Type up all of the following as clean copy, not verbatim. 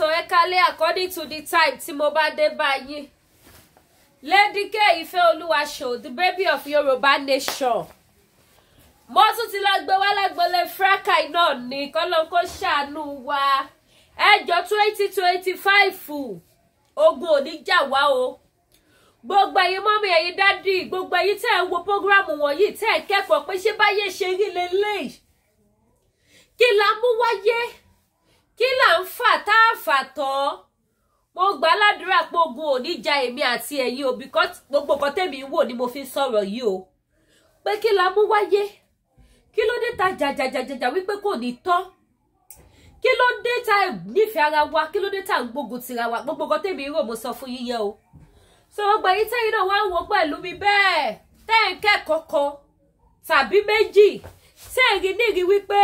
káàsán ẹ kálẹ́ according to the time tí mo bá dé báyìí. Lady K Ifeoluwa show, the baby of Yoruba nation. Mo tún ti lọ gbé wá lágbólé fraka iná ní kọ́lọ́n kó ṣàánú wa. Ẹjọ́ 2025 ogun ò ní jà wá o. Gbogbo ẹ̀yin mọ́mì ẹ̀yin dádì, gbogbo ẹ̀yin tẹ́ ẹ wo program wọ̀nyí tẹ́ ẹ kẹ́kọ̀ọ́ pé ṣé báyé ṣe rí leléyìí. Kí la mú wáyé? Kí la ń fà tá a fà tọ́? Mo gbà ládùúrà pé ogun ò ní jà èmi àti ẹ̀yin o, because gbogbo nǹkan tẹ́mi ń wò ni mo fi ń sọ̀rọ̀ yìí o. Pé kí la mú wáyé? Kí ló dé ta jàjàjàjà wípé kò ní tọ́? Kí ló dé ta nífẹ̀ẹ́ ara wa? Kí ló dé ta ń gbógun tira wa? Gbogbo nǹkan tẹ́mi ń rò mo sọ fún yín yẹn o. So gbogbo ẹ̀yin tẹ́yin náà wá ń wò pẹ̀lú mi bẹ́ẹ̀. Tẹ́ ń kẹ́kọ̀ọ́ kan tàbí méjì. Tẹ́ ń rí nírí wípé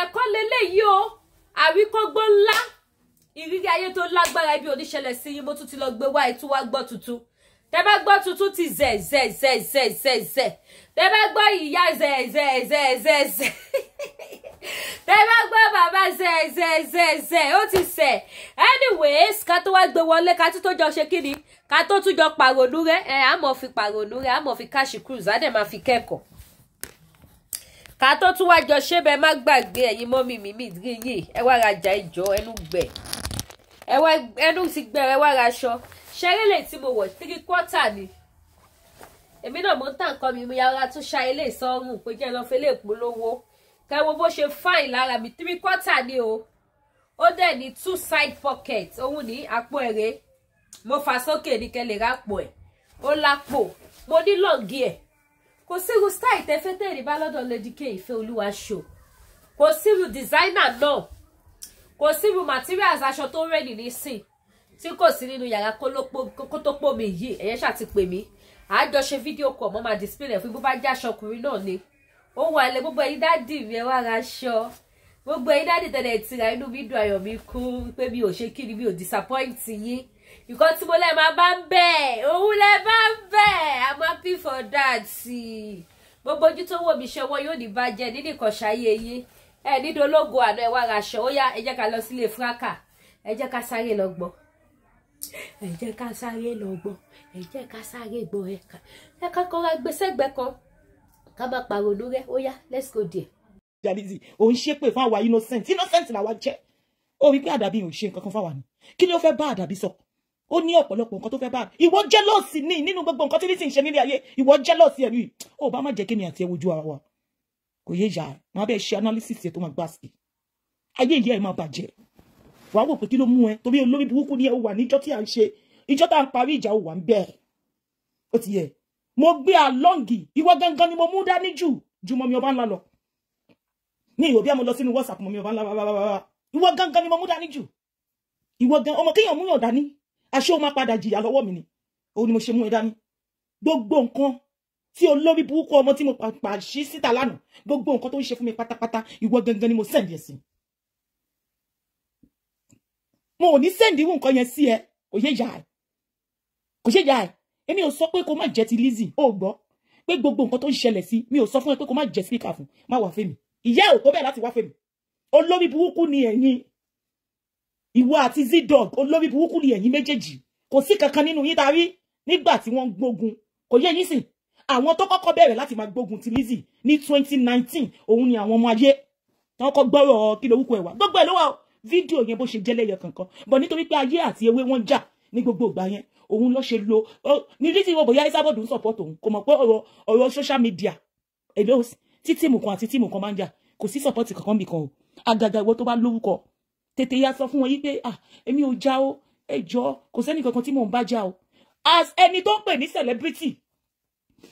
ẹ̀kọ́ leléyìí o. Àríkọ́gbọ́n ńlá. Ìrírí ayé tó lágbára ibi oníṣẹ̀lẹ̀ sí yín mo tún ti lọ gbé wá ètò wa gbọ́ tuntun. Tẹ́ bá gbọ́ tuntun ti zẹ̀. Tẹ́ bá gbọ́ ìyá zẹ̀. Tẹ́ bá gbọ́ bàbá zẹ̀. Ó ti sẹ̀. Anyways, ká tó wá gbé wọlé ká tó jọ ṣe kíni? Ká tó tún jọ pàrònú rẹ̀. A mọ̀ fi pàrònú rẹ̀, a mọ̀ fi cash cruise, a dẹ̀ máa fi kẹ́kọ̀ọ́. Ká tó tún wá jọ ṣe bẹ́ẹ̀ má gbàgbé ẹ̀yin mọ́mì mi rí yìí. Ẹ wá rajà ìjọ ẹnu gbẹ̀. Ẹnu ti gbẹ̀rẹ̀ wá raṣọ. Ṣeré lè tí mo wọ̀ 3/4 ni. Èmi náà mo ń tàn kọ́ mi mo yára tún ṣá ilé ìsọ́rùn pé jẹ́ lọ fẹ́ lè polówó. Kẹ́wọ́ bó ṣe fine lára mi 3/4 ni o. Ó dẹ̀ ní 2 side pocket. Òun ní àpò ẹ̀rẹ́. Mo fà sókè ní kẹ́ lè rápò ẹ̀. Ó lápò. Mo ní lọ́ọ̀gì ẹ̀. Kò sírú style tẹ́fẹ́tẹ́ ní bá lọ́dọ̀ Lady K Ifeoluwa show. Kò sírú designer náà. Kò sírú materials aṣọ tó rẹ̀ nísìn. Tí kò sí nínú yàrá kó tó pò mí yìí. Ẹ̀yẹ́ ṣá ti pè mí. Àjọ ṣe fídíò kọ̀ mọ́ máa display rẹ̀ fún bó bá jẹ́ aṣọ ọkùnrin náà ni. Ó wà ilẹ̀ gbogbo ẹ̀yin dádì mi ẹ wá ra aṣọ. Gbogbo ẹ̀yin dádì tẹ̀lé tìrà inú mi dùn ayọ̀ mi kú pé mi ò ṣe kí ni mi ò disappoint yín. Nǹkan tí mo lẹ́ máa bá ń bẹ̀. Òun lẹ́ bá ń bẹ̀. I'm happy for that. Gbogbo ojú tó wò mí ṣọwọ́ yóò ní bàjẹ́ nínú ìkọ̀ṣáyé yín. Ẹ nídìí ológo àná ẹ wá ra aṣọ. Ó yá ẹ jẹ́ ká lọ sílé fraka. Ẹ jẹ́ ká sáré lọ gbọ́. Ẹ jẹ́ ká sáré lọ gbọ́. Ẹ jẹ́ ká sáré gbọ́ ẹ̀ka. Ẹ ká kọ́ra gbèsègbè kan. Ká má pàrònú rẹ̀. Ó yá, let's go there. Jalizi, ó ń ṣépè fún àwa innocent làwa jẹ́. Ó rí pé Àdàbí ò ṣe nǹkan kan fáwa ni. Kí ló fẹ́ bá Àdàbí sọ? Ó ní ọ̀pọ̀lọpọ̀ nǹkan tó fẹ́ bá. Ìwọ jealousy ni nínú gbogbo nǹkan tí ní sì ń ṣe nílé ayé. Ìwọ jealousy ẹ̀ rí. Ó bá má jẹ́ kémi àti ẹ wojú ara wa. Kò yé ìyá ẹ̀. Wọ́n á bẹ́ẹ̀ ṣe analysis ẹ̀ tó máa gbà sí. Ayé ìyá ẹ̀ máa bàjẹ́. Wàá wò pé kí ló mú ẹ torí olórí burúkú ni ẹ wà níjọ́ tí à ń ṣe. Ìjọ́ tá à ń parí ìjà ò wà ń bẹ́ẹ̀. Ó ti yẹ. Mo gbé alongi. Ìwọ gangan ni mo mú dání jù mọ́ mi ọba ńlá lọ. Ní ìwò bí a mo lọ sínú WhatsApp mọ́ mi ọba ńlá. Ìwọ gangan ni mo mú dání jù. Ìwọ gan ọmọ kéèyàn mú yàn dání. Aṣọ ó máa padà jìyà lọ́wọ́ mi ni. Ó ní mo ṣe mú ẹ dání. Gbogbo nǹkan tí olórí burúkú ọmọ tí mo pa ṣí síta lánàá. Gbogbo nǹkan tó ń ṣe fún mi pátápátá. Ìwọ gangan ni mo send ẹ sí. Mo ò ní send irú nǹkan yẹn sí ẹ. Kò yé ìyá ẹ. Kò ṣe ìyá ẹ. Èmi ò sọ pé kó má jẹ́ ti Lizzy. Ó gbọ́. Pé gbogbo nǹkan tó ń ṣẹlẹ̀ sí. Mi ò sọ fún ẹ pé kó má jẹ́ speaker fún. Má wá fẹ́ mi. Ìyá ò tó bẹ́ẹ̀ láti wá fẹ́ mi. Olórí burúkú ni ẹ̀yin. Ìwọ àti Z-Dog olórí burúkú ni ẹ̀yin méjèèjì. Kò sí kankan nínú yín tarí nígbà tí wọ́n gbógun. Kò yé yín sìn. Àwọn tó kọ́kọ́ bẹ̀rẹ̀ láti máa gbógun ti Lizzy ní 2019 òun ni àwọn ọmọ ayé. Tán kọ́ gbọ́rọ̀ kí lorúkọ ẹ̀ wá. Gbogbo ẹ̀ ló wà fídíò yẹn bó ṣe jẹ́ lẹ́yọ kankan. Bọ̀ nítorí pé ayé àti ewé wọ́n jà ní gbogbo ìgbà yẹn. Òun ló ṣe lo ní Lizzy wo bóyá Esabod ń support òun. Kò mọ̀ pé ọ̀rọ̀ social media. Èlò tí tíìmù kan àti tíìmù kan máa ń jà. Kò sí support kankan bí kan o. Àgàgà ìwọ tó bá lórúkọ. Tètè ya sọ fún wọn yí pé èmi ò já o ẹjọ́ kò sẹ́ni kankan tí mò ń bá já o as ẹni tó ń pè ní celebrity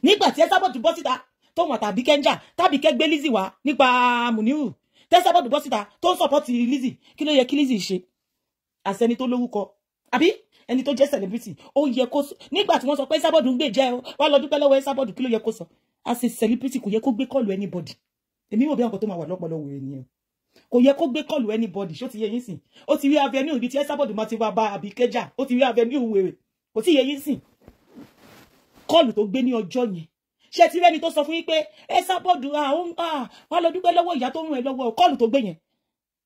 nígbà tí Esabod bọ́ síta tó wọn tàbí kẹ́ńjà tàbí kẹ́gbé Lizzy wá nípa Muniru Esabod bọ́ síta tó ń support Lizzy kí ló yẹ kí Lizzy ṣe as ẹni tó lórúkọ àbí ẹni tó jẹ́ celebrity ó yẹ kó nígbà tí wọ́n sọ pé Esabod ń gbé jẹ́ wá lọ dúpẹ́ lọ́wọ́ Esabod kí ló yẹ kó sọ as a celebrity kò yẹ kó gbé kọlù anybody èmi wò bí àwọn tó máa wà lọ́pọ̀lọpọ̀ wèrè nìyẹn kò yẹ kó gbé kọlù anybody ṣó ti yẹ yín sìn ó ti rí avenue ibi tí Esabod máa ti wá bá àbí kẹjà ó ti rí avenue wèrè kò ti yẹ yín sìn kọlù tó gbé ní ọjọ́ yẹn ṣé ti rẹ́ni tó sọ fún yín pé Esabod wá lọ dúpẹ́ lọ́wọ́ ìyá tó rún ẹ lọ́wọ́ kọlù tó gbé yẹn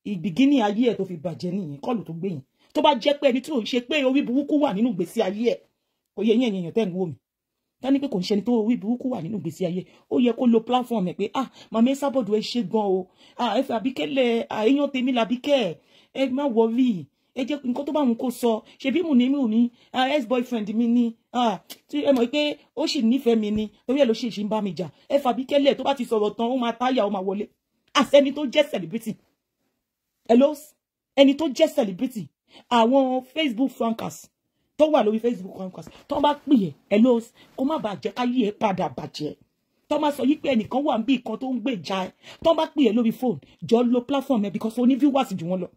ìbìgínì ayé ẹ̀ tó fi bàjẹ́ nìyẹn kọlù tó gbé yẹn tó bá jẹ́ pé ẹni tí ò ń ṣe pé orí burúkú wà nínú ìgbésí ayé ẹ̀ kò yẹ yín èèyàn tẹ́ ń wò mí tani pé kò ń ṣe ẹni tó orí burúkú wà nínú ìgbésí ayé ó yẹ kó lo platform ẹ̀ pé màmá Esabod ẹ ṣe gan o ẹ fẹ́ Àbíkẹ́lẹ̀ èèyàn tèmi làbíkẹ́ ẹ má wọrí ẹ jẹ́ nǹkan tó bá wọn kó sọ ṣebí mo ní ex boyfriend mi ni tí ẹ mọ̀ pé ó sì nífẹ̀ẹ́ mi ni torí ẹ̀ ló ṣe ń bá mi jà ẹ fẹ́ Àbíkẹ́lẹ̀ tó bá ti sọ̀rọ̀ tán ó máa táyà ó máa wọlé àṣẹni tó jẹ́ celebrity hello ẹni tó jẹ́ celebrity àwọn Facebook frankers tó wà lórí Facebook frankers tó bá pè ẹ́ hello kó má bàa jẹ́ káyé ẹ padà bàjẹ́ tó máa sọ yí pé ẹnìkan wà níbí kan tó ń gbèjà ẹ tó bá pè ẹ́ lórí phone jọ lo platform ẹ because oní viewers jù wọ́n lọ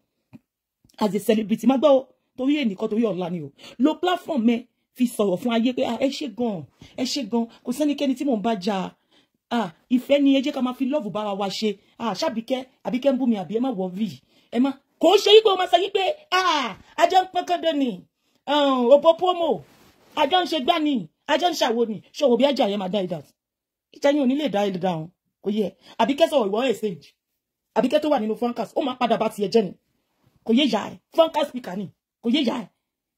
as a celebrity má gbọ́ o torí ẹnìkan torí ọ̀la ni o lo platform ẹ fi sọ̀rọ̀ fún ayé pé ẹ ṣe gan kò sẹ́nikẹ́ni tí mò ń bá jà ìfẹ́ ni ẹ jẹ́ ká máa fi love bára wa ṣe Àbíkẹ́ ń bú mi àbí ẹ má worry ẹ má kò ṣe yí pé o máa sọ yí pé ajá ń pọ́n kọ́ndọ̀ ni òpó promo ajá ń ṣe gbá ni ajá ń ṣàwo ni ṣòwò bí ajá yẹn máa dá ìdá ìjà yín ò ní lè dá ìdá ọ̀hún kò yẹ Àbíkẹ́ sọ̀rọ̀ ìwọ́ ẹ̀ stage Àbíkẹ́ tó wà nínú francas ó máa padà bá tiẹ̀ jẹ́ ni kò yé ìyá ẹ̀ francas speaker ni kò yé ìyá ẹ̀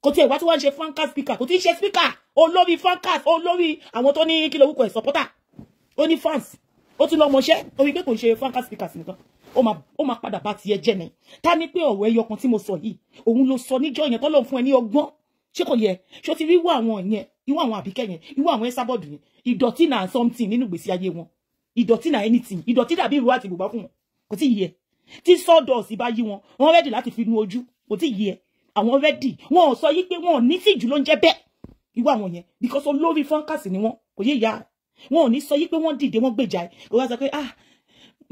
kò tí ẹ̀ wá tí wọ́n ń ṣe francas speaker kò tí ń ṣe speaker olórí francas olórí àwọn tó ní kí lórúkọ ẹ̀ supporter ó ní fans ó tún lọ mọṣẹ́ orí pé kò ń ṣe francas speakers nìkan ó máa padà bá tiẹ̀ jẹ́ ni ta ni pé ọ̀rọ̀ ẹyọ kan tí mo sọ yìí òun ló sọ níjọ́ yẹn tọ́lọ́ fún ẹ ní ọgbọ́n ṣé kò yẹ ṣó ti rí wọ àwọn yẹn ìwọ àwọn Àbíkẹ́ yẹn ìwọ àwọn Esabod yẹn ìdọ̀tí na something nínú ìgbésí ayé wọn ìdọ̀tí na anything ìdọ̀tí dàbí ìró àti ìbùbá fún wọn kò tí yẹ tí sawdust bá yí wọn rẹ́dì láti fi nu ojú kò tí yẹ àwọn rẹ́dì wọn ò sọ yí pé wọn ò ní tìjú ló ń jẹ́ bẹ́ẹ̀ ìwọ àwọn yẹn because olórí francas ni wọn kò yé ìyá wọn ò ní sọ yí pé wọn dìde wọn gbèjà ẹ kò wá sọ pé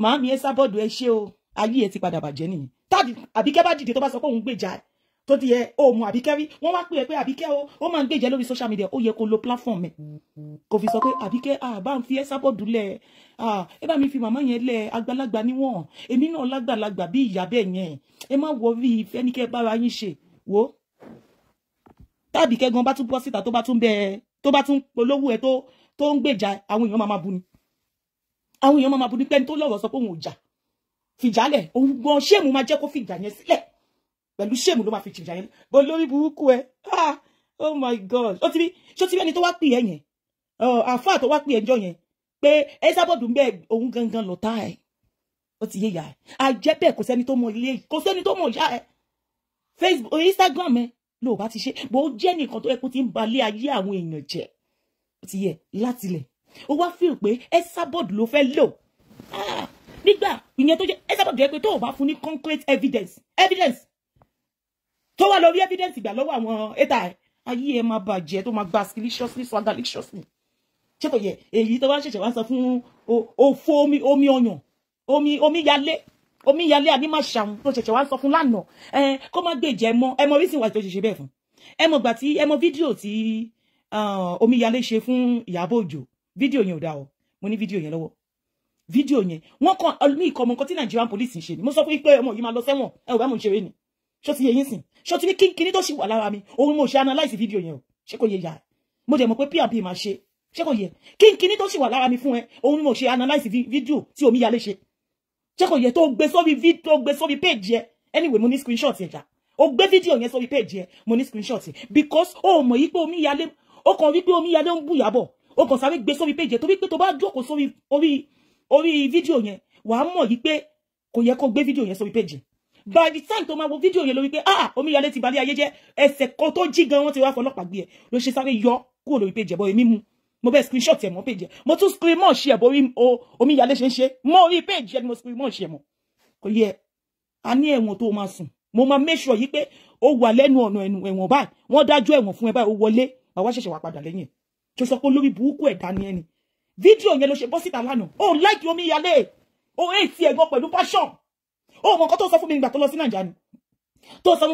màámi Esabod ẹ ṣe o ayé ẹ ti padà bàjẹ́ nìyẹn táàdì Àbíkẹ́ bá dìde tó bá sọ pé òun gbèjà ẹ tó ti yẹ ó mú Àbíkẹ́ rí wọ́n wá pè é pé Àbíkẹ́ ó máa ń gbèjà lórí social media ó yẹ kó lo platform ẹ̀ kò fi sọ pé Àbíkẹ́ bá ń fi Esabod lẹ̀ ẹ bá mi fi màmá yẹn lẹ̀ àgbàlagbà níwọ̀n èmi náà lágbàlagbà bí ìyá bẹ́ẹ̀ yẹn ẹ má wọrí ìfẹ́ ní kẹ́ bára yín ṣe wò tàbí kẹ́ gan bá tún bọ́ síta tó bá tún polówó ẹ tó ń gbèjà àwọn èèyàn máa bu ni àwọn èèyàn máa bu ni pẹ́ni tó lọ́rọ̀ sọ pé òun ò jà fìjálẹ̀ òun gan ṣéèmù máa jẹ́ kó fìjà yẹn sílẹ̀ pẹ̀lú ṣéèmù ló máa fi fìjà yẹn bó lórí burúkú ẹ oh my god ṣó ti rí ẹni tó wá pè ẹ yẹn àfáà tó wá pè ẹ jọ yẹn pé Esabod ń bẹ òun gangan lọ́tà ẹ ó ti yé ìyá ẹ àjẹbẹ kò sẹ́ni tó mọ ilé kò sẹ́ni tó mọ ìyá ẹ Facebook Instagram ẹ ló bá ti ṣe bó jẹ́ nìkan tó yẹ kó ti ń balẹ̀ ayé àwọn èèyàn jẹ́ ó ti yẹ látilẹ̀ ó wá feel pé Esabod ló fẹ́ lò nígbà ìyẹn tó jẹ́ Esabod jẹ́ pé tó o bá fún ní concrete evidence tó wà lórí evidence ìgbà lọ́wọ́ àwọn ẹ̀ta ẹ̀ ayé ẹ̀ máa bàjẹ́ tó máa gba skilliciously swandaliciously ṣé kò yẹ èyí tó bá ṣẹ̀ṣẹ̀ wá sọ fún òfò omi ọyàn omi yalé àní má ṣàwọn tó ṣẹ̀ṣẹ̀ wá sọ fún lánàá kó má gbèjẹ ẹ mọ reason why tó ṣe bẹ́ẹ̀ fún ẹ mọ fídíò tí omi yalé ṣe fún Ìyábọ̀ Òjó fídíò yẹn ò dá o mo ní fídíò yẹn lọ́wọ́ fídíò yẹn wọ́n kàn ní ìkọmọ nǹkan tí Nigerian police ń ṣe ni mo sọ fún yín pé ọmọ yìí máa lọ sẹ́wọ̀n ẹ ò bá mo ń ṣeré ni ṣó ti yẹ yín sìn ṣó ti ní kíní tó ṣì wà lára mi òun mo ṣe analyse fídíò yẹn o ṣé kò yẹ yà mo dẹ̀ mọ̀ pé P&P máa ṣe ṣé kò yẹ kíní tó ṣì wà lára mi fún ẹ òun mo ṣe analyse fídíò tí omi yalé ṣe ṣé kò yẹ tó gbé sórí page yẹ anyway mo ní screenshot yẹn jà ó gbé fídíò yẹn sórí page yẹ mo ní screenshot yẹn because ó mọ̀ yí pé omi yalé ó kàn rí pé omi yalé ń bú Ìyábọ̀ ó kàn sáré gbé sórí page yẹn torí pé tó bá jókòó sórí orí fídíò yẹn wàá mọ̀ yí pé kò yẹ kó gbé fídíò yẹn sórí page by the time tó máa wo fídíò yẹn lórí pé Omíyalé ti balẹ̀ ayé jẹ́ ẹsẹ̀ kan tó jí gan wọ́n ti wá fọlọ́pàá gbé ẹ̀ ló ṣe sáré yọ kúrò lórí page ẹ̀ bọ́ èmi mo bẹ́ẹ̀ screenshot ẹ̀ mọ́ page ẹ̀ mo tún screen mọ́ ṣe ẹ̀ bọ́ Omíyalé ṣe ń ṣe mọ́ orí page ẹ̀ ni mo screen mọ́ ṣe ẹ̀ mọ́ kò yẹ a ní ẹ̀wọ̀n tó máa sùn mo máa make sure yí pé ó wà lẹ́nu ọ̀nà ẹ̀wọ̀n báyìí wọ́n dájú ẹ̀wọ̀n fún ẹ báyìí ó wọlé àwa ṣẹ̀ṣẹ̀ wá padà lẹ́yìn tó sọ pé lórí burúkú ẹ̀dá ni ẹni fídíò yẹn ló ṣe bọ́ síta lánàá ó like Omíyalé ó hate ẹ̀gbọ́n pẹ̀lú passion ó mọ nǹkan tó sọ fún mi nígbà tó lọ sí Nàìjíríà ni tó sọ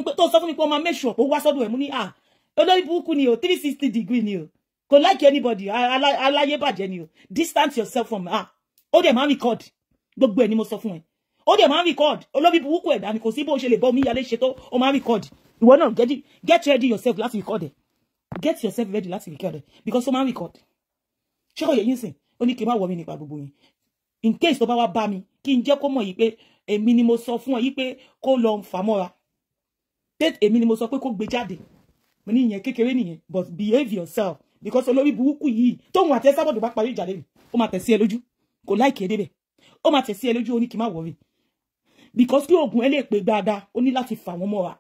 fún mi pé ó máa make sure pé ó wá sọ́dọ̀ ẹ̀ mú ní olórí burúkú ni o 360 degree ni o kò like anybody aláyé bàjẹ́ ni o distance yourself from ó dẹ̀ máa ń record gbogbo ẹ̀ ni mo sọ fún ẹ ó dẹ̀ máa ń record olórí burúkú ẹ̀dá ni kò sí bó ṣe lè bọ́ Omíyalé ṣe tó ó máa ń record ìwọ náà get ready yourself láti record ẹ̀ get yourself ready láti record ẹ̀ because ó máa ń record ṣé kò yẹ yín sìn ó ní kí n má wọ mi nípa gbogbo yẹn in case tó bá wá bá mi kí n jẹ́ kó mọ̀ yìí pé èmi ni mo sọ fún ọ yìí pé kó lọ fà mọ́ra èmi ni mo sọ pé kó gbé jáde mo ní ìyẹn kékeré nìyẹn but behave yourself because olórí burúkú yìí tóun àti Esabod bá parí ìjà lẹ́nu ó máa tẹ̀ sí ẹ lójú kò láìkè débẹ̀ ó máa tẹ̀ sí ẹ lójú ó ní kí n má worry because kí oògùn ẹ lè pé dáadáa ó ní láti fà wọ́n mọ́ra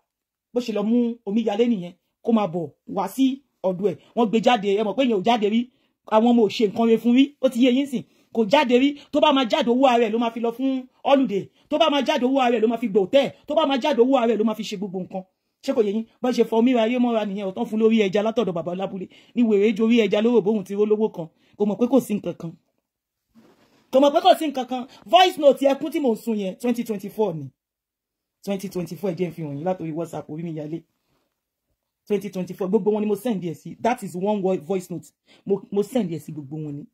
bó ṣe lọ mú Omíyalé nìyẹn kó máa bọ̀ wá sí ọ̀dọ̀ ẹ̀ wọ́n gbé jáde ẹ mọ̀ pé èèyàn ò jáde rí àwọn ọmọ ò ṣe nǹkan re fún rí ó ti yé yín sìn kò jáde rí tó bá máa jáde owó ara ẹ̀ ló máa fi lọ fún holiday tó bá máa jáde owó ara ẹ̀ ló máa fi gbé hòtẹ́ẹ̀ tó bá máa jáde owó ara ẹ̀ ló máa fi ṣe gbogbo nǹkan ṣé kò yé yín bá ṣe fọ Omíra ayé mọ́ra nìyẹn ọ̀tán fún lórí ẹja látọ̀dọ̀ bàbá Ọlábúlé ní wèrè jorí ẹja lówó bóun ti rólówó kan kò mọ̀ pé kò sí nǹkan kan kò mọ̀ pé kò sí nǹkan kan voice note ẹkún tí mò ń sun yẹn 2024 ni 2024 jẹ́ fi hàn yín látòrí WhatsApp Omíyalé 2024 gbogbo wọn ni mo send ẹ sí that is one word voice note mo send ẹ sí gbogbo wọn ni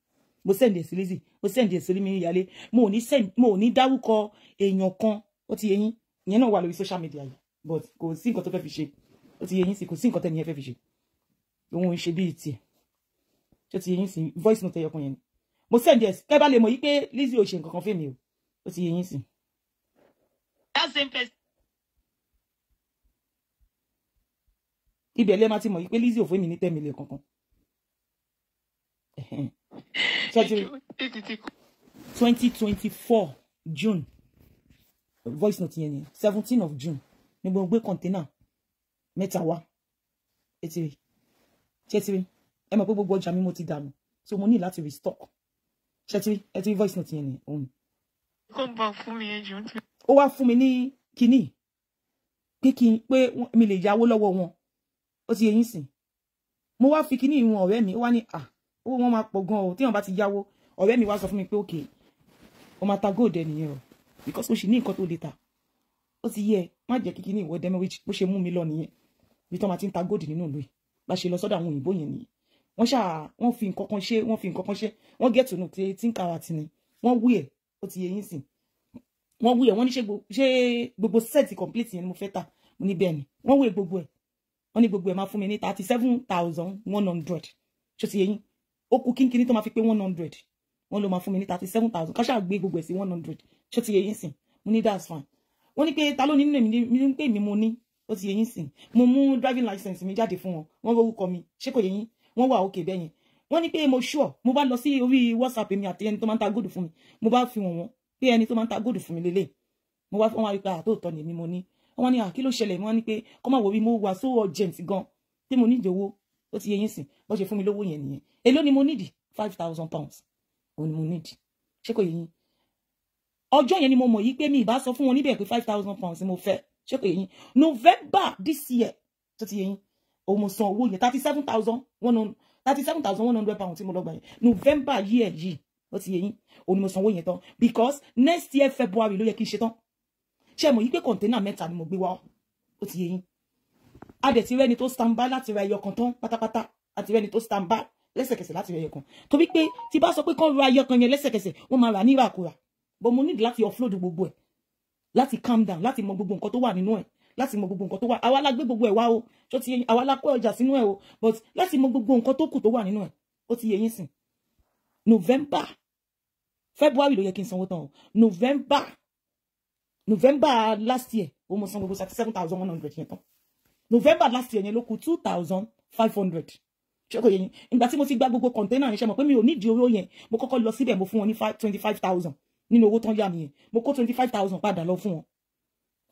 mo send ẹ sí Lizzy mo send ẹ sí Omíyalé mo ò ní dárúkọ èèyàn kan ó ti yé yín ìyẹn náà wà lórí social media yìí but kò sí nǹkan tó fẹ́ fi ṣe ó ti yé yín sí kò sí nǹkan tẹ́ni ẹ fẹ́ fi ṣe òun ń ṣe bíi tiẹ̀ ó ti yé yín sí voice note ẹyọkan yẹn ni mo send ẹ kẹ́ bá lè mọ̀ yí pé Lizzy ò ṣe nǹkan kan fún mi o ó ti yé yín sí. That same person. Ibẹ̀ lẹ́ máa ti mọ̀ yí pé Lizzy ò fún mi ní 10 million kankan. 2024 June voice note yẹn ni 17 of June ní mo gbé container mẹ́ta wá etiri ẹ mọ̀ pé gbogbo ọjà mi mo ti dànù so mo ní láti restock etiri voice note yẹn ni òun. Kó bá fún mi ẹjọ́ tí. Ó wá fún mi ní kíní pé mi lè yáwó lọ́wọ́ wọn ó ti yé yín sìn mo wá fi kíní ìwọn ọ̀rẹ́ mi ó wá ní owó wọn máa pọ̀ gan o tí wọ́n bá ti yáwó ọ̀rẹ́ mi wá sọ fún mi pé okay o máa ta gold ẹnìyẹn o because o sì ní nǹkan tó lè ta ó ti yẹ má jẹ́ kíkí ní ìwọ demorage bó ṣe mú mi lọ nìyẹn bí tó máa ti ń ta gold nínú ìlú yìí bá ṣe lọ sọ́dọ̀ àwọn òyìnbó yẹn nìyẹn wọ́n fi nǹkan kan ṣe wọ́n get to know pé 18 karat ni wọ́n wú ẹ̀ ó ti yẹ yín sìn wọ́n wú ẹ̀ wọ́n ní ṣe gbogbo set complete yẹn ni mo fẹ́ ta mo ní bẹ́ẹ̀ ni wọ́n wú ẹ̀ gbogbo ẹ̀ wọ́n ní gbogbo ẹ̀ máa fún mi ní 37,100 ṣó ti yẹ yín ó kú kínkínní tó máa fi pé 100 wọ́n ló máa fún mi ní 37,000 káṣá gbé gbogbo ẹ̀ sí 100 ṣó ti yẹ yín sìn mo ní that's fine wọ́n ní pé ta ló ní nínú mi ní pé mi mo ní ó ti yẹ yín sìn mo mú driving license mi jáde fún wọn wọ́n rorúkọ mi ṣé kò yẹ yín wọ́n wà òkè bẹ́yẹn wọ́n ní pé mo sure mo bá lọ sí orí WhatsApp mi àti ẹni tó máa ń ta góòdù fún mi mo bá fi wọ̀n wọ́n pé ẹni tó máa ń ta góòdù fún mi lélẹ̀ mo wá wọ́n wá rí pé àtòótọ́ ni èmi mo ní wọ́n ní kí ló ṣẹlẹ̀ wọ́n ní pé kọ́ máa wò rí mo wà so urgent gan pé mo nídìí owó ó ti yẹ yín sìn bó ṣe fún mi lówó yẹn nìyẹn èló ni mo nídìí £5,000 òun ni mo nídìí ṣé kò yẹ yín ọjọ́ yẹn ni mo mọ̀ yí pé mi ìbá sọ fún wọn níbẹ̀ pé £5,000 mo fẹ́ ṣé kò yẹ yín November this year tó ti yẹ yín òun mo san owó yẹn £37,100 tí mo lọ gbà yẹn November year yìí ó ti yẹ yín òun ni mo san owó yẹn tán because next year February ló yẹ kí n ṣe tán ṣé mo yí pé kọ̀ǹténà mẹ́ta ni mo gbé wá ó ti yẹ yín a dẹ̀ ti rẹ́ni tó stand by láti ra ẹyọ kan tán pátápátá àti rẹ́ni tó stand by lẹ́sẹ̀kẹsẹ̀ láti ra ẹyọ kan torí pé tí bá sọ pé kán ra ẹyọ kan yẹn lẹ́sẹ̀kẹsẹ̀ wọ́n máa rà ní ìràkúrà but mo need láti offload gbogbo ẹ̀ láti calm down láti mọ gbogbo nǹkan tó wà nínú ẹ̀ láti mọ gbogbo nǹkan tó wà àwa la gbé gbogbo ẹ̀ wá o ṣó ti yẹ yín àwa la kó ọjà sínú ẹ̀ o but láti mọ gbogbo nǹkan tó kù tó wà nínú ẹ̀ ó ti yẹ yín sìn February ló yẹ kí n sanwó tán o November last year ó mo san gbogbo 37,100 yẹn tán November last year yẹn ló kù 2,500 ṣé kò yẹ yín ìgbà tí mo ti gba gbogbo container yẹn ṣe mọ̀ pé mi ò nídìí owó yẹn mo kọ́kọ́ lọ síbẹ̀ mo fún wọn ní 25,000 nínú owó tán yá mi yẹn mo kó 25,000 padà lọ fún wọn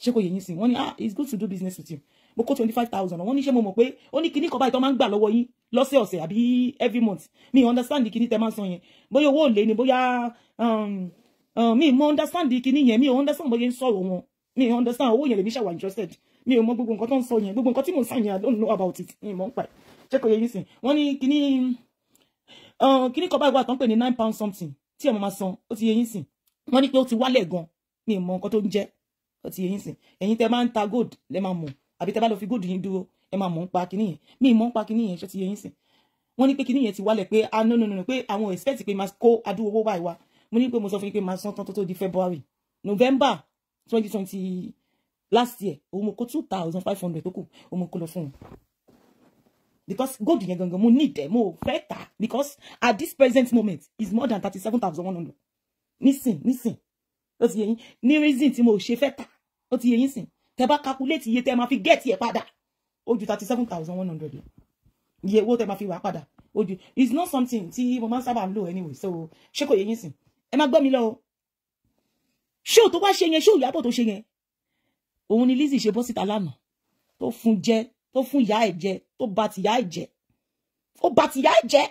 ṣé kò yẹ yín sìn wọ́n ní it's good to do business with you mo kó 25,000 wọ́n ní ṣé mo mọ̀ pé ó ní kíní kan báyìí tó máa ń gbà lọ́wọ́ yín lọ́sẹ̀ọ̀sẹ̀ àbí every month mi understand kíní tẹ́ máa ń san yẹn bóyá owó òlé ni bóyá mi mo understand kíní yẹn mi ò understand bóyá ń sọ̀rọ̀ wọn mi ò understand owó yẹn lèmi ṣàwà interested mi ò mọ gbogbo nǹkan tó ń sọ yẹn gbogbo nǹkan tí mo ń sàn yẹn I don't know about it mi mọ̀ ń pa ṣé kò yẹ yín sìn wọ́n ní kíní kan báyìí wà tó ń pè ní £9 something tí ẹ̀ máa san ó ti yẹ yín sìn wọ́n ní pé ó ti wálẹ̀ gan mi ò mọ nǹkan tó ń jẹ́ ó ti yẹ yín sìn ẹ̀yin tẹ́ máa ń ta gold lẹ́ máa mọ̀ àbí tẹ́ bá lọ fi gold yín dúró ẹ máa mọ̀ ń pa kíní yẹn mi ì mọ̀ ń pa kíní yẹn ṣó ti yẹ yín sìn wọ́n ní pé kíní yẹn ti wálẹ̀ pé no pé àwọn expect pé máa kó adúrú owó báyìí wá mo ní pé mo sọ fún yín pé máa san tán tó di February November 2020 last year òun mo kó 2,500 tó kù òun mo kó lọ fún wọn because gold yẹn gangan mo need ẹ mo fẹ́ tà because at this present moment is more than 37,100 nísìn ó ti yẹ yín ní reason tí mo ṣe fẹ́ tà ó ti yẹ yín sìn tẹ́ bá calculate iye tẹ́ máa fi get ẹ padà ó ju 37,100 iye owó tẹ́ máa fi wá padà ó ju it's not something tí mo máa ń sábà lò anyway so ṣé kò yé yín sìn ẹ má gbọ́ mi lọ o show tó wá ṣe yẹn show Ìyábọ̀ tó ṣe yẹn òun ni Lizzy ṣe bọ́ síta lánàá tó fún jẹ tó fún ìyá ẹ̀ jẹ tó bà tìyá ẹ̀ jẹ́ ó bà tìyá ẹ̀ jẹ́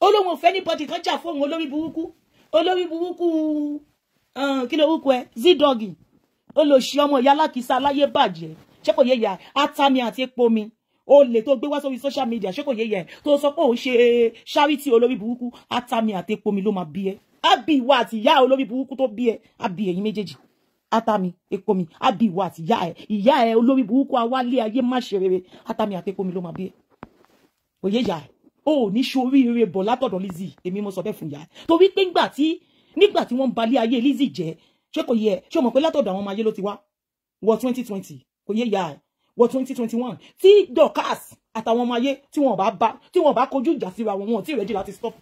olóhùn òfẹ́ ní bọ́dì kan jà fóun olórí burúkú kí ló orúkọ ẹ Zidoggy olóṣì ọmọ ìyá alákìísà aláyé bàjẹ́ ṣé kò yé ya atami àti epo mi olè tó gbé wá sórí social media ṣé kò yé ya tó sọ pé òun ṣe charity olórí burúkú atami àti epo mi ló máa bí ẹ àbí ìwà àti ìyá olórí burúkú tó bí ẹ àbí ẹ̀yin méjèèjì atami epo mi àbí ìwà àti ìyá ẹ olórí burúkú awálé ayé má ṣe rere atami àti epo mi ló máa bí ẹ kò yé ya ó ní ṣoríire bọ̀ látọ̀dọ̀ Lizzy èmi mo sọ bẹ́ẹ̀ fún ìyá torí pé nígbà tí wọ́n balẹ̀ ayé Lizzy jẹ́ ṣé kò yẹ ṣé o mọ̀ pé látọ̀dọ̀ àwọn ọmọ ayé ló ti wá wọ 2020 kò yé ya wọ 2021 tí Dorkas àtàwọn ọmọ ayé tí wọ́n bá kojú ìjà síra wọn ò tí ready láti stop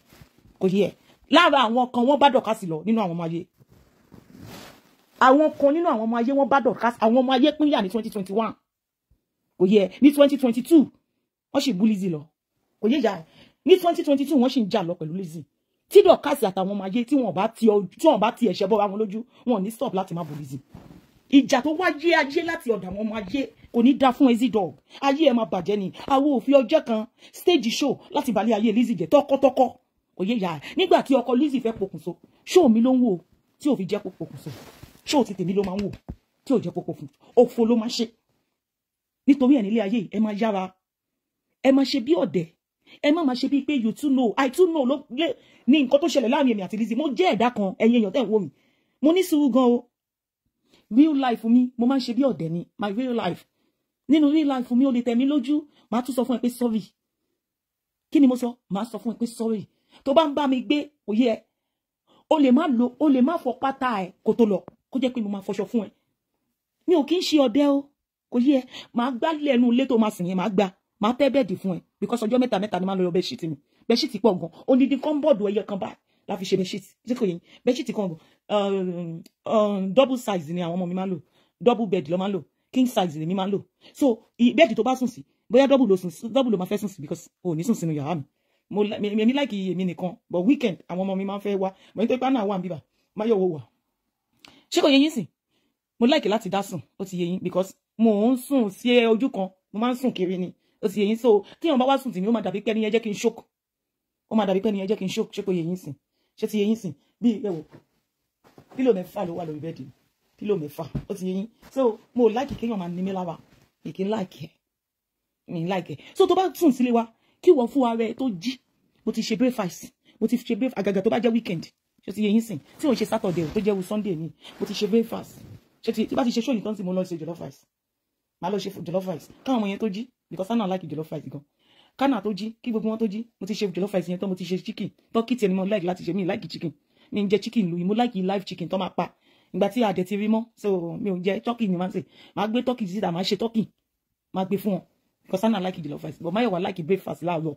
kò yẹ lára àwọn kan wọ́n bá Dorkas lọ nínú àwọn ọmọ ayé àwọn kan nínú àwọn ọmọ ayé wọ́n bá Dorkas àwọn ọmọ ayé pínyà ní 2021 kò yẹ ní 2022 wọ́n sì bú Lizzy lọ kò yé ya ní 2022 wọ́n sì ń jà lọ pẹ̀lú Lizzy tí Dorkas àtàwọn ọmọ ayé tí wọ́n bá ti ẹ̀ṣẹ̀ bọ́ra wọn lójú wọn ní stop láti má bú Lizzy ìjà tó wáyé ayé láti ọ̀dọ̀ àwọn ọmọ ayé kò ní dá fún Ezidog ayé ẹ máa bàjẹ́ ni àwọn òfin ọjọ́ kan stage show láti balẹ̀ ayé Lizzy jẹ́ tọkọtọkọ kò yé ya nígbà tí ọkọ Lizzy fẹ́ pokùnso show mi ló ń wò tí ò fi jẹ́ pokùnso show ti tèmi ló máa ń wò tí ò jẹ́ pokùnso òfo ló máa ṣe nítorí ẹ̀ nílé ayé ẹ máa yára ẹ máa ṣe bí ọ̀dẹ̀ ẹ má máa ṣe bíi pé you too know I too know ló lé ní nǹkan tó ṣẹlẹ̀ láàrin èmi àti Lizzy mo jẹ́ ẹ̀dá kan ẹ̀yin èèyàn tẹ́ ń wò mí mo ní sùúrù gan o real life mi mo máa ń ṣe bí ọ̀dẹ̀ ni my real life nínú real life mi ó lè tẹ̀ mí lójú màá tún sọ fún ẹ pé sorry kí ni mo sọ màá sọ fún ẹ pé sorry tó bá ń bá mi gbé òye ẹ o lè má fọ pátá ẹ kó tó lọ kó jẹ́ pé mo máa fọṣọ fún ẹ mi ò kí ń ṣe ọ̀dẹ̀ o kò yẹ màá gbálẹ̀ ẹnu ilé tó máa sìn yẹn màá gbà máa tẹ́ bẹ́ẹ̀dì fún ẹ because ọjọ́ mẹ́ta ni máa lọ yọ bẹ́ẹ̀ṣíìtì mi bẹ́ẹ̀ṣíìtì pọ̀ gan odidi kọ́ńbọ̀dù ẹyẹ kan báyìí la fi ṣe bẹ́ẹ̀ṣíìtì ṣé kò yẹn bẹ́ẹ̀ṣíìtì kan double size ni àwọn ọmọ mi máa ń lò double bed ló máa ń lò king size ni mi máa ń lò so bẹ́ẹ̀dì tó bá sùn sí bóyá double ló máa fẹ́ sùn sí because ò ní sùn sínú yàrá mi èmi láìkì èmi nìkan but weekend àwọn ọmọ mi máa ń fẹ́ wá mo ní tó ipá náà wà níbà máa yọ̀ wò wà ṣé kò yẹ yín sìn mo láìkì láti dá sùn ó ti yẹ yín because mo ń sùn sí ojú kan mo máa ń sùn kiri ni ó ti yẹ yín so tí wọn bá wá sùn tì mí ó máa dàbí pé ẹni yẹn jẹ́ kí n ṣókò ó máa dàbí pé ẹni yẹn jẹ́ kí n ṣókò ṣé kò yẹ yín sìn ṣé ti yẹ yín sìn bí ẹ wò pílò 6 ló wà lórí bẹ́ẹ̀dì pílò 6 ó ti yẹ yín so mo láìkì kéèyàn máa ní mi lára kì í láìkì ẹ so tó bá sùn sílé wa kí wọ́n fún ara ẹ tó jí mo ti ṣe breakfast àgàgà tó bá jẹ́ weekend ṣé ti yẹ yín sìn tí wọ́n ṣe Saturday tó jẹ́ Sunday ni mo ti ṣe breakfast ṣé ti bá ti ṣe ṣóyìn tán tí mo lọ ṣe jollof rice màá lọ ṣe jollof rice káwọn ọmọ yẹn tó jí because Anna like jollof rice gan Kana tó jí kí gbogbo wọn tó jí mo ti ṣe jollof rice yẹn tán mo ti ṣe chicken turkey tí ẹni mo like láti ṣe mi like chicken mi ń jẹ chicken lu mo like live chicken tó máa pa ìgbà tí adẹ ti rí mọ́ so mi ò jẹ turkey ni máa ń ṣe máa gbé turkey síta máa ṣe turkey máa gbé fún wọn because Anna like jollof rice but Máyọ̀wá like breakfast láàárọ̀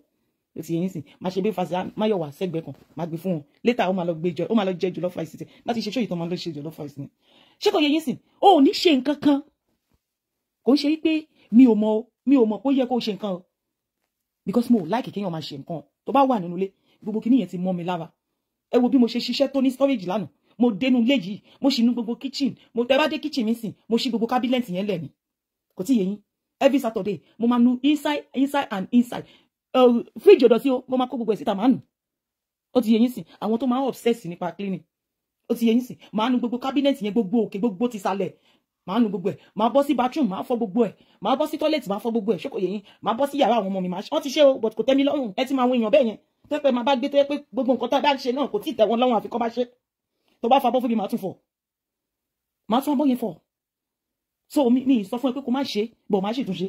ó ti yẹn sìn máa ṣe breakfast Máyọ̀wá sẹ́gbẹ̀ẹ́ kan máa gbé fún wọn later ó máa lọ jẹ jollof rice títẹ láti ṣe ṣóyìn tán máa lọ ṣe jollof rice ni ṣé kò yẹ yín sìn ó ní ṣe nǹkan kan kò ń ṣe wípé mi ò mọ̀ pé ó yẹ kó ṣe nǹkan o because mo like kéèyàn máa ṣe nǹkan tó bá wà nínú ilé gbogbo kinní yẹn ti mọ́ mi lára ẹ wo bí mo ṣe ṣiṣẹ́ tó ní storage lánàá mo dénú ilé yìí mo ṣì nú gbogbo kitchen mo tẹ́ bá dé kitchen mi sìn mo ṣí gbogbo cabinet yẹn lẹ̀ ni kò tí yẹ yín every Saturday mo máa nu inside and inside fridge ọ̀dọ̀ sí o mo máa kó gbogbo ẹ̀ síta máa nù ó ti yẹ yín sìn àwọn tó máa ń obsess nípa cleaning ó ti yẹ yín sìn máa nu gbogbo cabinet yẹn gbogbo òkè gbogbo ti sàlẹ̀ máa nu gbogbo ẹ̀ máa bọ́ sí bathroom máa fọ gbogbo ẹ̀ máa bọ́ sí toilet máa fọ gbogbo ẹ̀ ṣé kò yẹ yín máa bọ́ sí yàrá àwọn ọmọ mi máa ṣe wọ́n ti ṣe o but kò tẹ́ mi lọ́rùn ẹ ti máa wọ èèyàn bẹ́ẹ̀ yẹn tó yẹ pé máa bá gbé tó yẹ pé gbogbo nǹkan tá a bá ń ṣe náà kò tí ì tẹ́ wọn lọ́rùn àfi kọ́ bá ṣe tó bá fa bọ́ fún mi máa tún abọ́ yẹn fọ so mi sọ fún ẹ pé kó má ṣe bọ̀ má ṣe tún ṣe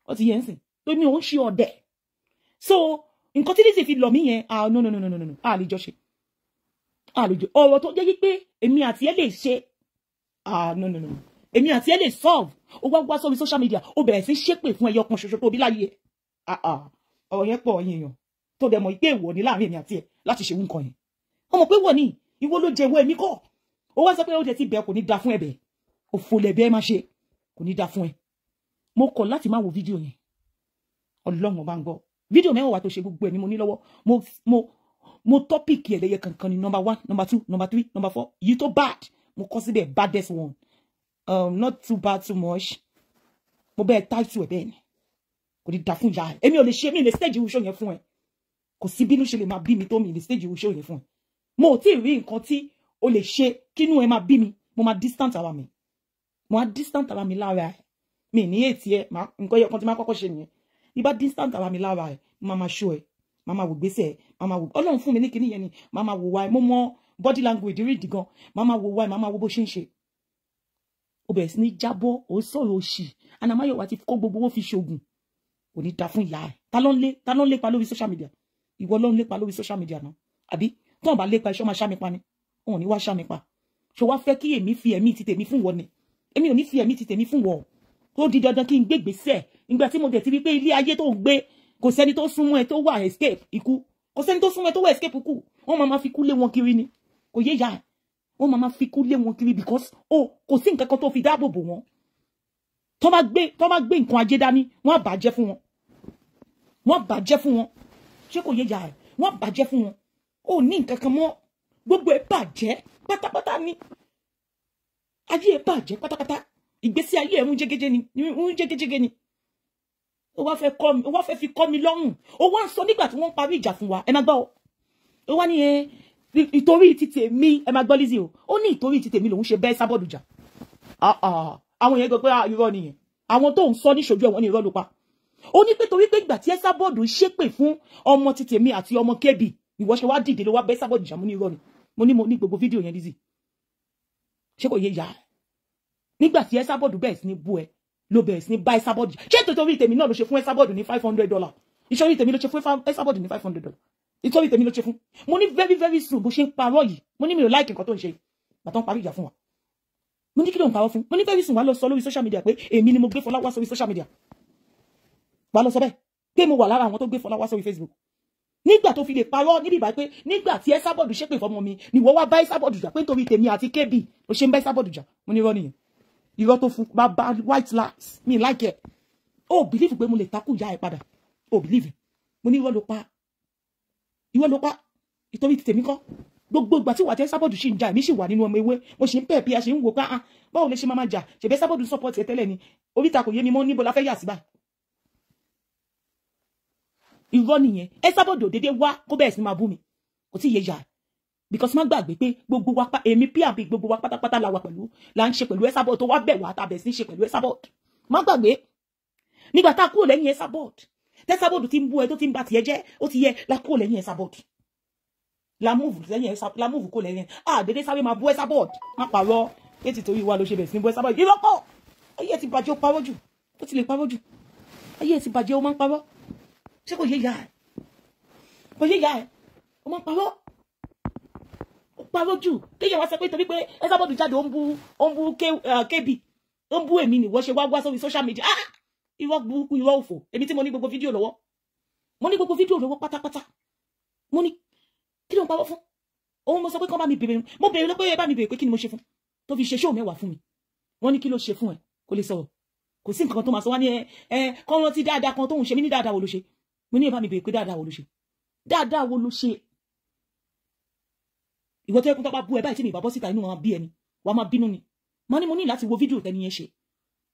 ó ti yẹ ń sìn tó mi ò ń ṣe ọ̀dẹ̀ so nǹkan tí Lizzy fi lọ mí yẹn no a lè jọ ṣe ọ̀rọ̀ tó jẹ́ pé èmi àti ẹ lè ṣe no èmi àti ẹ lè solve ó wá sórí social media ó bẹ̀rẹ̀ sí ṣépè fún ẹyọ kan ṣoṣo tó bí láyé ọ̀rọ̀ yẹn pọ̀ yín èèyàn tó dẹ̀ mọ̀ pé èèwọ̀ ní láàrin èmi àti ẹ láti ṣe nǹkan yẹn ọmọ pé wọ̀ ní ìwọ ló jẹ ìwọ èmi kọ́ ó wá sọ pé ó jẹ ti bẹ̀ kò ní da fún ẹ̀bẹ̀ òfò lẹ̀bẹ̀ má ṣe kò ní dá fún ẹ mo kọ̀ láti má wo fídíò yẹn Ọlọ́run bá ń gbọ́ fídíò mẹ́wàá tó ṣe gbogbo ẹ̀ ni mo ní lọ́wọ́ mo topic ẹlẹ́yẹ kankan ni number 1 number 2 number 3 number 4 yìí tó bad mo kọ síbẹ̀ baddest one not too bad too much mo bẹ́ẹ̀ title ẹ̀ bẹ́ẹ̀ ni kò ní dá fún ìyá ẹ̀ èmi ò lè ṣe mí lè stage ìwúṣọ yẹn fún ẹ kò sí bínú ṣe lè máa bí mi tó mi lè stage ìwúṣọ yẹn fún ẹ mo ò tí ì rí nǹkan tí o lè ṣe kínú ẹ máa bí mi mo máa distant ara mi mo á distant ara mi lára ẹ mi ní ètí ẹ nǹkan yẹn kan tí máa kọ́kọ́ ṣe nìyẹn ibà distant ara mi lára ẹ máa show ẹ máa wò gbèsè ẹ máa wò Ọlọ́run fún mi ní kíní yẹn ni máa wò wá ẹ mo mọ body language rí ìdí gan máa wò wá ẹ máa wò bó ṣe ń ṣe ó bẹ̀rẹ̀ sí ní jábọ́ ó sọ̀rọ̀ òṣì Anamáyọ̀wá ti kó gbogbo owó fi ṣoògùn kò ní da fún ìyá ẹ ta ló ń lépa lórí social media ìwọ ló ń lépa lórí social media náà àbí tó ń bá lépa iṣẹ́ máa ṣá mi pa ni òun ní wá ṣá mi pa ṣé wàá fẹ́ kí èmi fi ẹ̀mí ti tèmi fún wọ ni èmi ò ní fi ẹ̀mí ti tèmi fún wọ ó di dandan kí n gbé gbèsè nígbà tí mo dẹ̀ ti rí pé ilé ayé tó ń gbé kò sẹ́ni tó súnmọ́ ẹ tó wà escape ikú kò sẹ́ni tó súnmọ́ ẹ tó wà escape ikú wọ́n máa fi kú lé wọn kiri ni kò yé ya wọ́n máa fi kú lé wọn kiri because kò sí nǹkan kan tó fi dáàbò bò wọn tó bá gbé nǹkan ajé dání wọ́n á bàjẹ́ fún wọn ṣé kò yé ya ẹ wọ́n á bàjẹ́ fún wọn ó ní nǹkan kan mọ́ gbogbo ẹ bàjẹ́ pátápátá ni ayé ẹ bàjẹ́ pátápátá ìgbésí ayé ẹ ń jégéjégé ni ó wá fẹ́ fi kọ́ mi lọ́rùn ó wá ń sọ nígbà tí wọ́n parí ìjà fún wa ẹ má gbọ́ ó wá ní ìtorí ti tèmi ẹ má gbọ́ Lizzy ó ní ìtorí ti tèmi lòun ṣe bẹ́ Esabod jà àwọn yẹn gbọ́ pé irọ́ nìyẹn àwọn tó ń sọ níṣojú ẹ̀wọ̀n ní irọ́ ló pa ó ní pé torí pé ìgbà tí Esabod ṣépè fún ọmọ ti tèmi àti ọmọ Kebbi ìwọ ṣe wá dìde ló wá bẹ́ Esabod jà mú ní irọ́ ni mo ní gbogbo fídíò yẹn Lizzy ṣé kò yé ya nígbà tí Esabod bẹ̀rẹ̀ sí ní bú ẹ ló bẹ̀rẹ̀ sí ní bá Esabod ṣé nítorí tèmi náà ló ṣe fún Esabod ní $500 ìṣòrí tèmi ló ṣe fún Esabod ní $500 ìṣòrí tèmi ló ṣe fún mo ní very very soon bó ṣe ń parọ́ yìí mo ní mi ò láìkì nǹkan tó ń ṣe bàtàn parí ìjà fún wa mo ní kí ló ń parọ́ fún mo ní very soon wà lọ sọ lórí social media pé èmi ni mo gbé Fọlá wá sórí social media wà lọ sọ bẹ́ẹ̀ pé mo wà lára àwọn tó gbé Fọlá wá sórí Facebook nígbà tó fi lè parọ́ níbi ìbá pé nígbà tí Esabod ṣépè fọmọ mi ni wọ́n wá bá Esabod jà pé nítorí tèmi àti Kebbi ló ṣe ń bá Esabod jà mo ní irọ́ nìyẹn irọ́ tó fún bá white lies mi like it oh believe pé mo lè takú ìyá ẹ padà oh believe mo ní irọ́ ló pa ìtorí tèmi kọ́ gbogbo ìgbà tí wà tí Esabod ṣì ń jà èmi ṣì wà nínú ọmọ ewé mo ṣì ń pẹ̀ bí a ṣe ń wò pé báwo lè ṣe máa jà ṣèbí Esabod support ẹ tẹ́lẹ̀ ni oríta kò yé mi mọ́ níbo la fẹ́ yà sí báyìí irọ́ nìyẹn Esabod ò dédé wá kó bẹ̀rẹ̀ sí máa bú mi kò tí ì yé yà because má gbàgbé pé gbogbo wa èmi P&P gbogbo wa pátápátá la ń ṣe pẹ̀lú Esabod tó wá bẹ̀ wá tàbẹ̀ sí ṣe pẹ̀lú Esabod má gbàgbé nígbà tá a kúrò lẹ́yìn Esabod Esabod ti ń bú ẹ tó ti ń bá tiẹ̀ jẹ́ ó ti yẹ la kúrò lẹ́yìn Esabod la múùfù kó lẹ́yìn dédé sáré máa bú Esabod má parọ́ ètì torí wa ló ṣe bẹ̀ sí bú Esabod ìrọ́pọ̀ ayé ẹ ti bàjẹ́ ó parọ́ jù ó ti lè parọ́ jù ayé ẹ ti bàjẹ́ ó máa ń parọ́ ṣé kò yé ya ẹ ó máa ń parọ́ jù kéèyàn wá sọ pé torí pé Esabod jáde ó ń bú Kebbi ó ń bú èmi ni wọ́n ṣe wá sórí social media irọ́ burúkú irọ́ òfò èmi tí mo ní gbogbo fídíò lọ́wọ́ pátápátá mo ní kí ló ń parọ́ fún òun mo sọ pé kọ́ bá mi bèrè mo bèrè lọ́pẹ́ bá mi bèrè pé kí ni mo ṣe fún tó fi ṣe ṣóò mẹ́wàá fún mi wọ́n ní kí ló ṣe fún ẹ kò lè sọ̀rọ̀ kò sí nǹkan tó máa sọ wá ní kọ́ wọn ti dáadáa kan tó ń ṣe mí ní dáadáa wo ló ṣe mo ní ẹ bá mi bèrè pé dáadáa wo ló ṣe ìwọ tó yẹ kó tó bá bú ẹ báyìí tí mi ìbá bọ́ síta inú wọn bí ẹni wàá máa bínú ni mo ní láti wo fídíò tẹni yẹn ṣe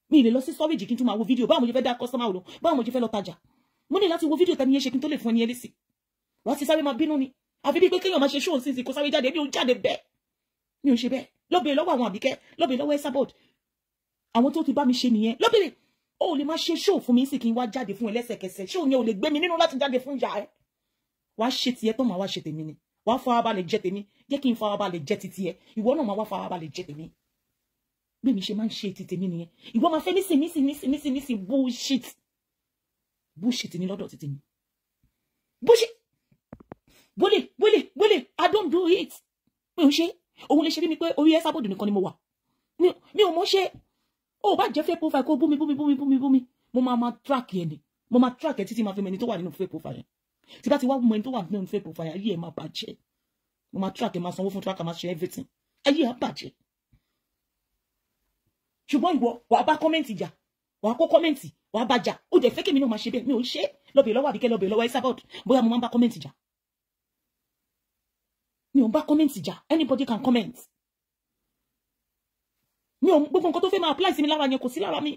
mi ì lè lọ sí storage kí n tún máa wo fídíò báwo mo ṣe fẹ́ dá customer wò lọ báwo mo ṣe fẹ́ lọ tajà mo ní láti wo fídíò tẹni yẹn ṣe kí n tó lè fún ẹni yẹn lésì wàá ti sáré máa bínú ni àfi bí pé kéèyàn máa ṣe ṣóò sí kó sáré jáde mi ò jáde bẹ́ẹ̀ mi ò ṣe bẹ́ẹ̀ lọ́bẹ̀rẹ̀ lọ́wọ́ àwọn Àbíkẹ́ lọ́bẹ̀rẹ̀ lọ́wọ́ Esabod àwọn tó ti bá mi ṣe nìyẹn lọ́bẹ̀rẹ̀ ó lè máa ṣe ṣóò fún mi sì kí n wá jáde fún ẹ lẹ́sẹ̀kẹsẹ̀ ṣóò yẹn ò lè gbé mi nínú láti jáde fún ìyá ẹ wàá ṣe tiẹ̀ tó máa wá ṣe tèmi ni wàá farabalẹ̀ jẹ́ tèmi jẹ́ kí n farabalẹ̀ jẹ́ ti tiẹ̀ ìwọ náà máa wá farabalẹ̀ jẹ́ tèmi bí mi ṣe máa ń ṣe ti tèmi nìyẹn ìwọ máa fẹ́ nísìn bullshit ni lọ́dọ̀ ti tèmi bullshit bólè I don't do it mi ò ṣe òun lè ṣe bí mi pé orí Esabod nìkan ni mo wà mi ò mọ̀ ṣe ó bá jẹ́ fake profile kó bú mi mo máa track ẹ ni mo máa track ẹ títí máa fi mẹni tó wà nínú fake profile yẹn tí bá ti wá mọ ẹni tó wà nínú fake profile ayé ẹ máa bàjẹ́ mo máa track ẹ máa sanwó fún track máa ṣe everything ayé ẹ bàjẹ́ ṣùgbọ́n ìwọ wàá bá kọ́mẹ́ǹtì jà wàá kó kọ́mẹ́ǹtì wàá bá jà ó dẹ̀ fẹ́ kí mi náà máa ṣe bẹ́ẹ̀ mi ò ṣe lọ́bẹ̀ lọ́wọ́ Àbíkẹ́ lọ́bẹ̀ lọ́wọ́ Esabod bóyá mo máa ń bá kọ́mẹ́ǹtì jà mi ò ń bá kọ́mẹ́ǹtì jà anybody can comment mi ò gbogbo nǹkan tó fẹ́ máa apply sí mi lára yẹn kò sí lára mi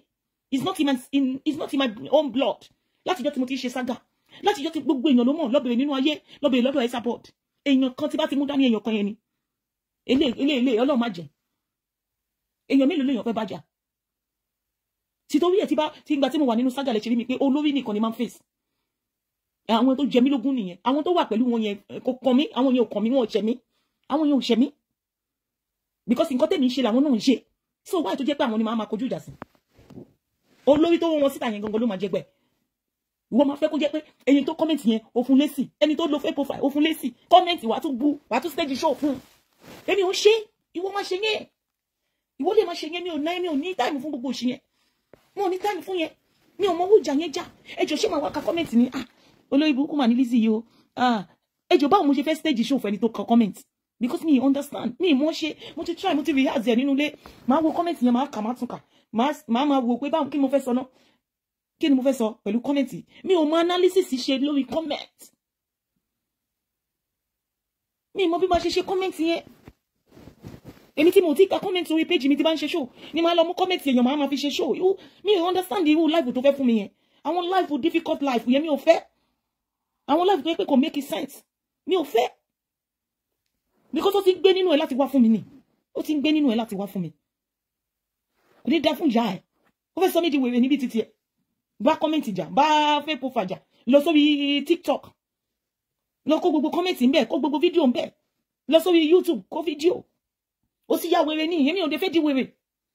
it's not in my own blood láti jọ́ tí mo ti ṣe saga láti jọ́ tí gbogbo èèyàn ló mọ̀ lọ́bẹ̀rẹ̀ nínú ayé lọ́bẹ̀rẹ̀ lọ́dọ̀ Esabod èèyàn kan tí bá ti mú dání èèyàn kan yẹn ni ilé Ọlọ́run má jẹ́ èèyàn mélòó lèèyàn fẹ́ bá jà títorí ẹ̀ tí ìgbà tí mo wà nínú saga lè ṣe rí mi pé olórí nìkan ni máa ń face àwọn tó jẹ mí lógún nìyẹn àwọn tó wà pẹ̀lú wọn yẹn kò kàn mí àwọn yẹn ò kàn mí wọn ò ṣẹ̀ mí àwọn yẹn ò ṣẹ̀ mí because nǹkan tèmi ń ṣe làwọn náà ń ṣe so why tó jẹ́ pé àwọn ni máa kojú ìjà sí olórí tó wọn síta yẹn gangan ló máa jẹgbẹ́ ìwọ máa fẹ́ kó jẹ́ pé ẹni tó comment yẹn ó fún lésì ẹni tó lo fake profile ó fún lésì comment wàá tún bú wàá tún stage show fún èmi ò ṣe ìwọ máa ṣe yẹn ìwọ lè máa ṣe yẹn mi ò ní time fún gbogbo òṣì yẹn mi ò ní time fún yẹn mi ò mọ owó ìjà yẹn jà ẹjọ́ ṣé máa wá ka comment ni olórí burúkú mà ní Lizzy yìí o ẹjọ́ báwo mo ṣe fẹ́ stage show fẹ́ni tó kọ comment because me understand me mo ṣe mo ti try mo ti rehearse ẹ nínú ilé máa wo comment yẹn máa kà máa tún kà máa wo pé báwo kí mo fẹ́ sọ náà kí ni mo fẹ́ sọ pẹ̀lú comment mi ò mọ analysis ṣe lórí comment mi mọ bí ma ṣe comment yẹn èmi tí mo ti ka comment orí page mi ti bá ń ṣe show ni máa lọ mú comment èèyàn máa fi ṣe show mi ò understand irú life tó fẹ́ fún mi yẹn àwọn life difficult life yẹn mi ò fẹ́ àwọn life tó yẹ pé kò make sense mi ò fẹ́ because ó ti gbé nínú ẹ láti wá fún mi ni ó ti gbé nínú ẹ láti wá fún mi kò ní dá fún ìyá ẹ ó fẹ́ sọ mí di wèrè níbi títí ẹ bá comment jà bá fẹ́ po fàjà lọ sórí TikTok lọ kó gbogbo comment ń bẹ kó gbogbo fídíò ń bẹ lọ sórí YouTube kó fídíò ó sì yá wèrè ní èmi ò dé fẹ́ di wèrè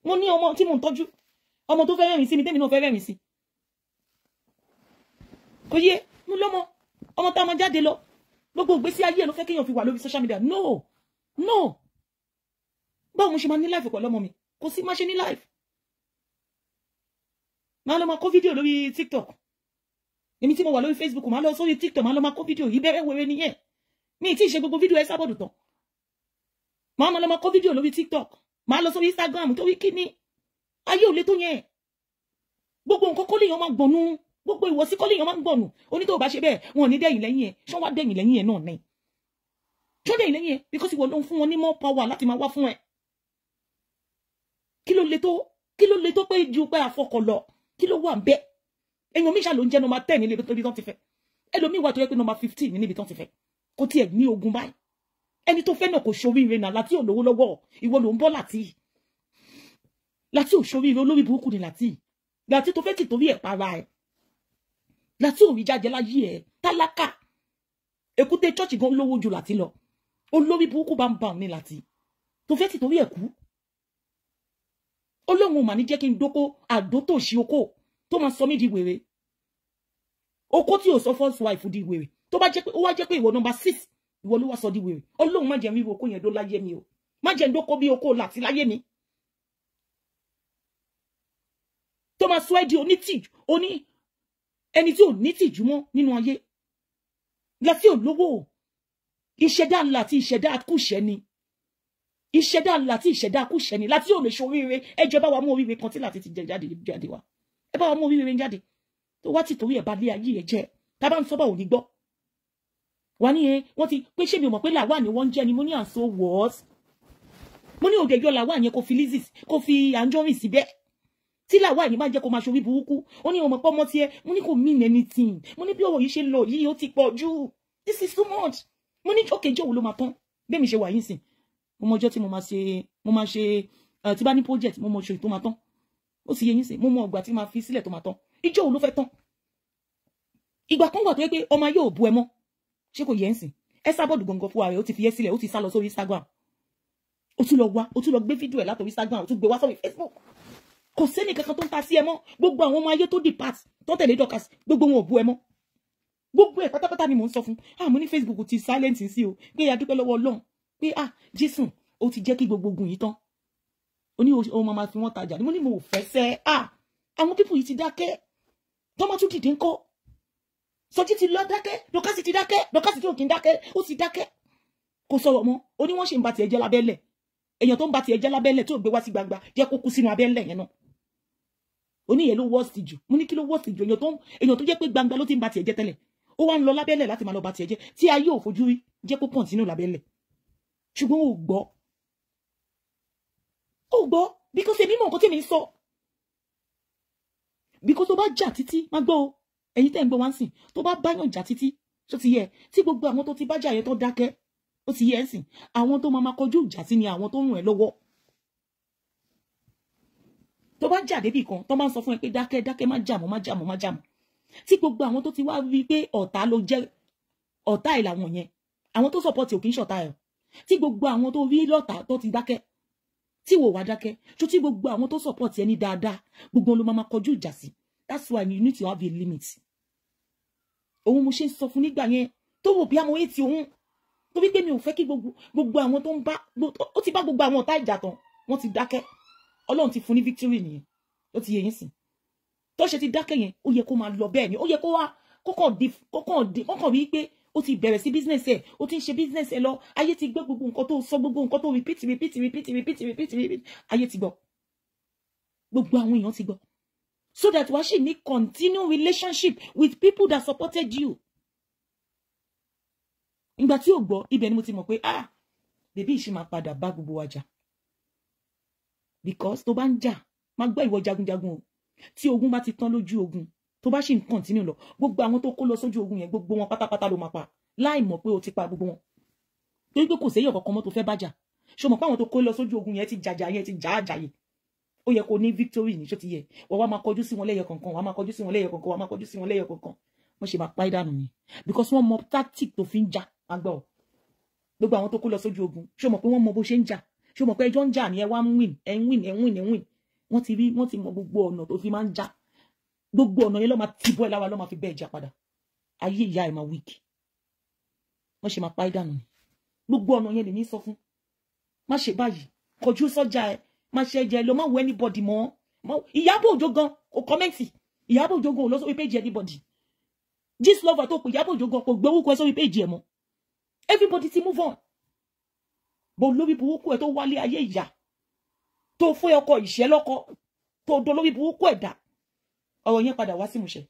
mo ní ọmọ tí mo ń tọ́jú ọmọ tó fẹ́ rẹ́rìn sí mi tẹ́mi náà fẹ́ rẹ́rìn sí kò yé mo lọ́mọ ọmọ tá a máa jáde lọ gbogbo ìgbésí ayé ló fẹ́ kéèyàn fi wà lórí social media no báwo mo ṣe máa ní life pẹ̀lú ọmọ mi kò sí má ṣe ní life máa lọ máa kó fídíò lórí TikTok èmi tí mo wà lórí Facebook máa lọ sórí TikTok máa lọ máa kó fídíò ìbẹ̀rẹ̀ wẹ̀rẹ̀ nìyẹn mi tí ì ṣe gbogbo fídíò Esabod tán máa lọ máa kó fídíò lórí TikTok máa lọ sórí Instagram torí kíní ayé ò lè tó yẹn gbogbo nǹkan kó léèyàn máa gbọ̀nù gbogbo ìwọ̀sí kó léèyàn máa gbọ̀nù onítò bá ṣe bẹ́ẹ̀ wọn ò ní dẹ̀yìn lẹ́yìn ẹ̀ ṣọ́ wá dẹ̀yìn lẹ́yìn ẹ̀ náà ní ṣọ́ dẹ̀yìn lẹ́yìn ẹ̀ because ìwọ ló ń fún wọn ní more power láti máa wá fún ẹ kí ló le tó pé ju pé àfọkọ̀ lọ kí ló wà bẹ́ẹ̀ èèyàn mi ṣá ló ń jẹ́ number 10 níbi tán ti fẹ́ ẹlòmíì wà tó yẹ pé number 15 níbi tán ti fẹ́ kò tiẹ̀ ní ogun báyìí ẹni tó fẹ́ náà kò ṣoríire náà láti olówó lọ́wọ́ ìwọ ló ń bọ́ láti ò ṣoríire olórí burúkú ni láti tó fẹ́ tì torí ẹ̀ para ẹ̀ láti ò rí jáde láyé ẹ̀ tálákà èkúté church gan lówó ju láti lọ olórí burúkú bá ń bà ní láti tó fẹ́ tì torí ẹ̀ kú Ọlọ́run mà ní jẹ́ kí n dóko àdó tó ṣí oko tó máa sọ mí di wèrè oko tí ò sọ first wife di wèrè tó bá jẹ́ pé ó wá jẹ́ pé ìwọ number 6 ìwọ ló wá sọ di wèrè Ọlọ́run má jẹ́ mi oko yẹn dó láyé mi o má jẹ́ ndóko bí oko láti láyé mi tó máa sọ ẹ́ di onítìjú ẹni tí ò nítìjú mọ́ nínú ayé láti olówó ìṣẹ̀dá láti ìṣẹ̀dá kùṣẹ́ ni ìṣẹ̀dá láti ìṣẹ̀dá kùṣẹ́ ni láti ò lè ṣe oríire ẹjọ́ bá wa mú oríire kan tí láti ti jẹ jáde wa ẹ bá wa mú oríire jáde tó wá ti torí ẹ̀ bá lé ayé ẹ̀ jẹ́ tá bá ń sọ bá ò ní gbọ́ wà ní ẹ wọ́n ti pé ṣé mi mọ̀ pé làwà ni wọ́n ń jẹ́ ni mo ní à ń so wọ́ọ́s mo ní òde yọ làwà yẹn kò fi Lizzy kò fi Anjorin síbẹ̀ tí làwà yìí máa jẹ́ kó máa ṣorí burúkú ó ní ọmọ pọ́mọ́ tiẹ̀ mo ní kò mean anything mo ní bí ọ̀rọ̀ yìí ṣe lọ yìí ó ti pọ̀ jù this is too much mo ní òkè jẹ́ òun ló máa tán bẹ́ẹ̀ mi ṣe wà yín sìn mo mọ ọjọ́ tí mo máa ṣe tí bá ní project mo mọ ṣe tó máa tán ó sì yẹ yín sìn mo mọ ọgbà tí máa fi sílẹ̀ tó máa tán ìjọ́ òun ló fẹ́ tán ìgbà kan wà tó yẹ pé ọmọ yóò bu ẹ mọ́ ṣé kò yẹ ń sìn Esabod gbọ̀ngàn fún ààrẹ ó ti fi yẹ sílẹ̀ ó ti sá lọ sórí Instagram ó tún lọ gbé fídíò ẹ̀ látòrí Instagram ó tún gbé wá sórí Facebook kò sẹ́ni kankan tó ń ta sí ẹ mọ́ gbogbo àwọn ọmọ ayé tó depart tó tẹ̀lé Dorcas gbogbo wọn ò bu ẹ mọ́ gbogbo ẹ̀ pátápátá ni mò ń sọ fún mo ní Facebook ti silent sí o pé a dúpẹ́ lọ́wọ́ Ọlọ́run pé Jésù ó ti jẹ́ kí gbogbo ogun yìí tán ó ní ọmọ máa fi wọ́n tajà ni mo ní mo fẹ́ sẹ́ àwọn pípù yìí ti dákẹ́ tọ́mọ tún dìde ńkọ́ Sọjí ti lọ dákẹ́ Dorcas ti dákẹ́ Dorcas tí ò kí ń dákẹ́ ó ti dákẹ́ kò sọ̀rọ̀ mọ́ ó ní wọ́n ṣe ń ba tiẹ̀ jẹ́ lábẹ́lẹ̀ èèyàn tó ń bá tiẹ̀ jẹ́ lábẹ́lẹ̀ tó gbé wá sí gbangba jẹ́ kó kú sínú abẹ́lẹ̀ yẹn náà oníyẹn ló worst jù mo ní kí ló worst jù èèyàn tó jẹ́ pé gbangba ló ti ń bá tiẹ̀ jẹ́ tẹ́lẹ̀ ó wá ń lọ lábẹ́lẹ̀ láti máa lọ bá tiẹ̀ jẹ́ tí ayé ò fojú rí jẹ́ kó continue lábẹ́lẹ̀ ṣùgbọ́n ó gbọ́ because èmi mọ̀ nǹkan tí mi ń sọ because tó bá jà títí má gbọ́ o ẹ̀yin tẹ́ ń gbọ́ wá ń sìn tó bá báyàn jà títí tó ti yẹ tí gbogbo àwọn tó ti bá jà yẹn tó dákẹ́ ó ti yẹ ẹ́ sìn àwọn tó máa kọjú ìjà sí ni àwọn tó ràn ẹ́ lọ́wọ́ tó bá jà débì kan tó máa ń sọ fún ẹ pé dákẹ́ má jà mọ́ tí gbogbo àwọn tó ti wá rí pé ọ̀tá ló jẹ́ ọ̀tá ẹ̀ làwọn yẹn àwọn tó sọpọ́tì ò kì í ṣọ̀tá ẹ̀ tí gbogbo àwọn tó rí lọ́tà tó ti dákẹ́ tí wò wá dákẹ́ tó tí gbogbo àwọn tó sọpọ́tì ẹni dáadáa gbogbo ló máa kọjú ìjà sí that's why you need to have a limit òun mo ṣe ń sọ fún nígbà yẹn tó wò bí àmọ́ etí òun tó wípé mi ò fẹ́ kí gbogbo àwọn tó ń bá ó ti bá gbogbo àwọn ọ̀tá ìjà tán wọ́n ti dákẹ́ Ọlọ́run ti fún ní victory nìyẹn ó ti yẹ yín sìn tó ṣe ti dákẹ́ yẹn ó yẹ kó máa lọ bẹ́ẹ̀ ni ó yẹ kó wá kókàn rí pé ó ti bẹ̀rẹ̀ sí business ẹ̀ ó ti ń ṣe business ẹ̀ lọ ayé ti gbọ́ gbogbo nǹkan tó sọ gbogbo nǹkan tó repeat ayé ti gbọ́ gbogbo àwọn èèyàn ti gbọ́ so that wàá ṣì ní continue relationship with people that supported you ìgbà tí ò gbọ́ ibẹ̀ ni mo ti mọ̀ pé bèbí ìṣe máa padà bá gbogbo wa jà because tó bá ń jà má gbọ́ ìwọ jagunjagun o tí ogun bá ti tán lójú ogun tó bá ṣì ń continue lọ gbogbo àwọn tó kó lọ sójú ogun yẹn gbogbo wọn pátápátá ló máa pa láì mọ̀ pé o ti pa gbogbo wọn torí pé kò séyàn kankan mọ́ tó fẹ́ bá jà ṣó mọ̀ pé àwọn tó kó lọ sójú ogun yẹn ti jàjà yẹn ti jà àjàyè ó yẹ kó ní victory ní ṣó ti yẹ wọ́n wá máa kọjú sí wọn lẹ́yọ kọ̀ọ̀kan wọ́n máa kọjú sí wọn lẹ́yọ kọ̀ọ̀kan wọ́n máa kọjú sí wọn lẹ́yọ kọ̀ọ̀kan wọ́n ṣe máa pa ìdánù ni because wọ́n mọ tactic tó fi ń jà àgbà ọ̀ gbogbo àwọn tó kó lọ sójú ogun ṣó mọ̀ pé wọ́n mọ bó ṣe ń jà ṣó mọ̀ pé ẹjọ́ ń jà ni ẹ wá ń win wọ́n ti mọ gbogbo ọ̀nà tó fi máa ń jà gbogbo ọ̀nà yẹn ló máa tìbọ̀ ẹ̀ láwa ló máa fi bẹ́ẹ̀ jà padà ayé ìyá ẹ̀ máa weak wọ́n ṣe máa pa ìdánù ni gbogbo ọ̀nà yẹn lè ní sọ fún má ṣe báyìí kọjú sọ́jà ẹ̀ má ṣe ẹ̀jẹ̀ ló má wọ anybody mọ́ Ìyábọ̀ Òjó gan kò kọ́mẹ́ǹtì Ìyábọ̀ Òjó gan ò lọ sórí page anybody Gist Lover tó pè Ìyábọ̀ Òjó gan kò gbé orúkọ ẹ sórí page ẹ̀ mọ́ everybody ti move on bó lórí burúkú ẹ tó wálé ayé ìyá tó fún ọkọ ìṣẹ́ lọ́kọ tó do lórí burúkú ẹ̀dá ọ̀rọ̀ yẹn padà wá sí ìmúṣẹ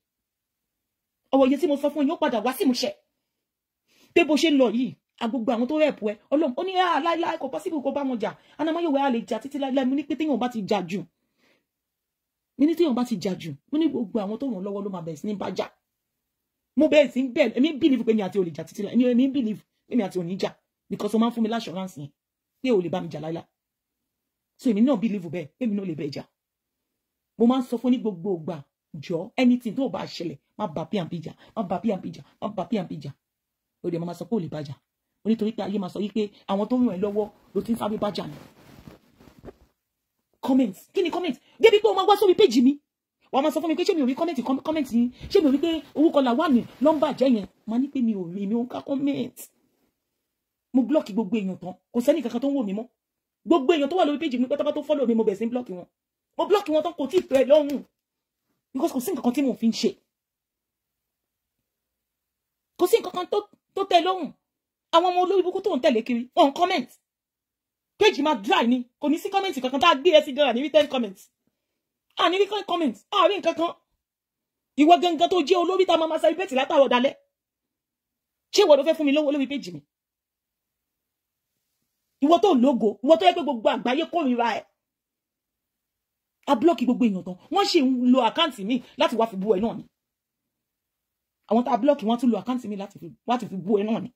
ọ̀rọ̀ yẹn tí mo sọ fún yín ó padà wá sí ìmúṣẹ pé bó ṣe ń lọ yìí agbogbo àwọn tó rẹ̀pù ẹ Ọlọ́run ó ní láíláí kò possible kó bá wọn jà anamáyọ̀wé a lè jà títí láíláí mo ní pé téèyàn bá ti jà jù mo ní gbogbo àwọn tó ràn lọ́wọ́ ló máa bẹ̀rẹ̀ sí ní bá jà mo bẹ̀rẹ̀ sí bẹ́ẹ̀ èmi believe pé mi àti olè jà títí láí èmi believe pé mi àti òní jà because o máa ń fún mi l'assurance yẹn pé o lè bá mi jà láíláí so èmi náà believe bẹ́ẹ̀ pé mi náà lè bẹ́ẹ̀ jà mo máa ń sọ fún ní gbogbo ìgbà jọ anything tó bá ṣẹlẹ̀ má bà P&P jà ó dẹ̀ máa sọ pé ò lè bá jà nítorí pé ayé máa sọ yí pé àwọn tó ràn ẹ́ lọ́wọ́ ló ti ń sáré bá jà ní comment kí ni comment débi pé o máa wá sórí péjì mi wàá máa sọ fún mi pé ṣé mi ò rí comment yín ṣé mi ò rí pé orúkọ làwà ní nọ́mbà jẹ́ yẹn máa ní pé mi ò rí mi ò ń ká comment mo blọ́ọ̀kì gbogbo èèyàn tán kò sẹ́ni kankan tó ń wò mí mọ́ gbogbo èèyàn tó wà lórí péjì mi pátápátá tó follow mi mo bẹ̀rẹ̀ sí blọ́ọ̀kì wọn mo blọ́ọ̀kì wọn tán kò tí ì tẹ́ lọ́rùn because kò sí nǹkan tí mo fi ń ṣe kò sí nǹkan tó tẹ́ lọ́rùn àwọn ọmọ olórí burúkú tó ń tẹ̀lé kiri wọn comment péjì máa dry ni kò ní sí comment kankan tá a gbé ẹ sí dára ní written comment a ní written comment a rí nǹkan kan ìwọ gangan tó jẹ́ olórí tá a máa celebrate látàrọ̀ dalẹ́ ṣé ìwọ ló fẹ́ fún mi lówó lórí péjì mi ìwọ tó lógo ìwọ tó yẹ pé gbogbo àgbáyé kórìíra ẹ a blọ́ọ̀kì gbogbo èèyàn tán wọ́n ṣì ń lo àkáǹtì mi láti wá fi bú ẹ náà ni àwọn tá a blọ́ọ̀kì wọ́n tún lo àkáǹtì mi láti fi bú ẹ náà ni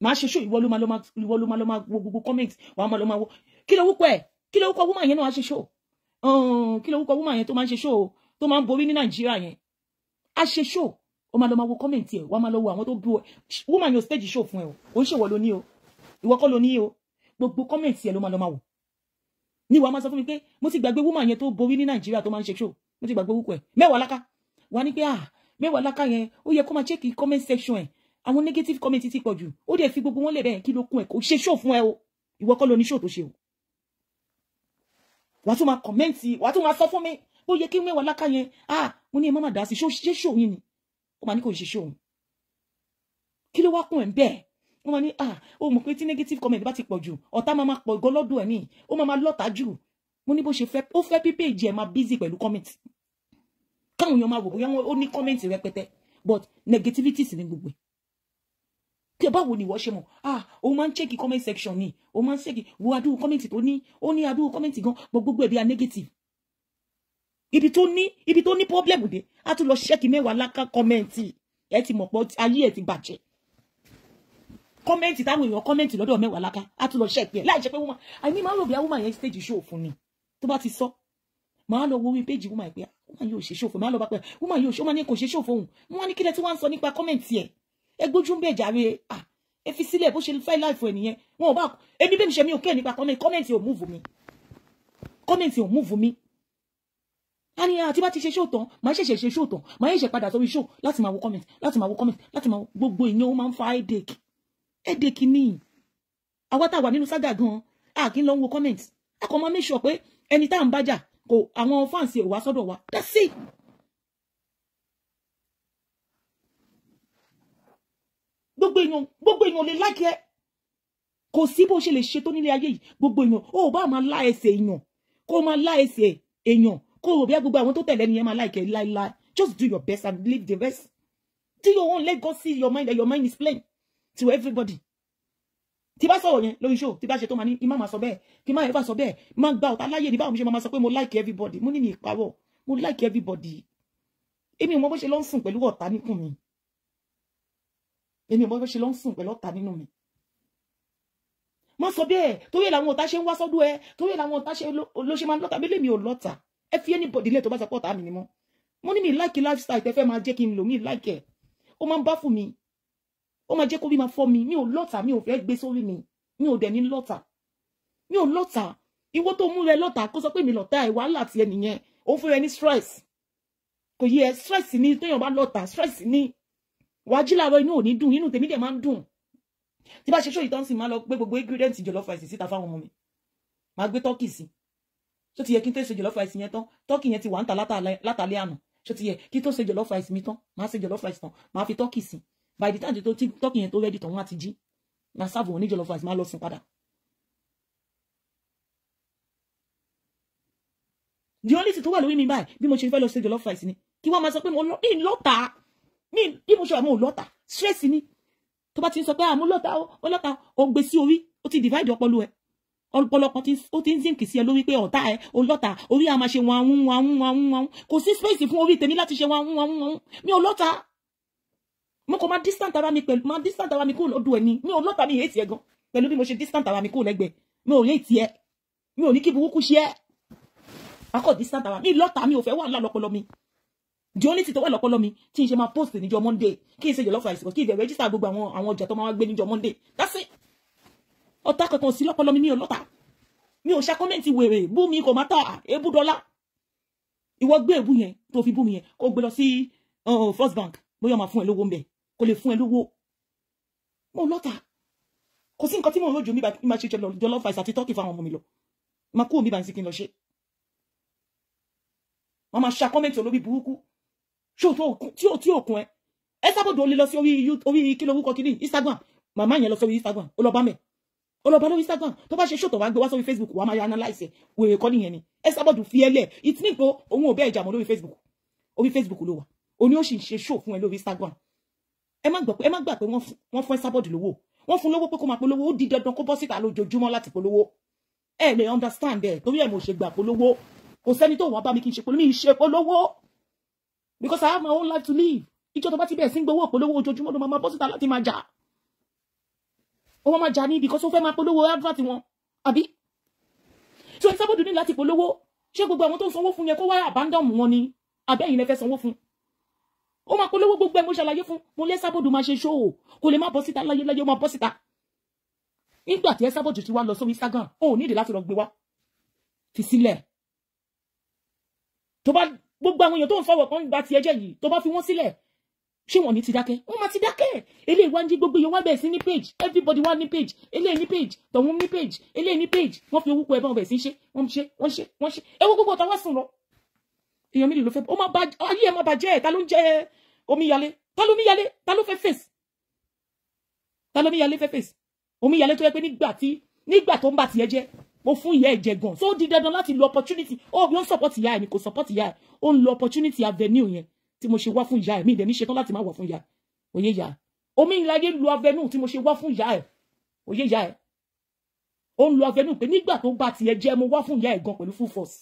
máa ṣe ṣó ìwọ ló máa wo gbogbo comment wàá máa lọ máa wo kí ló wúkọ woman yẹn náà á ṣe ṣó kí ló wúkọ woman yẹn tó máa ń ṣe ṣó tó máa ń borí ní Nàìjíríà yẹn á ṣe ṣó ó máa lọ máa wo comment ẹ wàá máa lọ wo àwọn tó bú ẹ woman yóò stage show fún ẹ o ò ń ṣèwọ ló ní o ìwọ kọ́ ló ní o gbogbo comment ẹ ló máa lọ máa wò ní wàá máa sọ fún mi pé mo ti gbàgbé woman yẹn tó borí ní Nàìjíríà tó máa ń ṣe show mo ti gbàgbé wúkọ ẹ Mẹ́wàá Láká wàá ní pé Mẹ́wàá Láká yẹn ó yẹ kó máa check comment section ẹ àwọn negative comment ti pọ̀ jù ó dẹ̀ fi gbogbo wọn lè bẹ́ẹ̀ kí ló kún ẹ̀ kò ṣe show fún ẹ o ìwọ kọ́ ló ní show tó ṣe o wàá tún máa comment wàá tún máa sọ fún mi ó yẹ kí Mẹ́wàá Láká yẹn mo ní ẹ má máa dá sí ṣe show yín ni ó máa ní kò ṣe show kí ló wá kún ẹ̀ bẹ́ẹ̀ wọ́n máa ní ó mọ̀ pé tí negative comment bá ti pọ̀ jù ọ̀tá máa pọ̀ gan lọ́dún ẹ̀ ní ó máa lọ́tà jù mo ní bó ṣe fẹ́ ó fẹ́ bí page ẹ̀ máa busy pẹ̀lú comment káwọn èèyàn máa wò bóyá ó ní comment rẹpẹtẹ but negativity sì ní gbogbo kí báwo ni wọ́n ṣe mọ̀ ó máa ń check comment section ni ó máa ń check wo adúrú comment tó ní ó ní adúrú comment gan gbogbo ẹ̀ bí a negative ibi tó ní problem dé a tún lọ check mẹ́wàá láká comment ẹ ti mọ̀ pọ̀ ayé ẹ̀ ti bàjẹ́ comment táwọn èèyàn comment lọ́dọ̀ mẹ́wàá láká a tún lọ check ẹ̀ láì jẹ́ pé woman àìní máa ń rò bí woman yẹn stage show fún ni tó bá ti sọ máa lọ wo orí page woman pé woman yóò ṣe show fún máa lọ bá pé woman yóò ṣe woman ní kò ṣe show fún òun wọ́n ní kílẹ̀ tí wọ́n ń sọ nípa comment ẹ̀ ẹ gbójú ń bẹ̀ jàre ẹ fi sílẹ̀ bó ṣe fẹ́ life ẹ̀ nìyẹn wọn ò bá èmi bẹ́ẹ̀ mi ṣe mi ò kẹ́ nípa comment ò move mi comment ò move mi ani àti bá ti ṣe show tán máa ṣẹ̀ṣẹ̀ ṣe show tán máa ṣẹ̀ṣẹ̀ padà sórí show láti máa wo comment láti máa wo comment láti máa gbogbo ìyẹn ó máa ń fa headache ni àwa tá wà nínú saga gan kí n lọ wo comment a kò máa make sure pé ẹni tá ń bájà kò àwọn fans ẹ̀ wá sọ́dọ̀ wa that's it. gbogbo èèyàn lè like ẹ kò sí bó ṣe lè ṣe tó nílé ayé yìí gbogbo èèyàn ó bá máa lá ẹsẹ̀ èèyàn kó máa lá ẹsẹ̀ èèyàn kó rò bí gbogbo àwọn tó tẹ̀lé nìyẹn máa like ẹ láíláí just do your best and leave the rest do your own let God see your mind and your mind is plain to everybody. tí bá sọ̀rọ̀ yẹn lórí show tí bá ṣe tó máa ní imá máa sọ bẹ́ẹ̀ kí má ẹ̀fà sọ bẹ́ẹ̀ má gba ọ̀tá láyé ní báwo ṣe máa sọ pé mo like everybody mo ní ní ìparọ́ mo like everybody èmi ò mọ bó ṣe lọ ń sùn pẹ̀lú ọ̀tá níkùn mi èmi ò mọ bó ṣe lọ ń sùn pẹ̀lú ọ̀tá nínú mi má sọ bẹ́ẹ̀ torí làwọn ọ̀tá ṣe ń wá sọ́dọ̀ ẹ torí làwọn ọ̀tá ṣe ló ṣe máa ń lọ́tà bẹ́ẹ̀ mi ò lọ́tà ẹ fi anybody lẹ̀ tó bá sọ pé ọ̀tá mi ni mo ní mi like lifestyle tẹ́ fẹ́ máa jẹ́ kí n lò mí like ẹ̀ ó máa ń bá fún mi ó máa jẹ́ kó bí máa fọ́ mi ò lọ́tà mi ò fẹ́ gbé sórí mi ò dẹ̀ ní lọ́tà mi ò lọ́tà ìwọ tó mú rẹ lọ́tà kó sọ pé mi lọ́tà ẹ̀ wàhálà tiẹ̀ nìyẹn ó fún rẹ ní stress kò yẹ stress ní téèyàn bá lọ́tà stress ní wàá jí láàárọ̀ inú ò ní dùn inú tèmi dẹ̀ máa ń dùn tí bá ṣe ṣó ìtàn sí máa lọ gbé gbogbo ingredient jollof rice síta fáwọn ọmọ mi máa gbé turkey sí ṣó ti yẹ kí n tó ṣe jollof rice yẹn tán turkey yẹn ti wà ń ta látàlẹ́ àná ṣó ti yẹ kí tó ṣe jollof rice mi tán máa ṣe jollof rice tán máa fi turkey sí by the time tó turkey yẹn tó ready tán wọ́n á ti jí máa serve wọn ní jollof rice máa lọ sùn padà. the only thing tó wà lórí mi báyìí bí mo ṣe fẹ́ lọ ṣe jollof rice ni kí wọ́n máa sọ pé mo lọ́ta bí mo ṣe wà mo lọ́ta stress ni tó bá ti ń sọ pé àmú lọ́ta ó gbé sí orí ó ti divide ọpọlọ ẹ ọ̀pọ̀lọpọ̀ ó ti ń zinc sí ẹ lórí pé ọ̀tá ẹ ó lọ́ta orí a máa ṣe wọn kò sí space fún orí tèmi láti ṣe wọn mi ò lọ́ta mo kò máa distant ara mi kúrò lọ́dọ̀ ẹ ni mi ò lọ́ta mi hate ẹ gan pẹ̀lú bí mo ṣe distant ara mi kúrò lẹ́gbẹ̀ẹ́ mi ò hate ẹ mi ò ní kí burúkú ṣe ẹ akọ distant ara mi lọ́ta mi ò fẹ́ wà lọ́pọlọ mi the only thing tó wà lọ́pọlọ mi tí n ṣe máa post níjọ́ Monday kí n ṣe jollof rice kí n register gbogbo àwọn ọjà tó máa gbé níjọ́ Monday that's it ọ̀tá kankan sí lọ́pọlọ mi ò lọ́ta mi ò ṣe kọ́mẹ́ǹtì wèrè bú mi kò má tà ebú dọ́là ìwọ gbé èbú yẹn tó fi bú mi yẹn kó gbé lọ sí First Bank bóyá máa fún ẹ lówó ń bẹ kó lè fún ẹ lówó mo lọ́ta kò sí nǹkan tí mo ń rojú mi bá máa ṣe jollof rice àti turkey fáwọn ọmọ mi lọ máa kúrò mi bá ń sí kí n lọ ṣe wọ́n máa ṣe kọ́mẹ́ǹtì olórí burúkú ṣó tí ò kún ẹ sábọ̀dọ̀ lè lọ sí orí kí lórúkọ kìíní Instagram màmá yẹn lọ sórí Instagram ó lọ bá mẹ́ ó lọ bá lórí Instagram tó bá ṣe ṣòtò wá gbé wá sórí Facebook wá máa ya analyse wèrè kọ́ nìyẹn ni ẹ sábọ̀dọ̀ fi ẹlẹ̀ it mean pé òun ò bẹ́ẹ̀ jà mọ́ lórí Facebook ló wà òní ó sì ń ṣe show fún ẹ lórí Instagram ẹ má gbà pé wọ́n fún ẹ sábọ̀dọ̀ lówó wọ́n fún lówó pé kó máa polówó ó di dandan kó bọ́ síta lójoojúmọ́ láti polówó ẹ lè understand ẹ torí ẹ mo ṣe gbà polówó kò sẹ́ni tó wọ́n bá mi kí n ṣe polówó mi ṣe polówó because I have my own life to live ìjọ tó bá ti bẹ̀rẹ̀ sí gbowó polówó ojoojúmọ́ ló máa bọ́ síta láti máa jà ó máa jà ní because ó fẹ́ máa polówó advert wọn àbí tí ó ń sábọ̀dù ní láti polówó ṣé gbogbo àwọn tó ń sanwó fún yẹn kó wá abandon wọn ni àbẹ́yìn lẹ fẹ́ sanwó fún ó máa polówó gbogbo ẹ̀ mo ṣàlàyé fún mo lé sábọ̀dù máa ṣe show kò lè má bọ́ síta láyé ó máa bọ́ síta nígbà tí ẹ sábọ̀dù ti wá lọ sórí Instagram ó ní ìdí láti lọ gbé wá fi sílẹ̀ tó bá gbogbo àwọn èèyàn tó ń fọwọ́ kan gba ti ẹjẹ́ yìí tó bá fi wọ́n sílẹ̀ ṣé wọ́n ní ti dákẹ́ wọ́n máa ti dákẹ́ eléyìí wá ń jí gbogbo èèyàn wá bẹ̀rẹ̀ sí ní page everybody wá ní page eléyìí ní page tọ̀hún ní page eléyìí ní page wọ́n fi orúkọ ẹ̀ bá wọn bẹ̀rẹ̀ sí ṣe wọ́n ṣe ewu gbogbo ọ̀tá wá sùn lọ èèyàn mi ló fẹ́ ó máa ba ayé ẹ̀ máa bàjẹ́ ẹ̀ ta ló ń jẹ́ omíyalé ta ló fẹ́ face ta ló omíyalé fẹ́ face omíyalé tó yẹ pé nígbà tó ń bá tiẹ̀ jẹ́ mo fún ìyá ẹ̀ jẹ gan so di dandan láti lo opportunity bí ó ń support ìyá ẹ̀ ni kò support ìyá ẹ̀ ó ń lo opportunity avenue yẹn tí mo ṣe wá fún ìyá ẹ̀ mi ìdẹ̀ ní ṣetán láti má wà fún ìyá ẹ̀ òye ìyá ẹ̀ omíyalé lo avenue tí mo ṣe wá fún ìyá ẹ̀ òye ìyá ẹ̀ ó ń lo avenue pé nígbà tó bá tiẹ̀ jẹ́ mo wá fún ìyá ẹ̀ gan pẹ̀lú full force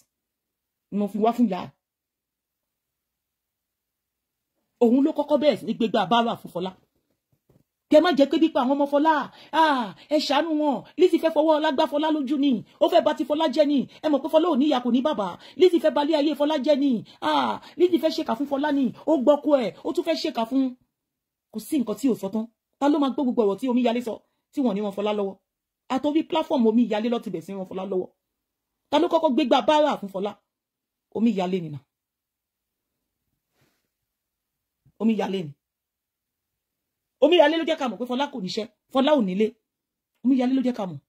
mo fi wá fún ìyá ẹ̀ òun ló kọ́kọ́ bẹ̀rẹ̀ sí ní gbégbá bára fún Fọlá kẹ má jẹ́ pé bí pa àwọn ọmọ Fọlá ẹ ṣàánú wọn Lizzy fẹ́ fọwọ́ ọlá gbá Fọlá lójú ni ó fẹ́ bà ti Fọlá jẹ́ ni ẹ mọ̀ pé Fọlá ò ní ìyá kò ní bàbá Lizzy fẹ́ balẹ̀ ayé Fọlá jẹ́ ni Lizzy fẹ́ ṣèkà fún Fọlá ni ó gbọ́kú ẹ̀ ó tún fẹ́ ṣèkà fún kò sí nǹkan tí ò sọ tán ta ló máa gbọ́ gbogbo ọ̀rọ̀ tí Omíyalé sọ tí wọ́n ní wọn Fọlá lọ́wọ́ àtọ́rí platform Omíyalé ló ti bẹ̀ sí wọn Fọlá lọ́wọ́ ta ló kọ́kọ́ gbégbá bára fún Fọlá Omíyalé nìna Omíyalé ni Omíyalé ló jẹ́ ká mọ̀ pé Fọlá kò níṣẹ́ Fọlá ò nílé Omíyalé ló jẹ́ ká mọ̀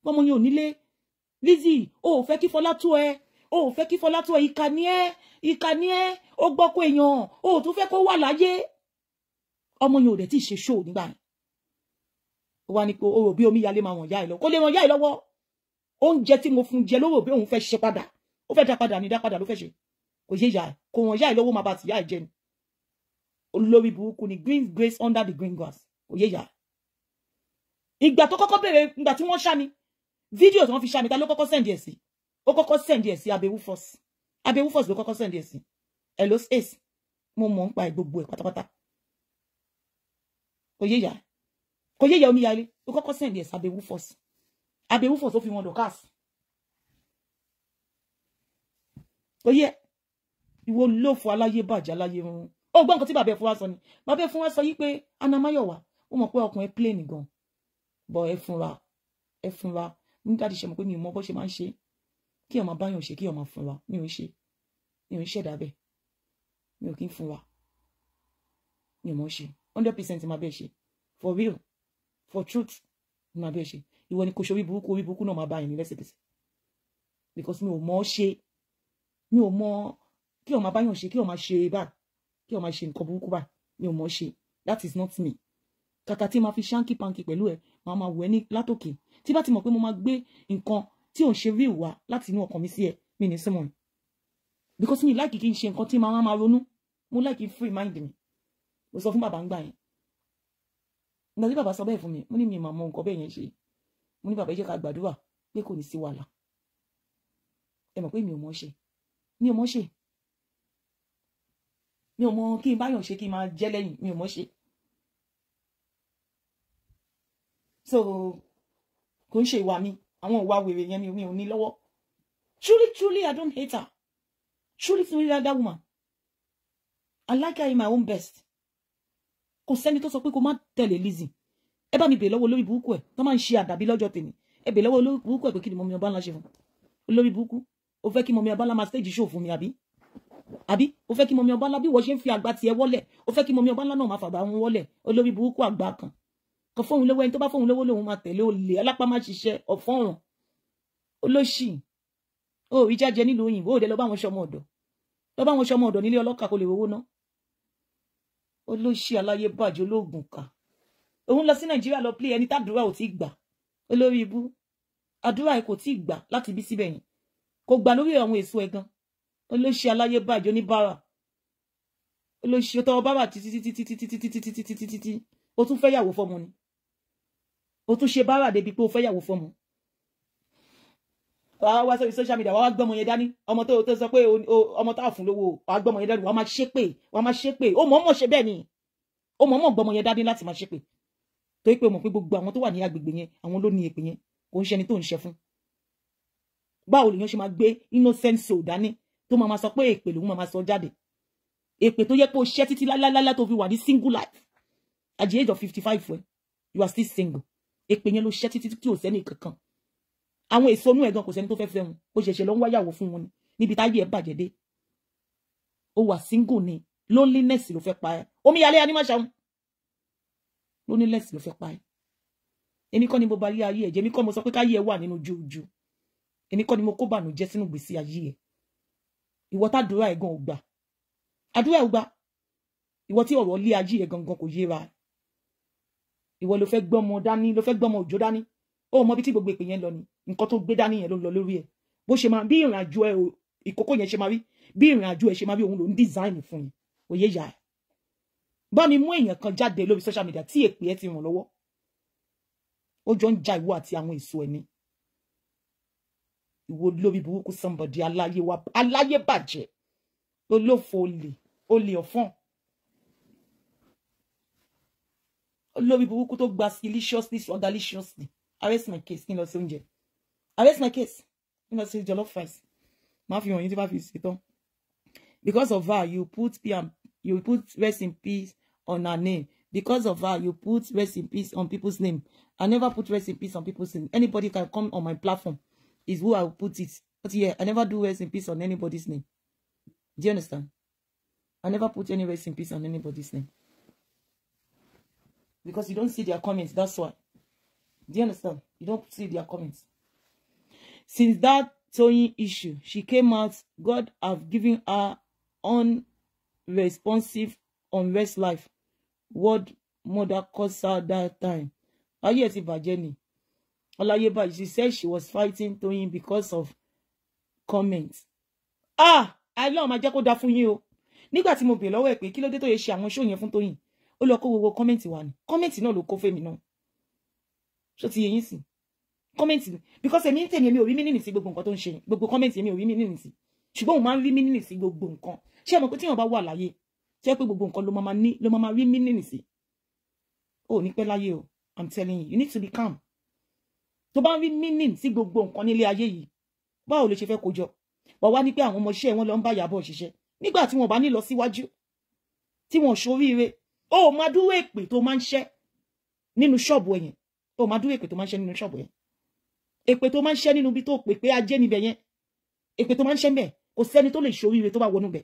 ọmọ yẹn ò nílé Lizzy ó fẹ́ kí Fọlá tó ẹ ó fẹ́ kí Fọlá tó ẹ ìkà ni ẹ́ ó gbọ́kọ̀ èèyàn ó tún fẹ́ kó wà láyé ọmọ yẹn ò dẹ̀ tí ì ṣe show nígbà yẹn ó wá ní pé ó rò bí Omíyalé máa wọ̀n yá ẹ lọ kó lè wọ̀n yá ẹ lọ́wọ́ oúnjẹ tí mo fún jẹ ló rò bí òun fẹ́ ṣe padà ó fẹ́ dá padà ní dá padà ló fẹ́ ṣe kò yé yá ẹ kò wọ̀n yá ẹ lọ́wọ́ máa bá ti yá ẹ jẹ ni olórí burúkú ni green grace under the green grass òye yá ìgbà tó kọ́kọ́ bẹ̀rẹ̀ ìgbà tí wọ́n ṣá ni fídíò tí wọ́n fi ṣá ni ta ló kọ́kọ́ send ẹ̀ sí ó kọ́kọ́ send ẹ̀ sí Abewu Force ló kọ́kọ́ send ẹ̀ sí hello ace mo mọ̀ ń pa gbogbo ẹ̀ pátápátá òye yá kò yé yá Omíyalé ó kọ́kọ́ send ẹ̀ sí Abewu Force ó fi wọn Dorcas òye ìwọ lófo aláyé bàjẹ́ aláyé run ó gbọ́ nǹkan tí bàbá ẹ̀ fún wa sọ ni bàbá ẹ̀ fún wa sọ yí pé Anamáyọ̀wá ó mọ̀ pé ọkùnrin plane gan bọ̀ ẹ fúnra nígbà tí ṣe mọ̀ pé mi ò mọ bó ṣe máa ń ṣe kí ọmọ báyọ̀ ṣe kí ọmọ fúnra mi ò ń ṣẹ̀dá bẹ́ẹ̀ mi ò kí ń fúnra mi ò mọ̀ ṣe 100% máa bẹ́ẹ̀ ṣe for real for truth máa bẹ́ẹ̀ ṣe ìwọ ni kò ṣe orí burúkú náà máa bá yẹn ní lẹ́sẹ̀kẹsẹ̀ because mi ò mọ̀ ṣe mi ò mọ̀ kí ọmọ báyọ̀ ṣe kí ọmọ ṣe báyìí kí o máa ṣe nǹkan burúkú báyìí mi ò mọ̀ ṣe that is not me kàkà tí ma fi ṣáǹkì pàǹkì pẹ̀lú ẹ̀ máa wẹ̀ ní látòkè tí bá ti mọ̀ pé mo máa gbé nǹkan tí ò ń ṣe real wá láti inú ọkàn mi sí ẹ mi ní símọ̀ ni because mi láìkì kí n ṣe nǹkan tí máa ronú mo láìkì free mind mi mo sọ fún bàbá ń gbà yẹn nígbà tí bàbá sọ bẹ́ẹ̀ fún mi mo ní mi máa mọ nǹkan bẹ́ẹ̀ yẹn ṣe mo ní bàbá jẹ́ ká gbàdúrà pé kò ní sí wàhálà ẹ mọ̀ pé mi ò mọ̀ ṣe mi ò mọ̀ kí n báyọ̀ ṣe kí n máa jẹ́ lẹ́yìn mi ò mọ̀ ṣe so kò ń ṣe ìwà mi àwọn ìwà wèrè yẹn mi ò ní lọ́wọ́ truly I don't hate her truly that woman I like her in my own best kò sẹ́ni tó sọ pé kó má tẹ̀lé Lizzy ẹ bá mi bèè lọ́wọ́ olórí burúkú ẹ̀ tó máa ń ṣe àdàbí lọ́jọ́ tèmi ẹ bèè lọ́wọ́ olórí burúkú ẹ̀ pé kí ni Mọ́mì Ọbánlá ṣe fún olórí burúkú ó fẹ́ kí Mọ́mì Ọbánlá máa stage show fún mi àbí ó fẹ́ kí Mọ́mì Ọbánlá bí wọ́n ṣe ń fi àgbà tiẹ̀ wọ́lẹ̀ ó fẹ́ kí Mọ́mì Ọbánlá náà máa fàgbà wọn wọ́lẹ̀ olórí burúkú àgbà kan kò fóun lówó ẹni tó bá fóun lówó lòun máa tẹ̀lé olè alápá má ṣiṣẹ́ ọ̀fọ́ràn olóṣì ó rí jájẹ nílùú òyìnbó òde lọ bá wọn ṣọmọ ọ̀dọ̀ nílé ọlọ́kà kó lè rówó ná olóṣì aláyé bàjẹ́ olóògùn kà òun lọ sí Nàìjíríà lọ play ẹni tàdúrà ò tí gbà olórí ibú àdúrà ẹ kò tí gbà láti bí síbẹ̀ yẹn kò gbà lórí àwọn èso ẹ̀ gan olóṣì aláyé bàjẹ́ oníbàárà olóṣì ọtọ bàbà títí ó tún fẹ́ yàwó fọ́mọ ni ó tún ṣe bàrà débi pé ó fẹ́ yàwó fọ́mọ wàá wá sórí social media wàá gbọ́mọ yẹn dání ọmọ tó sọ pé ọmọ tá fún lówó wàá gbọ́mọ yẹn dání wàá máa ṣépè ó mọ̀ọ́mọ̀ ṣe bẹ́ẹ̀ ni ó mọ̀ọ́mọ̀ gbọ́mọ yẹn dání láti máa ṣépè torí pé ó mọ̀ pé gbogbo àwọn tó wà ní agbègbè yẹn àwọn ló ní èpè yẹn kò ń ṣe ẹni tó ń ṣe fún báwo lèèyàn ṣe máa gbé innocent soul dání tó máa sọ pé èpè lòun máa sọ jáde èpè tó yẹ pé ó ṣẹ́ títí lálálálá tó fi wà ní single life at the age of 55 when you are still single èpè yẹn ló ṣẹ́ títí tí ò sẹ́ni kankan àwọn èso inú ẹ̀gan kò sẹ́ni tó fẹ́ fẹ́ wọn ó ṣẹ̀ṣẹ̀ lọ ń wáyàwó fún wọn ni níbi táyé ẹ̀ bàjẹ́ dé ó wà single ni loneliness ló fẹ́ pa ẹ́ Omíyalé Animashaun loneliness ló fẹ́ pa ẹ́ èmi kọ́ ni mo bá rí ayé ẹ̀ jẹ́ èmi kọ́ mo sọ pé káyé ẹ̀ wà nínú jújú èmi kọ́ ni mo kó bànújẹ́ sínú gbèsè ayé ẹ̀ ìwọ tàdúrà ẹ̀ gan ò gbà àdúrà ẹ̀ ò gbà ìwọ tí ọ̀rọ̀ lé ayé ẹ̀ gangan kò yéra ìwọ ló fẹ́ gbọ́mọ dání ló fẹ́ gbọ́mọ òjò dání ó mọ bí tí gbogbo èpè yẹn lọ ni nǹkan tó gbé dání yẹn ló lọ lórí ẹ̀ bó ṣe máa bí ìrìn àjò ẹ ìkókó yẹn ṣe máa rí bí ìrìn àjò ẹ ṣe máa rí òun ló ń design fún yín òye yà ẹ bá mi mú èèyàn kan jáde lórí social media tí èpè ẹ ti ràn lọ́wọ́ ó jọ ń ja ìwọ àti àwọn èso ẹ ní ìwọ lórí burúkú somebody aláyé bàjẹ́ olófo olè ọ̀fọ́n olórí burúkú tó gba deliciously swaggalicious arrest my case kí n lọ sí oúnjẹ arrest my case kí n lọ sí jollof rice máa fi hàn yín tí bá fi ṣe tán because of her you put rest in peace on her name because of her you put rest in peace on people's name. I never put rest in peace on people's name. Anybody can come on my platform is who I will put it. But yeah, I never do rest in peace on anybody's name. Do you understand? I never put any rest in peace on anybody's name. Because you don't see their comments, that's why. Do you understand? You don't see their comments. Since that Toyin issue, she came out, God have given her unresponsive, unrest life. Word mother caused her that time. Ayé ti bàjẹ́ ni. Ọláyébá, she said she was fighting Toyin because of comments. Àlọ́ máa jẹ́ kó dá fún yín o. Nígbà tí mo bèèrè lọ́wọ́ ẹ̀ pé kí ló dé tó yẹ ṣe àwọn show yẹn fún Toyin. Ó lọ kó gbogbo comment wá ni. Comment náà ló kó fèmí náà. Ṣó ti yé yín sí. Comment because èmi ń tèmi ò rí meaning sí gbogbo nǹkan tó ń ṣe. Gbogbo comment èmi ò rí meaning sí. Ṣùgbọ́n mo máa ń rí meaning sí gbogbo nǹkan. Ṣé mo pé tí wọ́n bá wà láyé ṣé pé gbogbo nǹkan ló máa rí meaning sí. Ó ní pẹ́ láyé o. I'm telling you need to be calm. Tó bá rí meaning sí gbogbo nǹkan nílé ayé yìí. Báwo ló ṣe fẹ́ kó jọ? Wọ́n wá ní pé àwọn ọmọọṣẹ́ wọn lọ ń bá Ìyábọ̀ ṣiṣẹ́. Nígbà tí wọ́n bá ní lọ síwájú tí wọ́n ṣoríire ó máa dúró èpè tó máa ń ṣẹ́ nínú ṣọ́ọ̀bù ẹ̀yẹn ó máa dúró èpè tó máa ń ṣẹ́ nínú ṣọ́ọ̀bù ẹ̀yẹn èpè tó máa ń ṣẹ́ nínú bí tó pè pé ajé níbẹ̀ yẹn èpè tó máa ń ṣẹ́ ńbẹ̀ kò sẹ́ni tó lè ṣoríire tó bá wọnú bẹ̀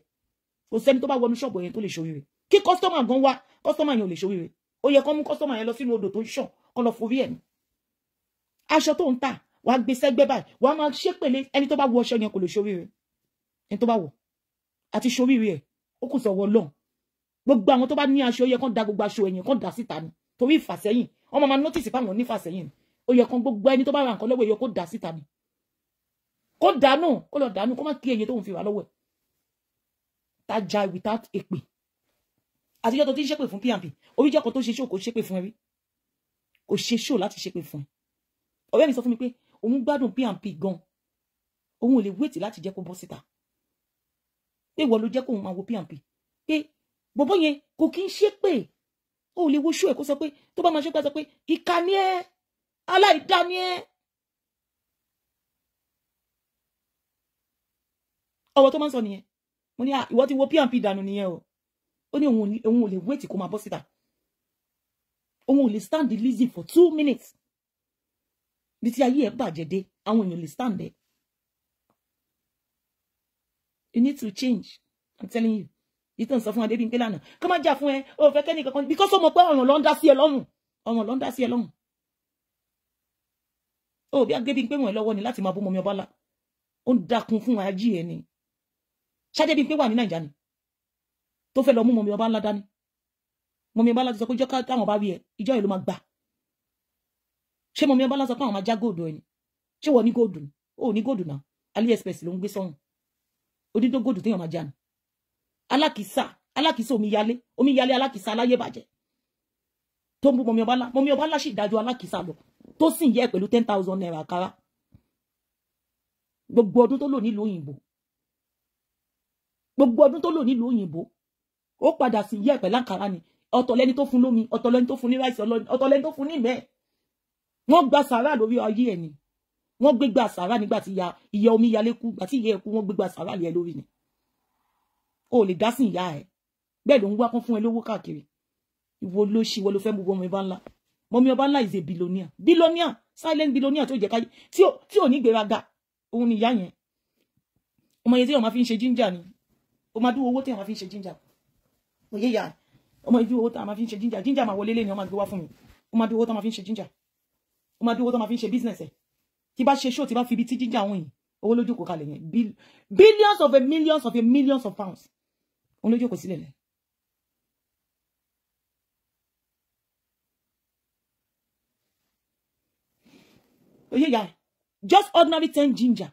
kò sẹ́ni tó bá wọnú ṣọ́ọ̀bù ẹ̀yẹn tó lè ṣoríire kí kọ́sítọ́mà gan wá kọ́sítọ́mà yẹn ò lè ṣoríire ó yẹ kó mú kọ́sítọ́mà yẹn lọ sínú odò tó ń ṣàn kó lọ forí ẹ̀ ní aṣọ tó ń tà wàá gbé sẹ́gbẹ́ báyìí wàá máa ṣépèlé ẹni tó bá wọ aṣọ yẹn kò lè ṣoríire ẹni tó bá wọ àti ṣoríire ẹ̀ ó kù sọ̀wọ́ lọ́n gbogbo àwọn tó bá ní aṣọ yẹ kán da gbogbo aṣọ ẹ̀yìn kán dà síta ni torí ìfàsẹ́yìn ọmọ máa notice fáwọn onífàsẹ́yìn ó yẹ kán gbogbo ẹni tó bá ra nǹkan lọ́wọ́ yẹ kó dà síta ni kó dànù kó lọ dànù kó má kí ẹyẹ tó ń fi wà lọ́wọ́ ẹ̀ tájà without èpè àtijọ́ tó ti ń ṣépè fún PNP oríjọ́ kan tó ṣe ṣó kò ṣépè fún ẹ rí kò ṣe ṣó láti ṣépè fún ẹ ọ̀rẹ́ mi sọ fún mi pé òun gbádùn PNP gan òun ò lè wait láti jẹ́ kó bọ́ síta pé ìwọ ló jẹ́ kóun máa wo PNP pé bọ̀bọ́ yẹn kò kí ń ṣépè ó lè wo ṣó ẹ̀ kó sọ pé tó bá máa ṣépè sọ pé ìkà ni ẹ́ aláìdá ni ẹ́ ọ̀rọ̀ tó máa ń sọ nìyẹn mo ní ìwọ ti wo PNP dànù nìyẹn o ó ní òun ò lè wait kó máa bọ́ síta òun ò lè stand the Lizzy for 2 minutes bí tí ayé ẹ̀ bàjẹ́ dé àwọn èèyàn lè stand there. You need to change. I'm telling you. You don't suffer Adébíyí pé lánàá. Kó má jà fún ẹ. Ó fẹ́ kẹ́ni kankan because ó mọ̀ pé ọ̀ràn ló ń dá sí ẹ lọ́rùn. Ọ̀ràn ló ń dá sí ẹ lọ́rùn. Ó bí Adébíyí pé wọ́n lọ́wọ́ ni láti máa bú Mọ́mí Ọbálá. Ó ń dákun fún ají ẹ ni. Ṣadébíyí pé wà ní Nàìjíríà ni. Tó fẹ́ lọ mú Mọ́mí Ọbálá dání. Mọ́mí Ọbálá ti sọ pé ìjọ́ táwọn bá rí ẹ, ìjọ́ yìí ló máa gbà. Ṣé Mọ́mí Ọbálá sọ pé àwọn máa já góòdù ẹ ni? Ṣé wọ́n ní góòdù ni? Ó ní góòdù náà. AliExpress ló ń gbé sọ́run. Odídógòdù téèyàn máa jà ní alákìísà omíyalé alákìísà aláyé bàjẹ́ tó ń bú Mọ́mí Ọbálá sì dájú alákìísà lọ tó sì yẹ pẹ̀lú 10,000 naira àkàrà gbogbo ọdún tó lò nílùú òyìnbó ó padà sí yẹ pẹ̀lú àkàrà ni ọ̀tọ̀ lẹni tó fún lómi ọ̀tọ̀ lẹni tó fún ní ráìsì ọ̀tọ̀ lẹni tó fún ní mẹ́ẹ̀ wọ́n gba sàrà lórí ayé ẹ̀ ni wọ́n gbégbá sàrà nígbà tí ìyá omíyalé kú gbà tí ìyá ẹ̀ kú wọ́n gbégbá sàrà lé ẹ lórí ni ó lè dá sí ìyá ẹ̀ bẹ́ẹ̀ ló ń wá kán fún ẹ lówó káàkiri ìwọ ló ṣì wọ́n ló fẹ́ mú Mọ́mí Ọbálá Mọ́mí Ọbálá is a billionaire silent billionaire tó jẹ́ káyé tí ò ní gbéraga òun ni ìyá yẹn ọmọ yẹn tí wọ́n máa fi ń ṣe ginger ni ó máa dúró owó tí wọ́n máa fi ń ṣe ginger òye ìyá ọmọ yẹn dúró owó tí wọ́n máa fi ń ṣe ginger máa wọlé lé ni wọ́n máa gbé wá fún mi ó máa dúró owó tí wọ́n máa fi ń ṣe ginger ó máa dúró owó tí wọ́n máa fi ń ṣe business ẹ̀ tí bá ṣe show tí bá fi ibi tí ginger àwọn yìí owó lójú kò kalẹ̀ yẹn billions of millions of pounds òun lójú kò sílẹ̀ lẹ̀ Oye ya. Just ordinary 10 ginger.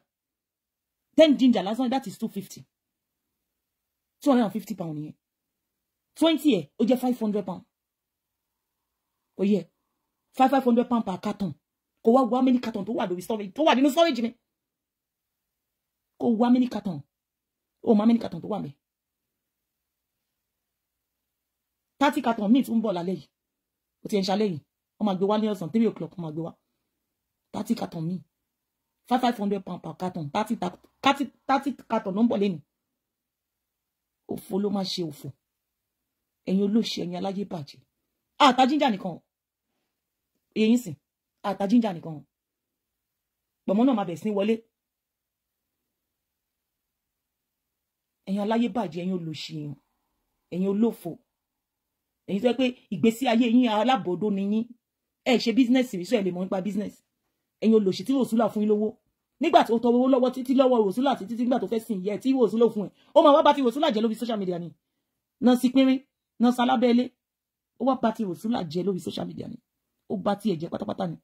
10 ginger last one that is 250. 250 pound here. 20 here, o je 500 pound. Oye. 500 pound per carton. Ko wa how many carton tó wà lórí storage? Tó wà nínú storage ni. Ko wa many carton. O ma many carton tó wà ńbẹ̀. 30 carton meat ń bọ̀ lálẹ́ yìí. Ó ti ń ṣalẹ́ yìí. Ó máa gbé wá ní ọ̀sán 3 o'clock ó máa gbé wá. 30 carton meat. 500 pound per carton. 30 carton ló ń bọ̀ lẹ́nu. Òfò ló máa ṣe òfò. Ẹ̀yin olóṣì ẹ̀yin aláyé bàjẹ́. Ta ginger nìkan. Ẹ̀yin sìn. Ta ginger nìkan. Pọ̀mọ́ náà máa bẹ̀ sí wọlé. Ẹ̀yin aláyé bàjẹ́ ẹ̀yin olóṣì ẹ̀yin olófò. Ẹ̀yin tó pé ìgbésí ayé yín alábòdó ni yín. Ẹ ṣe business rí so ẹ lè mọ̀ nípa business. Ẹ̀yin olóṣì tí Rosula fún yín lówó. Nígbà tó tọrọ owó lọ́wọ́ títí lọ́wọ́ Rosula títí nígbà tó fẹ́ sìn yẹ tí Rosula fún ẹ. Ó máa wá bá ti Rosula jẹ́ lórí social media ni. Na sí pínrín, na salábẹ́lé. Ó wá bá ti Rosula jẹ́ lórí social media ni. Ó bá ti ẹ̀jẹ̀ pátápátá ni.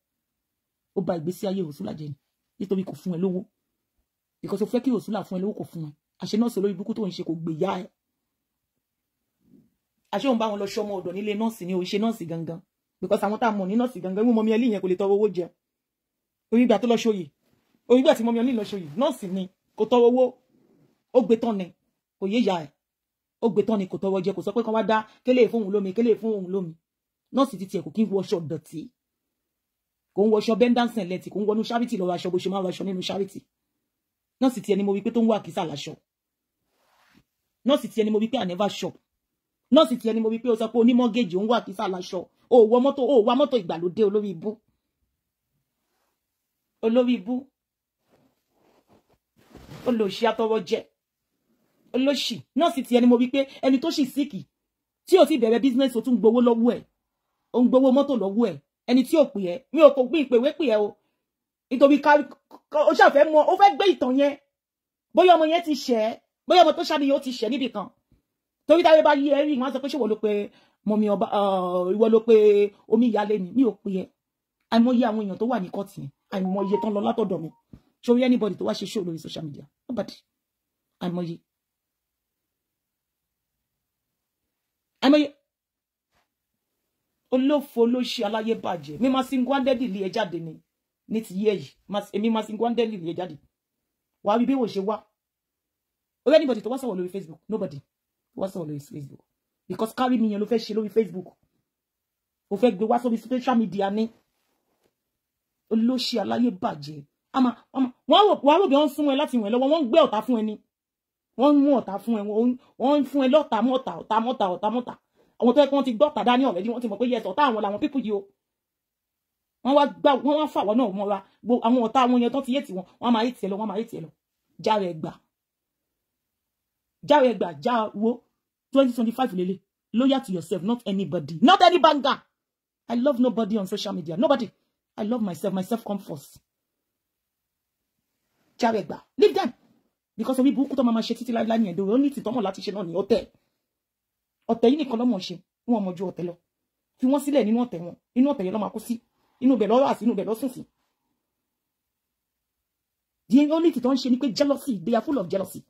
Ó bá ìgbésí ayé Rosula jẹ́ ni. Nítorí kò fún ẹ lówó. Because ó fẹ́ kí Rosula fún ẹ lówó kò fún ẹ. Àṣẹ nọ́ọ̀sì lórí burúkú tó ń ṣe kò gbé yá ẹ. Àṣẹ òun bá wọn lọ ṣọmọ ọ̀dọ̀ nílé nọ́ọ̀sì ni ó ṣe nọ́ọ̀sì gangan. Because àwọn tá mọ̀ ní nọ́ọ̀sì gangan wọ́n mọ̀ mi ẹlí yẹn kò lè tọrọ owó jẹ. Orí ìgbà tó lọ ṣòyè. Orí ìgbà tí mọ̀ mi ọ̀ní lọ ṣòyè. Nọ́ọ̀sì ni kò tọrọ owó. Ó gbé tán ni. Kò yé ya ẹ̀. Ó gbé tán ni kò tọrọ jẹ kò sọ pé kán wá dá kélé fún òun lómi kélé fún òun lómi. Nọ́ọ̀sì ti tiẹ̀ kò kí ń wọṣọ dọ̀tí. Kò ń wọṣọ bendance lẹ́tì kò ń wọnú charity lọ aṣọ bó ṣe máa wọṣọ nínú charity. Nọ́ọ̀sì tiẹ̀ ni mo wí pé tó ń wà kìsà láṣọ. Nọ́ọ̀sì tiẹ̀ ni mo wí pé I never shop. Nọ́ọ̀sì tiẹ̀ ni mo wí pé ó sọ pé oní mortgage òun wà kìsà láṣọ. Ó wọ mọ́tò ó wá mọ́tò ìgbàlódé olórí ibú. Olórí ibú. Olóṣì atọrọ jẹ. Olóṣì. Nọ́ọ̀sì tiẹ̀ ni mo wí pé ẹni tó ṣì síkì tí ó ti bẹ̀rẹ̀ business ó tún gbowó lọ́wọ́ ẹ̀. Ó ń gbowó mọ́tò lọ́wọ́ ẹ̀. Ẹni tí ó pè ẹ́ mi ò kò gbé ìpèwé pè ẹ́ o. Nítorí ó ṣàfẹ́ mọ̀ ó fẹ́ gbé ìtàn yẹn. Bóyá ọmọ yẹn ti ṣẹ̀ bóyá ọmọ tó ṣàbí yóò ti ṣẹ̀ níbì kan. Torí táyé bá yí ẹ rí wọ́n sọ pé ṣé wo ló pé mọ̀mí ọba ìwọ ló pé omi ìyálé ni mi ò pè ẹ́. Àìmọye àwọn èèyàn tó wà ní kọ́ọ̀tì yẹn àìmọye tán lọ látọ̀dọ̀ mi. Ṣorí anybody tó wá ṣe show lórí social media. Nobody. Àìmọye. Àìmọye. Olófò olóṣì aláyé bàjẹ́. Mi máa sin gwandeli lé ẹ jáde ni. Ní ti yé yìí. Èmi máa sin gwandeli lé ẹ jáde. Wàá rí bí wò ṣe wá. Or anybody to wá sọ̀rọ̀ lórí Facebook. Nobody. Wá sọ̀rọ̀ lórí Facebook. Because carry me yẹn ló fẹ́ ṣe lórí Facebook. Ó fẹ́ gbé wá sórí social media ni. Olóṣì aláyé bàjẹ́. Wọ́n rò bí wọ́n sún ẹ láti wọ̀n lọ́wọ́. Wọ́n gbé ọ̀tá fún ẹ ni. Wọ́n mú ọ̀tá fún ẹ. Wọ́n fún ẹ lọ́tà mọ́ta. Àwọn tó yẹ kí wọ́n ti gbọ́ ọ̀tá dání already wọ́n ti mọ̀ pé yes ọ̀tá àwọn làwọn people yìí o. Wọ́n wá fà wọ́n náà mọ́ra. Àwọn ọ̀tá àwọn yẹn tó ti yé ti wọn. Wọ́n máa yé tiẹ̀ lọ. Wọ́n máa yé tiẹ̀ lọ. Járe ẹgbà. Járe ẹgbà. Já wo 2025 lele. Loyal to yourself, not anybody. Not any banger. I love nobody on social media. Nobody. I love myself. Myself come first. Járe ẹgbà. Leave them. Because orí burúkú tó máa ṣe títí láíláí ni ẹ̀dọ́. Ó ní ìtìtọ́mọ̀ láti ṣe náà ní ọ̀tẹ̀. Ọ̀tẹ̀ yìí nìkan lọ́mọ ṣe. Wọ́n mọ̀ ju ọ̀tẹ̀ lọ. Fi wọ́n sílẹ̀ nínú ọ̀tẹ̀ wọn. Inú ọ̀tẹ̀ yẹn ló máa kú sí. Inú bẹ̀ lọ́rọ̀ àti inú bẹ̀ lọ́sùn sí. The only thing tó ń ṣe ni pé jealousy. They are full of jealousy.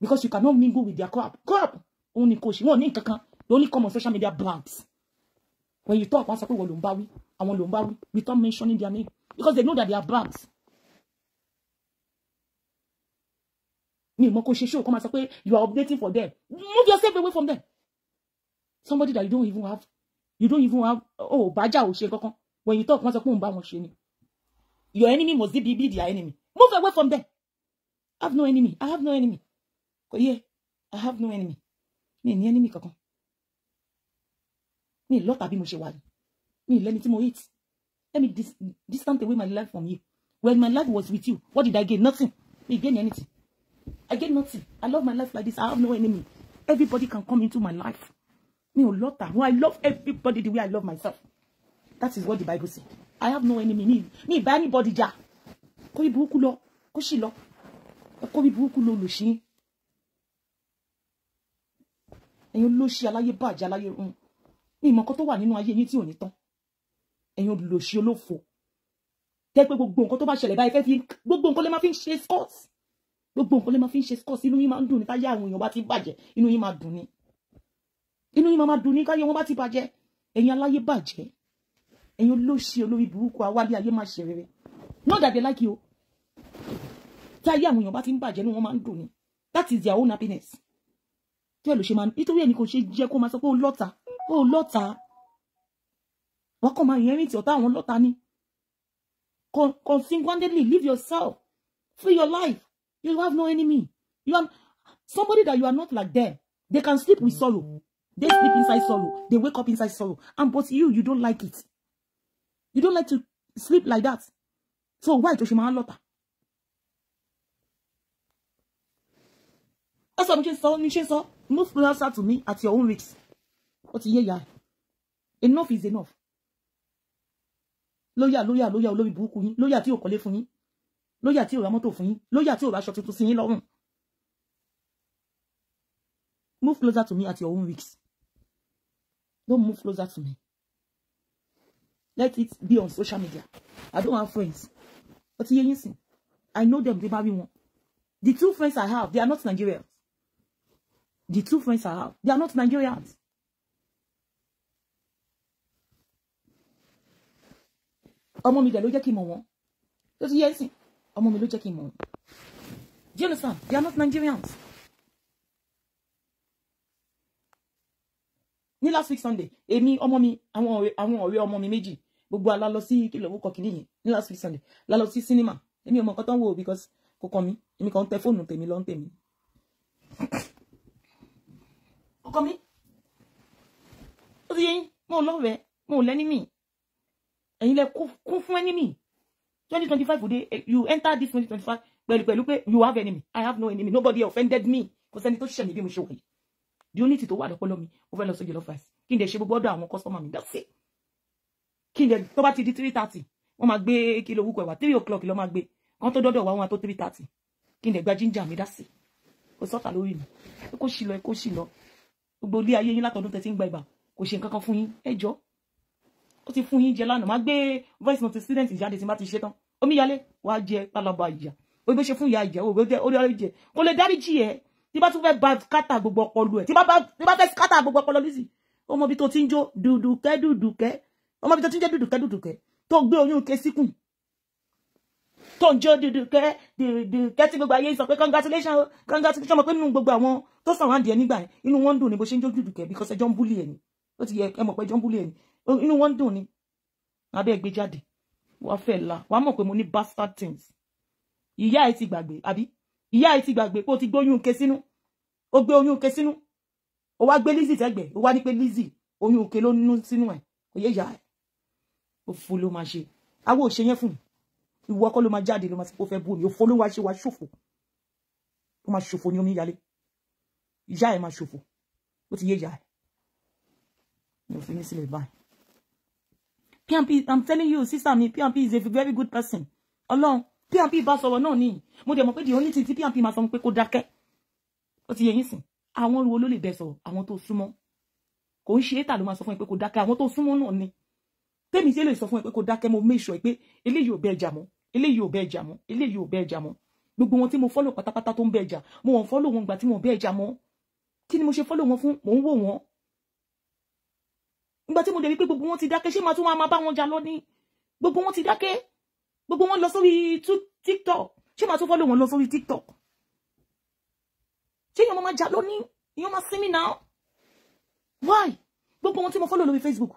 Because you cannot mingle with their crap. Crap. Only coach. Wọ́n ní nǹkan kan. They only come on social media brags. When you talk, wọ́n sọ pé wọ́n ló ń bá wí. Àwọn ló ń bá wí. Without mentioning their name. Because they know that they are brags. Mi mo ko ṣe show come and say you are updating for them. Move yourself away from them. Somebody that you don't even have oh baja o ṣe kankan. When you talk wọ́n sọ pé on bá wọn ṣe ni. Your enemy must be their enemy. Move away from them. I have no enemy. I have no enemy. Oh yeah, I have no enemy. Mi ní enemy kankan. Mi lọ́tà bí mo ṣe wà yìí. Mi lẹ́ni tí mo hate. Let me distant away my life from you. When my life was with you, what did I gain? Nothing. Me gain anything. I get nothing. I love my life like this. I have no enemy. Everybody can come into my life. Me lota. I love everybody the way I love myself. That is what the Bible said. I have no enemy. Me by anybody ja. Ko ibuku lo, ko shi lo. Ko ibuku lo lo shi. Ẹ̀yin olóṣì aláyé bàjẹ́ aláyé run. Mi mọ̀ nǹkan tó wà nínú ayé yín tí ò ní tán. ẹ̀yin olùlòṣì olófò tẹ́ pé gbogbo nǹkan tó bá ṣẹlẹ̀ báyìí fẹ́ fi gbogbo nǹkan lè máa fi ń ṣe scores gbogbo nǹkan lè máa fi ń ṣe scores inú yín máa ń dùn ní káyé àwọn èèyàn bá ti bàjẹ́ inú yín máa dùn ní inú yín máa dùn ní káyé wọn bá ti bàjẹ́ ẹ̀yin aláyé bàjẹ́ ẹ̀yin olóṣì olórí burúkú awálé ayé máa ṣe rere not that they like you tí ayé àwọn èèyàn bá ti ń bàjẹ́ ní wọn máa ń dùn ní that is their own happiness tí ẹ lò ṣe máa nítorí ẹni kò ṣe jẹ́ kó máa sọ pé ó lọ́ta wọ́n kàn máa yẹn rìn tí ọ̀tá àwọn lọ́ta ní single-handedly live yourself free your life you have no enemy you are somebody that you are not like them they can sleep with sorrow they sleep inside sorrow they wake up inside sorrow and but you don't like it you don't like to sleep like that so why tó ṣe máa lọ́ta that's what I'm saying move closer to me at your own risk what you hear enough is enough lóyà olórí burúkú yín lóyà tí ò kọ́lé fún yín lóyà tí ò ra mọ́tò fún yín lóyà tí ò ra aṣọ tuntun sí yín lọ́rùn move closer to me at your own risk don't move closer to me let it be on social media I don't have friends but you yín sìn I know them they marry one the two friends I have they are not Nigerians the two friends I have they are not Nigerians. Ọmọ mi dẹ̀ ló jẹ́ kí n mọ̀ wọ́n tó ti yẹ sí ọmọ mi ló jẹ́ kí n mọ̀ wọ́n do you understand they are not Nigerians. ní last week Sunday èmi ọmọ mi àwọn ọ̀rẹ́ ọmọ mi méjì gbogbo ala lọ sí kìlọ̀ owó kọkìlì yẹn ní last week Sunday la lọ sí cinema èmi ọmọ kan tó ń wò because kò kàn mí èmi kan ń tẹ fóònù tèmi lọ ń tèmi ọkọ mi ó ti yẹ yín mo lọ́rẹ̀ẹ́ mo lẹ́ni mi ẹ̀yin lẹ kún fún enemy 2025 òde you enter this 2025 pẹ̀lú pé you have enemy I have no enemy nobody offended me kò sẹ́ni tó ṣiṣẹ́ mi bí mo ṣe wọ̀nyí the only thing tó wà lọ́pọ̀lọ́ mi ó fẹ́ lọ sí jollof rice kí n dẹ̀ ṣe gbogbo ọ̀dọ̀ àwọn customer mi that's it kí n dẹ̀ tó bá ti di 3:30 wọ́n máa gbé kí ló wúkọ ẹ̀wà 3 o'clock lọ́ máa gbé kan tó dọ́dọ̀ wá wọn tó 3:30 kí n dẹ̀ gba ginger mi that's it kò sọ́ta lórí mi kó sì lọ gbogbo ilé ayé yín látọdún tẹ́tí ń gba ìbà kò ṣe nǹkan kan fún yín ẹ jọ̀ọ́ ó ti fún yín jẹ lánàá má gbé voice note student jáde tí má ti ṣe tán omíyalé wàá jẹ pálábà ìjà ó gbé ṣe fún ìyá ìjà ó gbé orí ọ̀rẹ́ jẹ kò lè dáríjì ẹ tí bá tún fẹ́ ba kátà gbogbo ọpọlọ ẹ tí bá fẹ́ kátà gbogbo ọpọlọ lísì ọmọ bí tó ti ń jó dùdùkẹ́ ọmọ bí tó ti ń jẹ́ dùdùkẹ́ tó gbé oyún ke síkùn tó ń jó dùdùkẹ́ tí gbogbo ayé sọ pé congratulations mọ̀ pé nínú gbogbo àwọn tó sàn wáǹdì ẹ nígbà yẹn inú wọn ń dùn ní bó ṣe ń jó dùdùkẹ́ because ẹjọ́ ń búlì ẹ̀ ni ó ti yẹ ẹ mọ̀ pé ẹjọ́ ń búlì ẹ̀ ni inú wọn dùn ni abẹ́ gbé jáde wàá fẹ́ la wàá mọ̀ pé mo ní bastard things ìyá ẹ ti gbàgbé àbí ìyá ẹ ti gbàgbé pé o ti gbé oyún ke sínú o gbé oyún ke sínú o wá gbé Lizzy tẹ́gbẹ̀ o wá ní pé Lizzy oyún ke ló nínú sínú ẹ̀ kò yé ìyá ẹ̀ o fún ló máa ṣe àwọn òṣè yẹn fún ìwọ kọ́ ló máa jáde ló máa ti kó fẹ́ bú mi o fún ló wá ṣe wá ṣòfò ó máa ṣòfò ní omíyalé ìyá ẹ̀ máa ṣòfò ó ti yé ìyá ẹ̀ mi ò fi mí sílẹ̀ báyìí. PNP, I'm telling you, sister mi, PNP is a very good person. Ọlọ́run, PNP bá sọ̀rọ̀ náà ni. Mo dẹ̀ mọ̀ pé the only thing tí PNP máa sọ pé kó dákẹ́. Ó ti yé yín sìn. Àwọn wo ló lè bẹ sọ̀rọ̀, àwọn tó súnmọ́. Kò ń ṣe étà ló máa sọ fún ẹ pé kó dákẹ́, àwọn tó súnmọ́ náà ni. Tèmi ṣe lè sọ fún ẹ pé kó dákẹ́, mo make sure pé eléyìí ò bẹ ẹjà mọ́, eléyìí ò bẹ ẹjà mọ́, eléyìí ò bẹ ẹjà mọ́. Gbogbo wọn tí mo follow pátápátá tó ń bẹ ẹjà, mo wọ́n follow wọn gbà tí mo bẹ ẹjà mọ́. Kí ni mo ṣe follow wọn fún? Mo ń wò wọn. Nígbà tí mo dẹ̀ rí pé gbogbo wọn ti dákẹ́ ṣé máa tún máa bá wọn jà lọ ní gbogbo wọn ti dákẹ́ gbogbo wọn lọ sórí TikTok ṣé máa tún follow wọn lọ sórí TikTok ṣé yẹn máa jà lọ ní ìyẹn máa sinmi náà why gbogbo wọn tí mo follow lórí Facebook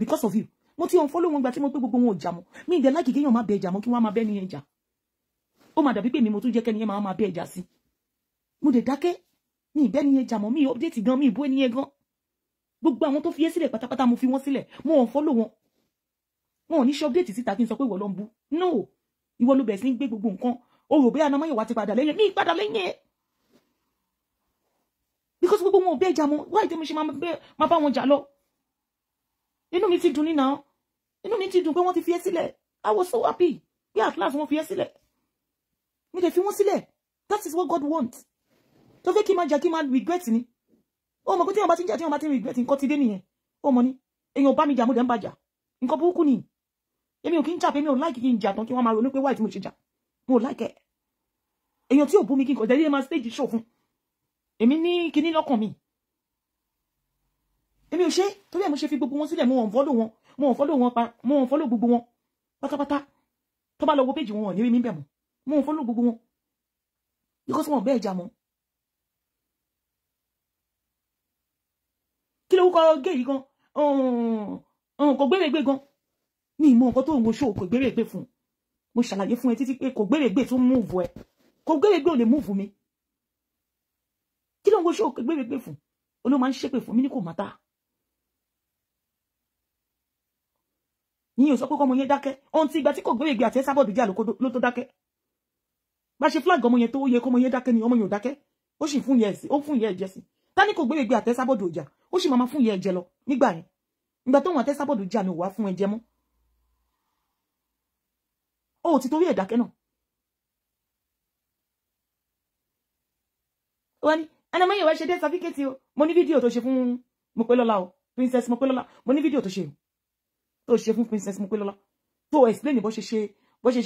because of you mo ti unfollow wọn gbà tí mo pé gbogbo wọn ò jà mọ́ mi ìdẹ̀ láìkì kéèyàn máa bẹ ẹjà mọ́ kí wọ́n máa bẹ́ ní ẹjà ó máa dàbí pé mi mo tún jẹ́ kẹ́ni yẹn máa bẹ ẹjà sí mo dẹ̀ dákẹ́ mi ìbẹ́ ní ẹjà mọ́ mi update gan mi ìbú ẹni yẹn gan gbogbo àwọn tó fi é sílẹ̀ pátápátá mo fi wọ́n sílẹ̀ mo ò follow wọn wọn ò ní ṣe update síta kí n sọ pé ìwọ ló ń bú no ìwọ ló bẹ̀rẹ̀ sí ń gbé gbogbo nǹkan o rò bóyá Anamáyọ̀wá ti padà lẹ́yìn mi padà lẹ́yìn ẹ̀ because gbogbo wọn ò bẹ́ ẹja mọ́ why tí mo ṣe máa bá wọn jà lọ inú mi ti dùn nínà inú mi ti dùn pé wọ́n ti fi é sílẹ̀ I was so happy pé at last wọ́n fi é sílẹ̀ mi lè fi wọ́n sílẹ̀ that is what God wants tó fẹ́ kí n máa jà kí n máa regret ni ó mọ̀ pé tí wọ́n bá ti ń jà tí wọ́n bá ti ń regret nǹkan ti dé nìyẹn ó mọ̀ ní èèyàn bá mi jà mo dẹ̀ ń bàjà nǹkan burúkú ni èmi ò kí ń jà pé mi ò like kí n jà tán kí wọ́n máa ronú pé why tí mo ṣe jà mo like ẹ̀ èèyàn tí ò bú mi kí n kò jẹ́ máa stage show fún èmi ní kíní lọ́kàn mi èmi ò ṣe torí ẹ̀ mo ṣe fi gbogbo wọn sílẹ̀ mo ò follow gbogbo wọn pátápátá tó bá lọ wo page wọn ní rí mi bẹ̀ mọ́ mo ò follow gbogbo wọn because wọn bẹ́ẹ̀ jà mọ́ kí ló kọ́ gé yìí gan kò gbèrègbè gan ní ìmọ̀ nǹkan tó ń wo show kò gbèrègbè fún mo ṣàlàyé fún ẹ títí pé kò gbèrègbè tó move ẹ kò gbèrègbè ò lè move mi kí ló ń wo show kò gbèrègbè fún olóò máa ń ṣépè fún mi ní kò mátà yíyan sọ pé kọ́mọ yẹn dákẹ́ ohun tí ìgbà tí kò gbèrègbè àti Esabod jà ló tó dákẹ́ bá ṣe flag ọmọ yẹn tó yẹ kọ́mọ yẹn dákẹ́ ni ọmọ yẹn ò dákẹ́ ó sì fún yẹ ẹ̀jẹ̀ sí tani kò gbèrègbè àti Esabod jà ó sì máa fún yẹ ẹ̀jẹ̀ lọ nígbà yẹn ìgbà tó wọn àti Esabod jà ni ò wá fún ẹ̀jẹ̀ mọ́ ó ti torí ẹ̀ dákẹ́ náà wọ́n ní ẹni mẹ́yìn wá ṣe dé certificate o mo ní fídíò tó ṣe fún Mopelola o Princess Mopelola mo ní fídíò tó ṣe fún Princess Mopelola tó explain bó ṣe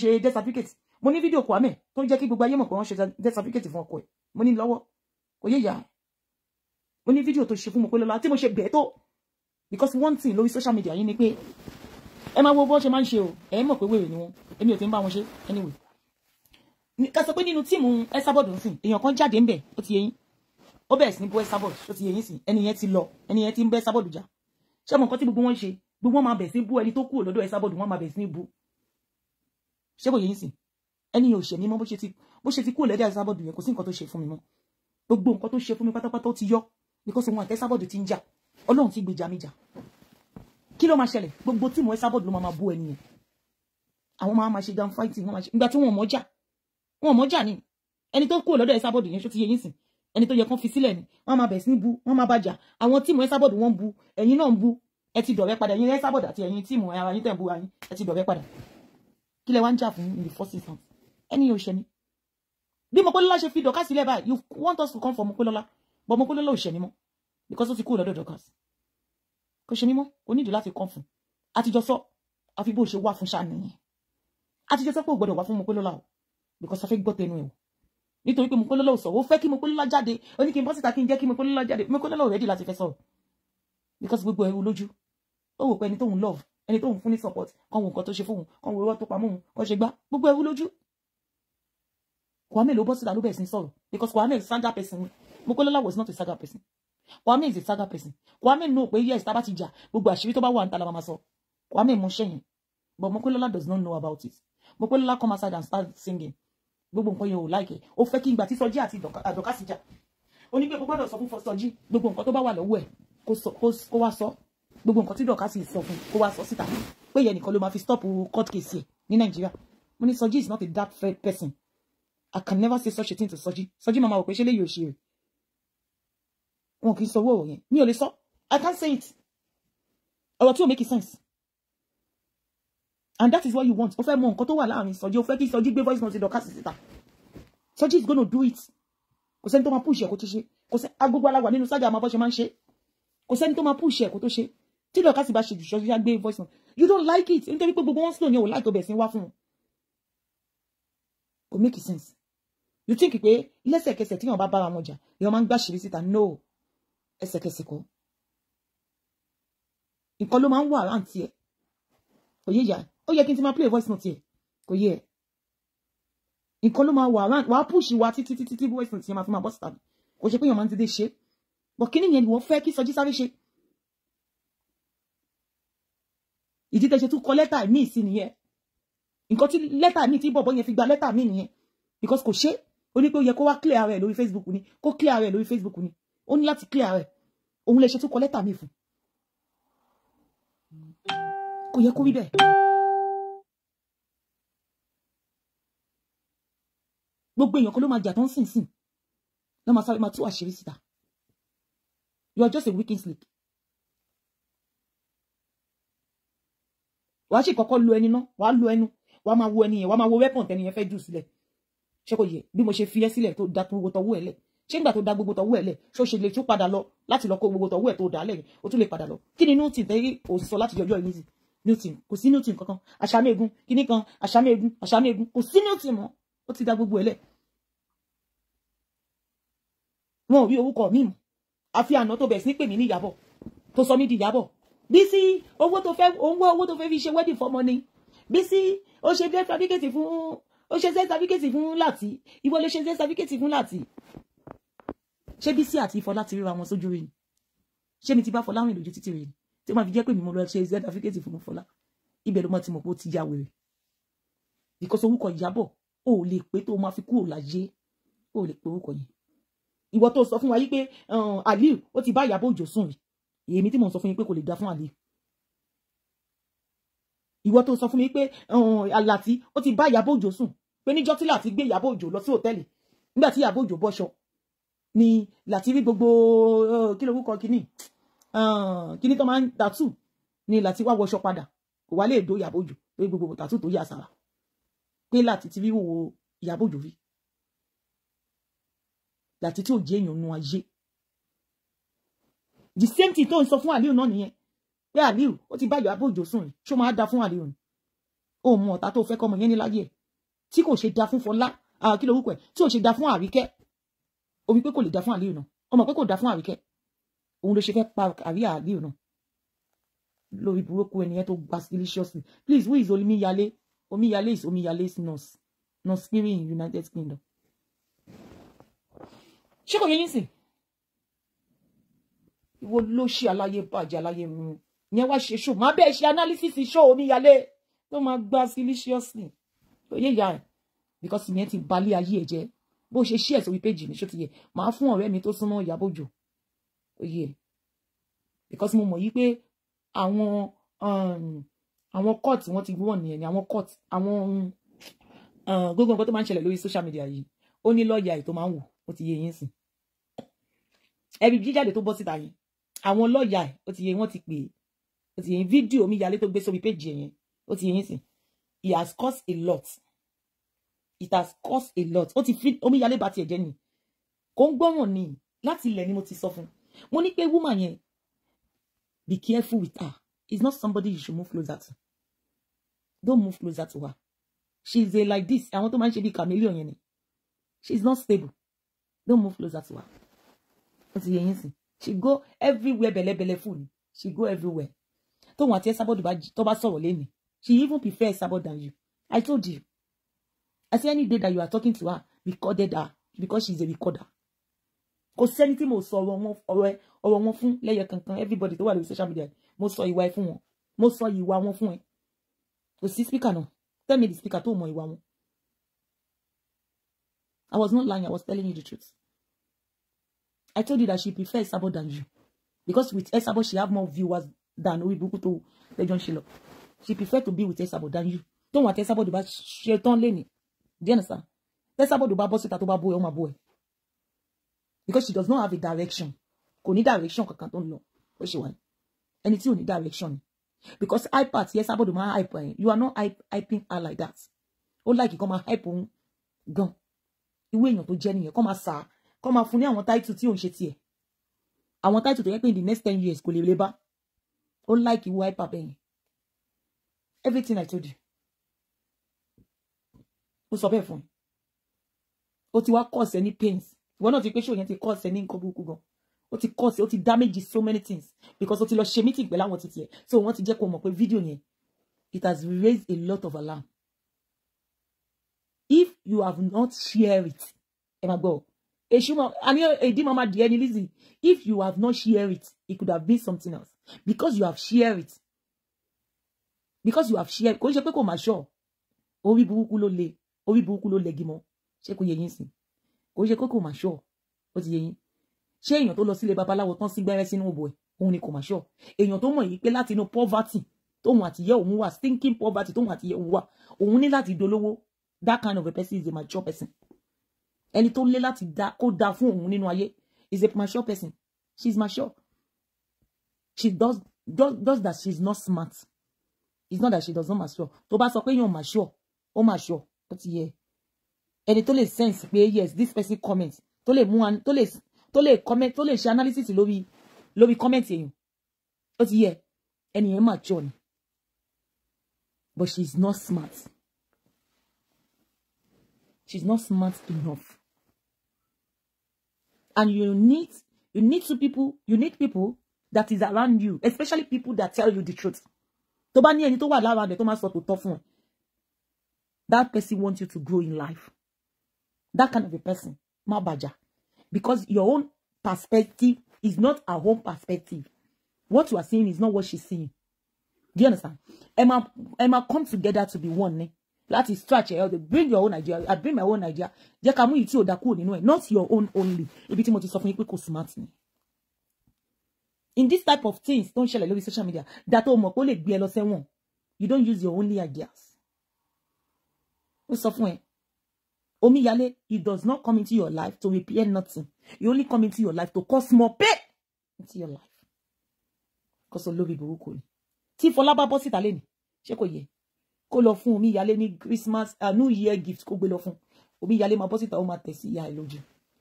ṣe death certificate mo ní fídíò Kwame tó jẹ́ kí gbogbo ayé mọ̀ pé wọ́n ṣe death certificate fún ọkọ ẹ̀ mo ní lọ́wọ́ kò yé ìyá mo ní fídíò tó ṣe fún Mopelola tí mo ṣe bẹ́ẹ̀ tó because one thing lórí social media yìí ni pé ẹ máa wo bó ṣe máa ń ṣe o ẹ mọ̀ pé wèrè ni wọ́n èmi ò ti ń bá wọn ṣe anyway ká sọ pé nínú tíìmù Esabod nsìn èèyàn kan jáde ńbẹ̀ ó ti yé yín ó bẹ̀rẹ̀ sí ní bú Esabod ó ti yé yín sìn ẹni yẹn ti lọ ẹni yẹn ti ń bẹ́ Esabod jà ṣé mo nǹkan tí gbogbo wọn ṣe gbogbo wọn máa bẹ̀ sí bú ẹni tó kúrò lọ́dọ̀ Esabod wọn máa bẹ̀ sí ní bú ṣé bó yé yín sìn ẹni yẹn ò ṣe mí mọ́ bó ṣe ti kúrò lọ́dọ̀ Esabod yẹn kò sí nǹkan tó ṣe fún mi mọ́ gbogbo nǹkan tó ṣe fún mi pátápátá ó ti yọ because wọn àti Esabod ti ń jà Ọlọ́run ti gbèjà mi jà kí ló máa ṣẹlẹ̀ gbogbo tíìmù Esabod ló máa bú ẹni yẹn àwọn máa ṣe down fighting wọn máa ṣe ìgbà tí wọn mọ̀ jà ni ẹni tó kúrò lọ́dọ̀ Esabod yẹn ṣó ti yé yín sìn ẹni tó yẹ kán fi sílẹ̀ ni wọ́n máa bẹ̀ sí ní bú wọ́n máa bá jà àwọn tíìmù Esabod wọ́n bú ẹ̀yin náà ń bú ẹ ti dọ̀rẹ́ padà ẹ̀yin Esabod àti ẹ̀yin tíìmù ara yín tẹ̀ bú ara yín ẹ ti dọ̀rẹ́ padà kí lẹ wá ń jà fún in the first instance ẹni yóò ṣe ni bí Mopelola ṣe fi Dorcas sílẹ̀ báyìí you want us to come for Mopelola but Mopelola ò ṣe ni mọ́ because ó ti kúrò lọ́dọ̀ Dorcas kò ṣe ni mọ́ ó nídìí láti kàn fún àtijọ́ sọ àfi bó ṣe wá fún ṣáà nìyẹn àtijọ́ sọ pé ò gbọ́dọ̀ wá fún Mopelola o because a fẹ́ gbọ́ tẹnu ẹ̀ o nítorí pé Mopelola ò sọ̀rọ̀ ó fẹ́ kí Mopelola jáde ó ní kí n bọ́ síta kí n jẹ́ kí Mopelola jáde Mopelola ò ready láti fẹ́ sọ̀rọ̀ because gbogbo ẹ̀rù lójú ó wò pé ẹni tóun love ẹni tóun fún ní support kan wo nǹkan tó ṣe fóun kan wo irọ́ tó pamọ́ òun kan ṣe gbá gbogbo ẹ̀rù lójú Kwame ló bọ́ síta ló bẹ̀rẹ̀ sí sọ̀rọ̀ because Kwame is a saga person Mopelola was not a saga person Kwame is a saga person Kwame know pé yes tá bá ti jà gbogbo àṣírí tó bá wà ń ta la máa sọ Kwame mọ̀ ṣẹ́yìn but Mopelola does not know about it Mopelola come outside and start singing gbogbo nǹkan yẹn ò like ó fẹ́ kí ìgbà tí Sọjí àti Dorcas jà ó ní pé gbogbo ọ̀dọ̀ sọ fún Sọjí gbogbo nǹkan tó bá wà lọ́wọ́ ẹ̀ kó wá sọ gbogbo nǹkan tí Dorcas sọ fún kó wá sọ síta pé yẹn nìkan ló máa fi stop court case ẹ̀ ní Nàìjíríà mo ní Sọjí is not a that fair person I can never say such a thing to Sọjí mama wò pé ṣé lè yóò ṣe rẹ̀ wọn kì í sọ owó yẹn mi ò lè sọ I can't say it ọ̀rọ̀ tí ò make sense. And that is what you want. Ó fẹ́ mọ̀ nǹkan tó wà láàrin Sọjí ó fẹ́ kí Sọjí gbé voice note Dorcas síta. Sọjí is going to do it. Kò sẹ́ni tó máa push ẹ̀ kó tó ṣe. Kò sẹ́ni agbogbo aláwà nínú sájà àmọ́ bó ṣe máa ń ṣe. Kò sẹ́ni tó máa push ẹ̀ kó tó ṣe. Tí Dorcas bá ṣe jù Sọjí á gbé voice note. You don't like it. Nítorí pé gbogbo wọn slow ni ò like ọbẹ̀ sí wá fún un. Kò make sense. You think pé lẹ́sẹ̀kẹsẹ̀ tí wọ́n bá bára wọn jà èèyàn máa ń gbàṣírí síta. No. Ẹsẹ̀kẹsẹ̀ kọ́. Nǹkan ló máa ń wà rántí ẹ̀. Òye ìyá ó yẹ kí n ti máa play voice note yẹ kò yẹ nǹkan ló máa wà wàá push wa títí voice note yẹn máa fi máa bọ́ síta kò ṣe pé èèyàn máa ń dédé ṣe bọ̀ kí nìyẹn ni wọ́n fẹ́ kí Sọjí sáré ṣe ìdí tẹ́ ṣe tún kọ lẹ́tà míì sí nìyẹn nǹkan tí lẹ́tà míì tí bọ̀bọ̀ yẹn fi gba lẹ́tà míì nìyẹn because kò ṣe ó ní pé ó yẹ kó wá clear rẹ̀ lórí Facebook ni kó clear rẹ̀ lórí Facebook ni ó ní láti clear rẹ̀ òun lè ṣe tún kọ lẹ́tà míì fún kò yẹ kó rí bẹ́ẹ̀. Gbogbo èèyàn kan ló máa jà tó ń sìn ló máa sáré máa tú àṣírí síta. You are just a weak link. Wàá sì kọ́kọ́ lo ẹni náà wàá lo ẹnu wàá máa wo ẹni yẹn wàá máa wo weapon tẹni yẹn fẹ́ jù sílẹ̀ ṣé kò yẹ bí mo ṣe fi ẹ́ sílẹ̀ tó da gbogbo tọwọ́ ẹ̀ lẹ̀ ṣé nígbà tó da gbogbo tọwọ́ ẹ̀ lẹ̀ ṣó ṣe lè tún padà lọ láti lọ kó gbogbo tọwọ́ ẹ̀ tó dà lẹ̀ ó tún lè padà lọ kí ni inú ti tẹ́rí òsì sọ láti jọjọ́ ìnísì new team kò sí new team kankan àṣàmẹ́gun kíní kan àṣàmẹ́gun kò sí new team mọ́ ó ti dá gbogbo ẹ̀ lẹ̀ wọn ò rí orúkọ mi mọ́ àfi àná tó bẹ̀ sí pè mí ní Ìyábọ̀ tó sọ mí di Ìyábọ̀ Bísí owó tó fẹ́ fi ṣe wedding fọmọ ni Bísí ó ṣe death certificate fún ó ṣe death certificate fún Láti ìwọ lè ṣe death certificate fún Láti ṣé Bísí àti Fọlá ti ríra wọn sójú rí ni ṣé mi ti bá Fọlá rìn lójú títì rí ni tí wọ́n fi jẹ́ pé mi mo lọ ṣe death certificate fún Fọlá ibẹ̀ ló mọ̀ tí mo pé ó ti ya wèrè because orúkọ Ìyábọ̀ ó lè pé tó máa fi kúrò láyé ó lè pé orúkọ yẹn ìwọ tó sọ fún wa yí pé Aliu ó ti bá Ìyábọ̀ Òjó sùn rí èmi tí mo sọ fún yín pé kò lè dá fún Aliu ìwọ tó sọ fún mi pé Láti ó ti bá Ìyábọ̀ Òjó sùn pé níjọ́ tí Láti gbé Ìyábọ̀ Òjó lọ sí hòtẹ́ẹ̀lì nígbà tí Ìyábọ̀ Òjó bọ́ṣọ ni Láti rí gbogbo kí ló wúkọ kíní tó máa ń tàtù ni Láti wá wọṣọ padà kò wá lè dó Ìyábọ̀ Òjó lórí gbogbo tàtù tó yà sára pé Láti ti rí wo Ìyábọ̀ Òjó rí Láti tí ò jẹ́ èèyàn nu ayé the same thing tó ń sọ fún Aliu náà nìyẹn pé Aliu ó ti bá Ìyábọ̀ Òjó sùn ṣó máa dá fún Aliu ni ó mọ ọ̀tá tó fẹ́ kọ́mọ yẹn ní láyé tí kò ṣe dá fún Fọlá kí ló wúkọ ẹ̀ tí ò ṣe dá fún Àríkẹ́ ó wí pé kò lè dá fún Aliu náà ó mọ̀ pé kò dá fún Àríkẹ́ òun ló ṣe fẹ́ pa àríyá Aliu náà lórí burúkú ẹnìyẹn tó gba deliciously please who is Omiyale Omiyale is Omiyale's nurse spirit in United Kingdom ṣé kò yẹ yín sìn ìwọ ló ṣe aláyé bàjẹ́ aláyé mu yẹn wá ṣe ṣó má bẹ́ẹ̀ ṣe analysis ṣó Omiyale tó máa gba deliciously tó yẹ ìyá ẹ̀ because ìyẹn ti balẹ̀ ayé ẹ̀ jẹ́ bó ṣe ṣí ẹ̀ sórí péjì mi ṣó ti yẹ màá fún ọ̀rẹ́ mi tó súnmọ́ Ìyábọ̀ Òjó oyè because mo mọ̀ yí pé àwọn court wọ́n ti wọ́n nìyẹn ni àwọn court àwọn gbogbo nǹkan tó máa ń ṣẹlẹ̀ lórí social media yìí ó ní lọ́ọ̀yà ẹ̀ tó máa ń wò ó ti yé yín sìn ẹbí jíjáde tó bọ́ síta yìí àwọn lọ́ọ̀yà ẹ̀ ó ti yé wọ́n ti pè é ó ti yé yín fídíò Omiyale tó gbé sórí péjì yẹn ó ti yé yín sìn it has caused a lot ó ti fi Omiyale bá tiẹ̀ jẹ́ ni kò ń gbọ́ràn ni láti ilẹ̀ ni mo ti sọ fún mo ní pé woman yẹn be careful with her it's not somebody you should move closer to don't move closer to her she's a like this àwọn tó máa ń ṣe bí chameleon yẹn ni she's not stable don't move closer to her ó ti yẹ yín sìn she go everywhere bẹ̀lẹ̀bẹ̀lẹ̀ fún ni she go everywhere tóun àti Esabod tó bá sọ̀rọ̀ lẹ́nu she even prefer Esabod than you I told you I say any day that you are talking to her recorded her because she's a recorder kò sẹ́ni tí mo sọ ọ̀rọ̀ wọn fún lẹ́yọ kankan everybody tó wà lórí social media mo sọ ìwà ẹ̀ fún wọn mo sọ ìwà wọn fún ẹ kò sí speaker náà tell me the speaker tó mọ ìwà wọn I was not lying I was telling you the truth I told you that she prefers Esabod than you because with Esabod she have more viewers than Oribuku to Legion Shilo she prefer to be with Esabod than you don't want Esabod bá ṣe tán lẹ́ni do you understand Esabod bá bọ́ síta tó bá bó ẹ ó máa bó ẹ because she does not have a direction kò ní direction kankan tó ń lọ ó ṣe wà ní ẹni tí ò ní direction because hyper tí Esabod máa hype ẹ you are not hyping her like that ó like kó máa hype òun gan ìwé èèyàn tó jẹ́ nìyẹn kó máa sà kó máa fún ní àwọn title tí ò ń ṣe tiẹ̀ àwọn title tó yẹ pé in the next 10 years kò lè lè bá ó like ìwé hyper bẹ́yìn everything I told you ó sọ bẹ́ẹ̀ fún ó ti wá cause any pains ìwọ náà ti pé show yẹn ti cause any nǹkan burúkú gan ó ti cause ó ti damage so many things because ó ti lọ ṣe meeting pẹ̀lú àwọn títí ẹ̀ so wọ́n ti jẹ́ kó mọ̀ pé video yẹn it has raised a lot of alarm if you have not shared it ẹ máa gbọ́ àní èdè mama díẹ̀ ní Lizzy if you have not shared it it could have been something else because you have shared it kò ń ṣe pé kò máa ṣọ́ orí burúkú ló le gímọ̀ ṣé kò yẹ yín sìn kò ṣe kókò mà ṣọ́ ó ti yẹ yín ṣé èèyàn tó lọ sílé babaláwo tán sí gbẹ́rẹ́ sínú òbò ẹ̀ òun ni kò mà ṣọ́ èèyàn tó mọ̀ yìí pé láti inú poverty tóun àtìyẹ́ òun wà stinking poverty tóun àtìyẹ́ òun wà òun ní láti dolówó that kind of a person is a mature person ẹni tó lé láti kó dá fún òun nínú ayé is a mature person she is mature she does that she is not smart it's not that she does not mature tó bá sọ pé èèyàn mature ó mature ó ti yẹ ẹni tó lè sense pé yes this person comment tó lè mú tó lè comment tó lè ṣe analysis lórí comment èèyàn ó ti yẹ ẹni yẹn mature ni but she's not smart. She's not smart enough. And you need people that is around you, especially people that tell you the truth. Tó bá ní ẹni tó wà lára rẹ̀ tó máa sọ tòótọ́ fún ẹ. That person wants you to grow in life. That kind of a person, má bàjá. Because your own perspective is not her own perspective. What you are seeing is not what she's seeing. Do you understand? Emma come together to be one. Ne? That is stretch. Bring your own idea. I bring my own idea. Not your own only. Smart. In this type of things, don't share with social media. You don't use your only ideas. Omiyale, it does not come into your life to repair nothing. You only come into your life to cause more pain into your life. Because of love you. Tí Fọlá bá bọ́ síta lẹ́ni, ṣé kò yẹ? Kó lọ fún Omiyale ní Christmas, New Year gift kó gbé lọ fún. Omiyale máa bọ́ síta ó máa tẹ̀ sí ìyá ẹ̀ lójú.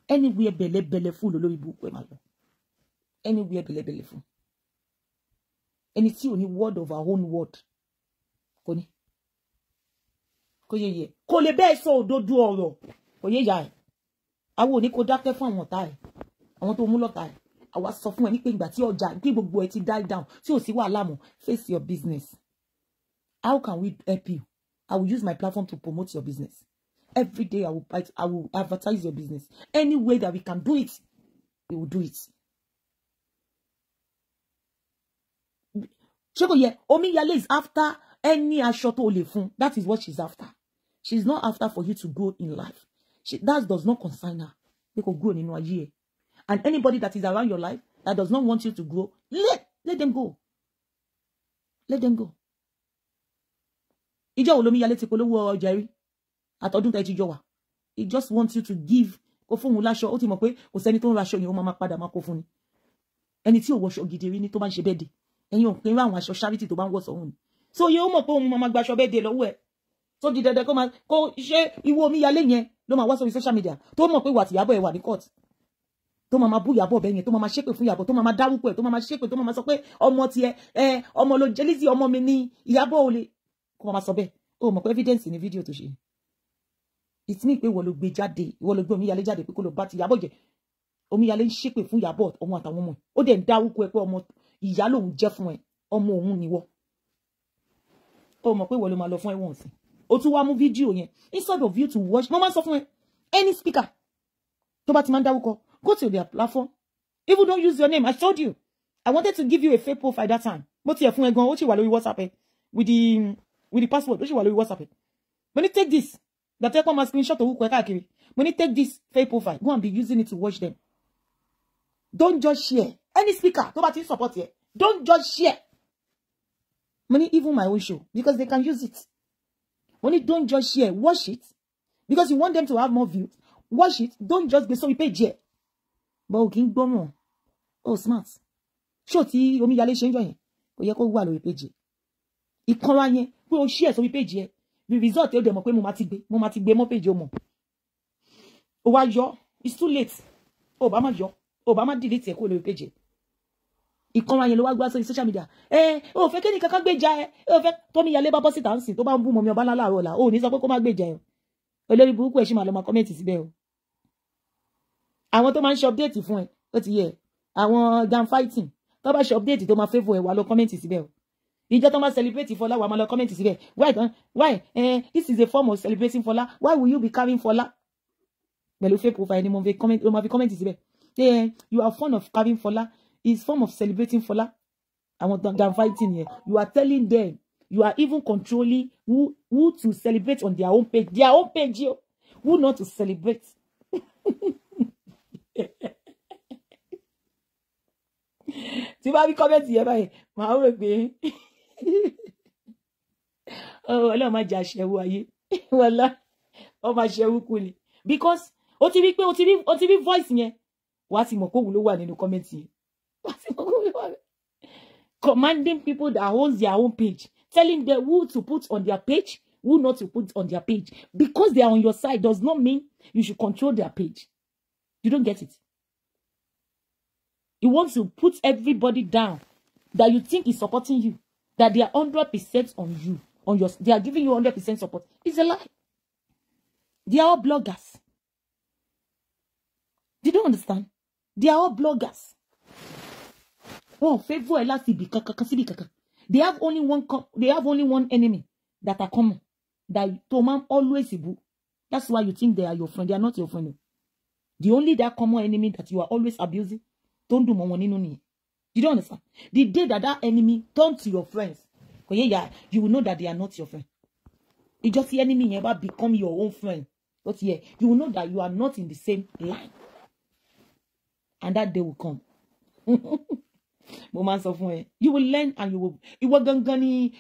Anywhere bẹ̀lẹ̀ fún lórí burúkú ẹ̀ máa lọ. Anywhere bẹ̀lẹ̀ fún. Ẹni tí ò ní word of our own word. Kò ní. Kò yẹ. Kò lè bẹ́ẹ̀ sọ òdodo ọ̀rọ̀. Kò yẹ ìyá ẹ̀. Àwọn ò ní kó dákẹ́ fún àwọn ọ̀tá ẹ̀. Àwọn tó mú lọ́tá ẹ̀. Àwa sọ fún ẹ ní pé ìgbà tí ọjà bí gbogbo ẹ ti die down tí ò sí wàhálà mọ́, face your business. How can we help you? I will use my platform to promote your business. Every day I will advertise your business. Any way that we can do it, we will do it. Omiyale is after any aṣọ tó lè fún. That is what she's after. She's not after for you to grow in life. That does not concern her. They could grow in 1 year. And anybody that is around your life that does not want you to grow, let them go. Let them go. Ìjọ́ wo l'Omiyale ti polówó ọjà rí? Àtọdún tẹ́ ti jọ wà. He just wants you to give. Kó fún un láṣọ. Ó ti mọ̀ pé kò sẹ́ni tó ń raṣọ yẹn ó máa padà máa kó fún ni. Ẹni tí ò wọṣọ gidi rí ni tó bá ń ṣe birthday. Ẹ̀yin ò pín irú àwọn aṣọ charity tó bá ń wọ̀ sọ́hun ni. So yẹ ó mọ̀ pé òun máa gba aṣọ birthday lọ́wọ́ ẹ̀. So di dandan kó ṣe ìwọ Omiyale yẹn ló máa wá sórí social media. Tó mọ̀ pé ìwà tìyàbọ̀ ẹ̀ wà ní court. Tó máa bú Ìyábọ̀ bẹ́ẹ̀ yẹn, tó máa ṣépè fún Ìyábọ̀, tó máa dárúkọ ẹ̀, tó máa ṣépè, tó máa sọ pé ọmọ tiẹ̀ ọmọ ló jẹ́lísì ọmọ mi ní Ìyábọ̀ ò lè kó máa sọ bẹ́ẹ̀. Ó mọ̀ pé evidence ní fídíò tó ṣe. It means pé ìwọ ló gbé jáde, ìwọ ló gbé Omiyale jáde pé kó lọ bá ti Ìyábọ̀ jẹ́. Omiyale ń ṣépè fún Ìyábọ̀ ọmọ àtàwọn ọmọ ẹ̀. Ó dẹ̀ ń dárúkọ ẹ̀ pé ọmọ ìyá lòun jẹ́ fún ẹ, ọmọ òun ni wọ́. Ó mọ̀ pé ìwọ ló máa lọ fún ẹ̀wọ̀n sí. Ó tún wá mú fídíò yẹn instead of you to watch. Mo máa sọ fún ẹ any speaker tó bá ti máa ń dárúkọ. Go to their platform. Even don't use your name. I told you. I wanted to give you a fake profile that time. But you phone go, WhatsApp with the password. WhatsApp. When you take this, that take my screenshot of when you take this fake profile, go and be using it to watch them. Don't just share. Any speaker, nobody support here. Don't just share. Money, even my own show, because they can use it. Money, don't just share. Watch it. Because you want them to have more views. Watch it. Don't just be so we pay here. But King Bomo. Oh, smart. Show ti Omiyale ṣe njo yẹn. Kò yẹ kó wà lórí page. Ìkanra yẹn pé o share sórí page yẹn. The result e o dẹ̀ mọ̀ pé mo ma ti gbé mo page o mọ̀. O wá yọ. It's too late. O bá má yọ. O bá má delete ẹ kó lórí page. Ìkanra yẹn ló wá gbà sórí social media. O fẹ́ kẹ́ni kankan gbèjà ẹ. O fẹ́ Tomiyale bá bọ́ síta ńsìn tó bá ń bú Mọ́mì Ọba láàárọ̀ ọ̀la. O ní sọ pé kó má gbèjà ẹ. Olórí burúkú ẹ ṣì máa lọ máa comment síbẹ̀ o. Àwọn tó máa ń ṣe update fún ẹ ó ti yẹ àwọn gang fighting tó bá ṣe update tó máa favor ẹ wá lọ comment síbẹ̀ o ìjọ tó máa celebrate Fọlá wá máa lọ comment síbẹ̀ why this is a form of celebrating Fọlá why will you be carrying Fọlá pẹ̀lú fake profile ni mo fi comment síbẹ̀ you are fond of carrying Fọlá is form of celebrating Fọlá àwọn gang fighting yẹn you are telling them you are even controlling who to celebrate on their own page yo who not to celebrate. Tí bá bí comment yẹn báyìí máa rò pé Ọlọ́run má jẹ́ aṣẹ́wó ayé wọlá ọmọ aṣẹ́wó kú ni because ó ti rí pé ó ti rí voice yẹn wá ti mọ̀ pé òun ló wà nínú comment yẹn wá ti mọ̀ pé òun ló wà commanding people that owns their own page telling them who to put on their page who not to put on their page because they are on your side does not mean you should control their page. You don't get it. You want to put everybody down that you think is supporting you, that they are 100% on you. on your, they are giving you 100% support. It's a lie. They are all bloggers. Did you understand? They are all bloggers. Oh, favor they have only one enemy that are common. That Tomam always ibu. That's why you think they are your friend. They are not your friend. The only that common enemy that you are always abusing, don't do more money no need. You don't understand? The day that that enemy turns to your friends, you will know that they are not your friend. It's just the enemy ever become your own friend. But yeah, you will know that you are not in the same line. And that day will come. Moments of when you will learn, and you will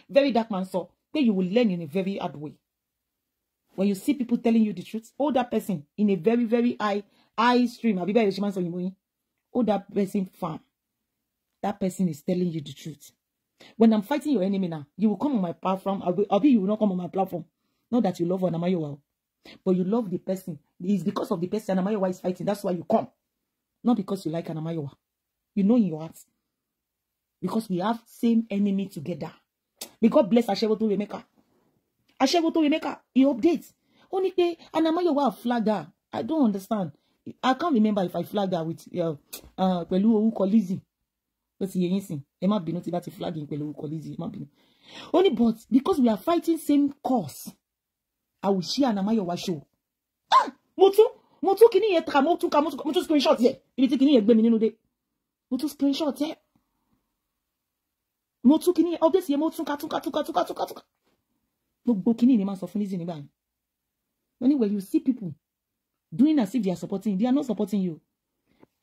very dark man so then you will learn in a very hard way. When you see people telling you the truth, hold that person in a very, very high stream. Hold that person firm. That person is telling you the truth. When I'm fighting your enemy now, you will come on my platform. You will not come on my platform. Not that you love Anamayowa, but you love the person. It's because of the person Anamayowa is fighting. That's why you come. Not because you like Anamayowa. You know in your heart. Because we have same enemy together. May God bless Ashewoto Remeka. Ashewoto Remeka, he updates. Only pay Anamayowa flag her. I don't understand. I can't remember if I flagged her with Pelu Oruko Lizzy. But it might be not about flagging Pelu Oruko Lizzy. Only but because we are fighting same cause, I will share Anamayowa show. Ah, Motu kini ye tra motu screenshot ye. Ibi ti kini ye gbe mi nínú de. Motu screenshot ye. Motu kini ye update ye motu ka. Gbogbo kini ni ma sọ fún Lizzy nígbà yẹn. When you see people doing as if they are supporting you, they are not supporting you.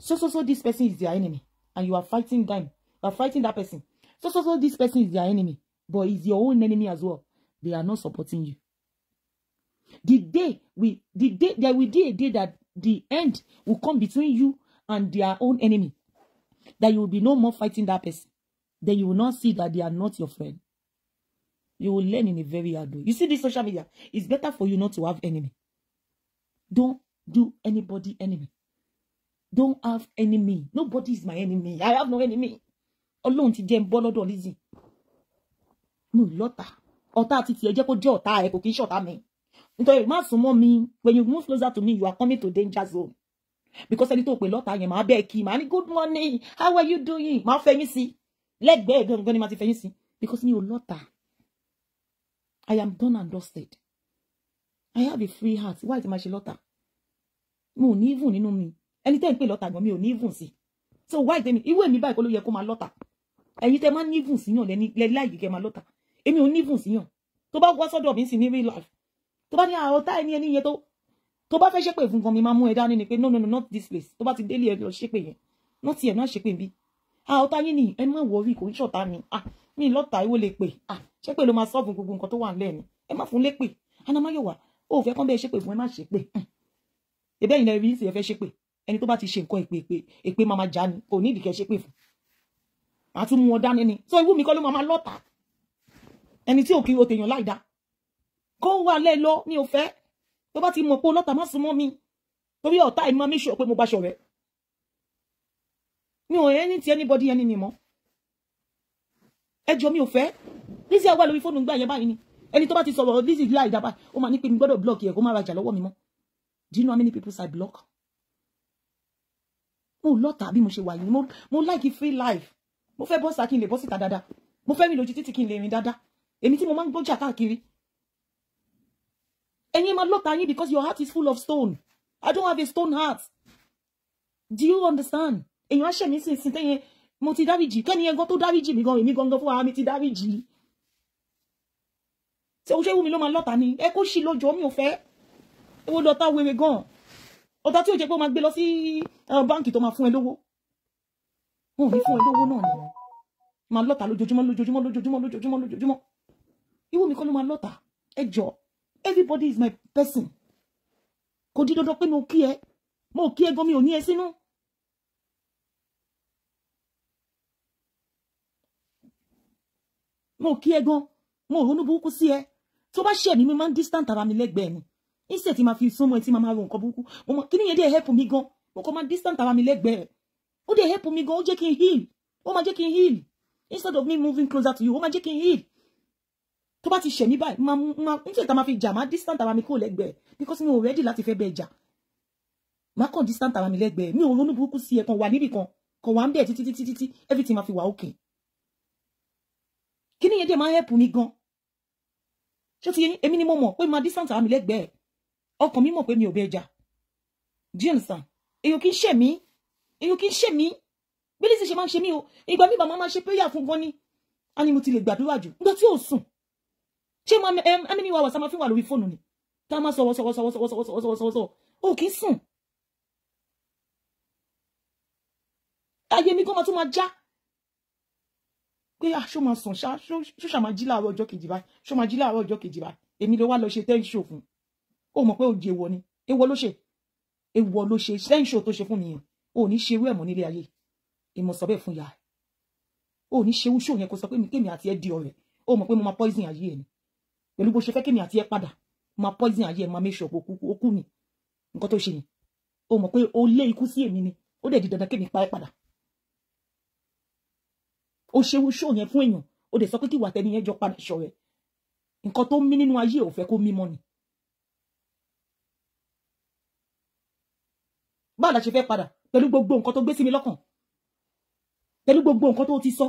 So this person is their enemy, and you are fighting them. You are fighting that person. So this person is their enemy, but is your own enemy as well. They are not supporting you. There will be a day that the end will come between you and their own enemy. That you will be no more fighting that person. Then you will not see that they are not your friend. You will learn in a very hard way. You see this social media, it's better for you not to have enemy. Don't do anybody enemy. Don't have enemy. Nobody is my enemy. I have no enemy. Alone ti jẹ́ bolodo Lizzy. No lota. Ọ̀tá ti ti ẹ jẹ́ kó jẹ́ ọ̀tá ẹ kò kìí ṣọ̀tá mi. Nítorí má sún mọ́ mi, when you move closer to me, you are coming to danger zone. Because ẹni tó pè lọ́tá yẹn máa bẹ́ẹ̀ kí, máa ní good morning, how are you doing? Máa fẹ̀yìn sí. Lẹ́gbẹ̀ẹ́ gangan ni máa ti fẹ̀yìn sí. Because mi ò lọ́tá. I am done and dusted. I have a free heart. Why is my lọ́tá? Mo ní even nínú mi. Ẹni tẹ́ ń pè lọ́tá gan mi ò ní even sí. So why tell me? Ìwé mi báyìí kó ló yẹ kó máa lọ́tá. Ẹ̀yin tẹ́ máa ní even sí yàn lẹ láì kẹ́ máa lọ́tá. Èmi ò ní even sí yàn. Tó bá wá sọ́dọ̀ mi sí ní real life. Tó bá ní ọ̀tá ẹni yẹn tó bá fẹ́ ṣépè fún gan mi máa mú ẹ dání ni pé no not this place. Tó bá ti délé ẹ lọ ṣépè yẹn. Not here, not ṣépè bí. Ọ̀tá yín ni ẹ má worry kò ń ṣọ̀tá mi. Mi lọ́tá ìwọ lè pè. Ṣépè ló máa solve gbogbo nǹkan tó wà ńlẹ̀ ni. Ẹ má fún lépè. Anamayowa, ó fẹ́ kàn bẹ́ẹ̀ ṣépè fún ẹ má ṣépè. Ebe yin le rí sí ẹ fẹ́ ṣépè. Ẹni tó bá ti ṣe nǹkan èpè máa já ni. Kò ní ìdí kẹ́ ṣépè fún. A tún mú wọn dání ni. So ìwú mi kọ́ ló máa lọ́tá. Ẹni tí ò kí o tèèyàn láì dá. Kó wà lẹ́ lọ ní o fẹ́. Tó bá ti mọ̀ pé lọ́tá má sún mọ́ mi. Torí ọ̀tá ìmọ̀ mi sọ pé mo bá ṣọ̀rẹ́. Mi ò ẹni tí anybody ẹni ni mọ́. Ẹjọ́ mi ò fẹ́. Lizzy wà lórí fóònù gbà yẹn báyìí ni. Ẹni tó bá ti sọ̀rọ̀ Lizzy láì dá báyìí. Ó máa ní pé mi gbọ́dọ̀ block ẹ kó má rajà lọ́wọ́ mi mọ́. Do you know how many people I block? Mo lọ́tà bí mo ṣe wà yìí. Mo like free life. Mo fẹ́ bọ́sà kí n lè bọ́ síta dáadáa. Mo fẹ́ rìn lójú títí kí n lè rìn dáadáa. Èmi tí mo máa ń gbọ́jà káàkiri. Ẹ̀yin máa lọ́tà yín because your heart is full of stone. I don't have a stone heart. Do you understand? Èyàn á ṣẹ̀ mí sí tẹ́yẹn mo ti dáríjì. Kẹ́ni yẹn gan tó dáríjì mi gan èmi gangan fún ara mi ti dáríjì. Ṣé o ṣe wù mí ló máa lọ́tà ni? Ẹ kó ṣì lọ́jọ́ mi ò fẹ́. Ewo lọ́tà wèrè gan. Ọ̀tá tí ó jẹ́ pé ó máa gbé lọ sí báǹkì tó máa fún ẹ lówó. Wọ́n ò ní fún ẹ lówó náà ni. Máa lọ́tà lójoojúmọ́. Ìwọ mi kọ́ ló máa lọ́tà. Ẹ jọ̀ọ́. Everybody is my person. Kò di dandan pé mo kí ẹ gan mi ò ní ẹ sínú. Mo kí ẹ gan, mo ronú burúkú sí ẹ. Tó bá ṣe mi máa ń distant ara mi lẹ́gbẹ̀ẹ́ ni. Instead tí máa fi súnmọ́ ẹ tí máa ro nǹkan burúkú. Mo mọ̀ kíni yẹn dé help mi gan. Mo kọ́ máa distant ara mi lẹ́gbẹ̀ẹ́. Ó dé help mi gan, ó jẹ́ kí n heal. Ó máa jẹ́ kí n heal. Instead of me moving closer to you, ó máa jẹ́ kí n heal. tó bá ti ṣe mí báyìí ma nse ta ma fi jà ma distant ara mi kò lẹ́gbẹ̀ẹ́ because mi ò ready láti fẹ́ bẹ jà ma kon distant ara mi lẹ́gbẹ̀ẹ́ mi ò ronú burúkú sí ẹ kan wà níbì kan wà ńbẹ̀ títí everything ma fi wà okay kíni yẹn dé ma help mi gan ṣé ti yín èmi ni mo mọ̀ pé ma distant ara mi lẹ́gbẹ̀ẹ́ ọkàn mi mọ̀ pé mi ò bẹ jà do you understand èyàn kì í ṣe mí bí Lizzy ṣe máa ń ṣe mí o ìgbà mi bàmá máa ṣe prayer fún gan ni a ní mo ti lè gbàdúrà jù nígbà tí ò sùn ṣé mo ẹmí wa wàsá máa fi wà lórí fóònù ni tá a máa sọ̀rọ̀ ó kì í sùn ayé mi gan máa tún máa já pé ṣó máa sùn ṣó ṣà máa jí láàárọ̀ ọjọ́ kejì báyìí ṣó máa jí láàárọ̀ ọjọ́ kejì báyìí èmi ló wá lọ ṣe tẹ́ńṣò fún ó mọ̀ pé òjì èèwọ̀ ni èèwọ̀ ló ṣe tẹ́ńṣò tó ṣe fún mi yẹn ò ní ṣe irú ẹ̀ mọ́ nílé ayé ìmọ̀ sọ bẹ́ẹ̀ fún ìyá ò ní ṣe irú yẹn kó sọ pé kémi àti ẹ di ọ̀rẹ́ ó mọ̀ pé mo máa poison ayé ẹ̀ ni pẹ̀lú bó ṣe fẹ́ kémi àti ẹ padà máa poison ayé ẹ̀ máa make sure pé ó kú ni nǹkan tó ṣe ni ó mọ̀ pé ó lé ikú sí èmi ni ó dẹ̀ di dandan kémi pa ẹ́ padà ó ṣe irú yẹn fún èèyàn ó dẹ̀ sọ pé kí ìwà tẹni yẹn jọ padà ṣọ̀rẹ́ nǹkan tó mí nínú ayé ò fẹ́ kó mímọ́ ni báwo la ṣe fẹ́ padà pẹ̀lú gbogbo nǹkan tó gbé sí mi lọ́kàn pẹ̀lú gbogbo nǹkan tó ti sọ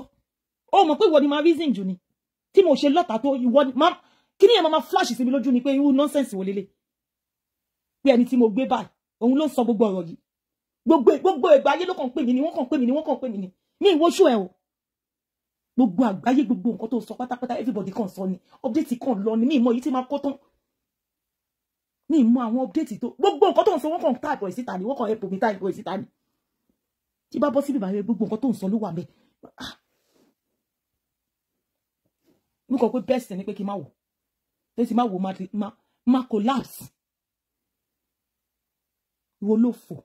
ó mọ̀ pé ìwọ ni máa reason jù ni tí mo ṣe lọ́tà tó ìwọ ni máa kí ni ẹ̀ máa flash sí mi lójú ni pé irú nonsense wo lélẹ̀ pé ẹni tí mo gbé báyìí òun ló sọ gbogbo ọ̀rọ̀ yìí gbogbo ìgbà ayé ló kàn pè mí ni wọ́n kàn pè mí ni ní ìwọ́ṣù ẹ̀ o gbogbo àgbáyé gbogbo nǹkan tó sọ pátápátá everybody kan sọ ni update kan lọ ni mi ìmọ̀ yìí tí máa kó tán ní ìmọ̀ àwọn update tó gbogbo nǹkan tó ń sọ wọ́n kàn type ẹ̀ síta ni wọ́n kàn help mi type ẹ̀ síta ni tí bá bọ́ síbi bàrẹ̀ gbogbo nǹkan tó ń sọ ló wà mẹ́ mo kàn pé best ni pé kí n má wò pé tí má wò má collapse wo ló fò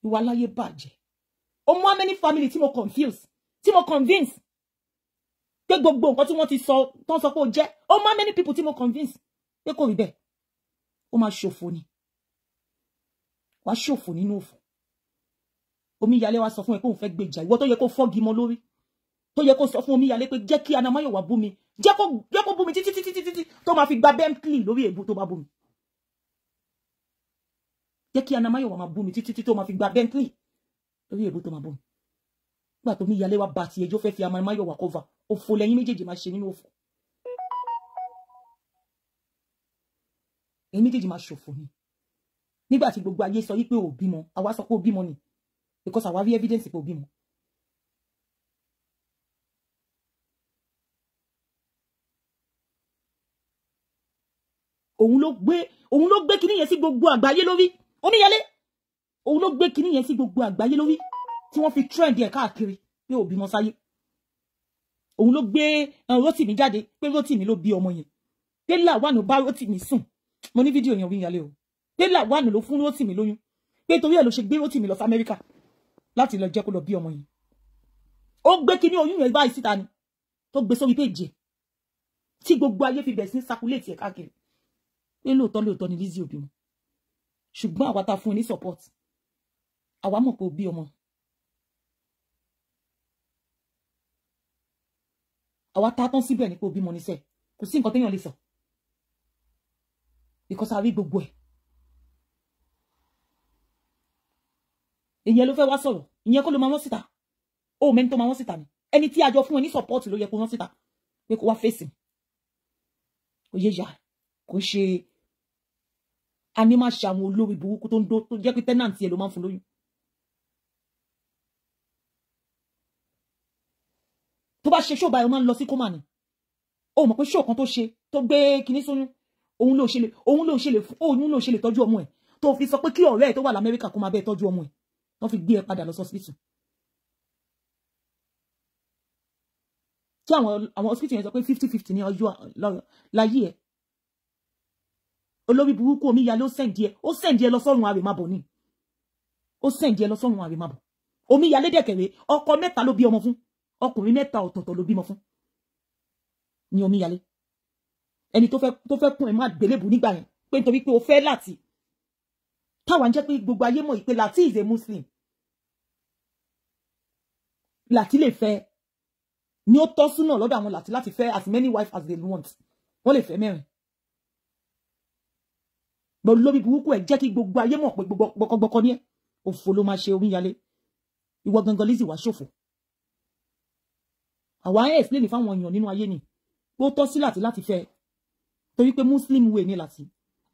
ìwà láyé bàjẹ́ ó mú how many family tí mo confuse tí mo convince pé gbogbo nǹkan tí wọ́n ti sọ tán sọ pé ó jẹ́ ó mú how many people tí mo convince pé kò rí bẹ́ẹ̀ ó máa ṣòfò ni wàá ṣòfò nínú òfò Omíyalé wá sọ fún ẹ pé òun fẹ́ gbèjà ìwọ tó yẹ kó fọ́gi mọ́ lórí tó yẹ kó sọ fún Omíyalé pé jẹ́ kí Anamáyọ̀wá bú mi jẹ́ kó bú mi títí tó máa fi gba Bentley lórí èébú tó bá bú mi jẹ́ kí Anamáyọ̀wá máa bú mi títí tó máa fi gba Bentley lórí èébú tó máa bú mi nígbà tó Omíyalé wá bá ti ẹjọ́ fẹ́ fi Anamáyọ̀wá cover òfò lẹ́yìn méjèèjì máa ṣe nínú òfò ẹ̀yin méjèèjì máa ṣòfò ni nígbà tí gbogbo ayé sọ wípé ò bímọ àwa sọ pé ò bímọ ni because àwa rí evidence pé ò bímọ òun ló gbé kíní yẹn sí gbogbo àgbáyé lórí Omíyalé òun ló gbé kíní yẹn sí gbogbo àgbáyé lórí tí wọ́n fi trend ẹ̀ káàkiri pé ò bímọ sáyé òun ló gbé Rótìmí jáde pé Rótìmí ló bí ọmọ yẹn pé Làwánù bá Rótìmí sùn mo ní fídíò yẹn Omíyalé o pé Làwánù ló fún Rótìmí lóyún pé torí ẹ̀ ló ṣe gbé Rótìmí lọ sí Amẹ́ríkà láti lọ jẹ́ kó lọ bí ọmọ yẹn ó gbé kíní oyún yẹn báyìí síta ni tó gbé sórí péjì tí gbogbo ayé fi bẹ̀ sí circulate ẹ̀ káàkiri pé lóòótọ́ ni Lizzy ò bímọ ṣùgbọ́n àwa ta fún ẹ ní support àwa mọ̀ pé ó bí ọmọ àwa ta tán síbẹ̀ ní pé ó bímọ níṣẹ́ kò sí nǹkan téèyàn lè sọ because a rí gbogbo ẹ̀ ìyẹn ló fẹ́ wá sọ̀rọ̀ ìyẹn kó ló máa wọ́n síta ó mẹ́ni tó máa wọ́n síta ni ẹni tí a jọ fún ẹ ní support ló yẹ kó wọ́n síta pé kó wá fèsì òye yà kò ṣe ani máa ṣe àwọn olórí burúkú tó ń dó tó jẹ́ pé tenant ẹ̀ ló máa ń fún lóyún tó bá ṣe ṣóòbá ẹ̀ máa ń lọ sí kómà ni ó mọ̀ pé ṣóò kan tó ṣe tó gbé kinní sóyún òun ló ṣe lè tọ́jú ọmọ ẹ̀ tó fi sọ pé kí ọ̀rẹ́ ẹ̀ tó wà l'Amẹ́ríkà kó máa bẹ́ẹ̀ tọ́jú ọmọ ẹ̀ wọ́n fi gbé ẹ padà lọ hospital tí àwọn hospital yẹn sọ pé 50-50 ní ọjọ́ láyé ẹ̀ olórí burúkú Omíyalé ó sẹ̀ǹdí ẹ lọ sọ́run àrèmábọ̀ ni ó sẹ̀ǹdí ẹ lọ sọ́run àrèmábọ̀ Omíyalé dẹ̀kẹ̀rẹ̀ ọkọ mẹ́ta ló bí ọmọ fún ọkùnrin mẹ́ta ọ̀tọ̀ọ̀tọ̀ ló bímọ fún ní Omíyalé ẹni tó fẹ́ kún ẹ̀ má gbélébù nígbà yẹn pé nítorí pé o fẹ́ láti táwa ń jẹ́ pé gbogbo ayé mọ̀ pé Láti is a Muslim Láti lè fẹ́ ni ó tọ́ súnà lọ́dọ̀ àwọn láti fẹ́ as many wives as they want wọ́n lè fẹ́ mẹ́rin gbọ́ lórí burúkú ẹ̀ jẹ́ kí gbogbo ayé mọ̀ pé gbọ́kọ́gbọ́kọ́ ní ẹ̀ òfò ló máa ṣe Omíyalé ìwọ gangan Lizzy wá ṣòfò àwa ẹ̀ explain fáwọn èèyàn nínú ayé ni ó tọ́ sí láti fẹ́ torí pé Muslim way ni láti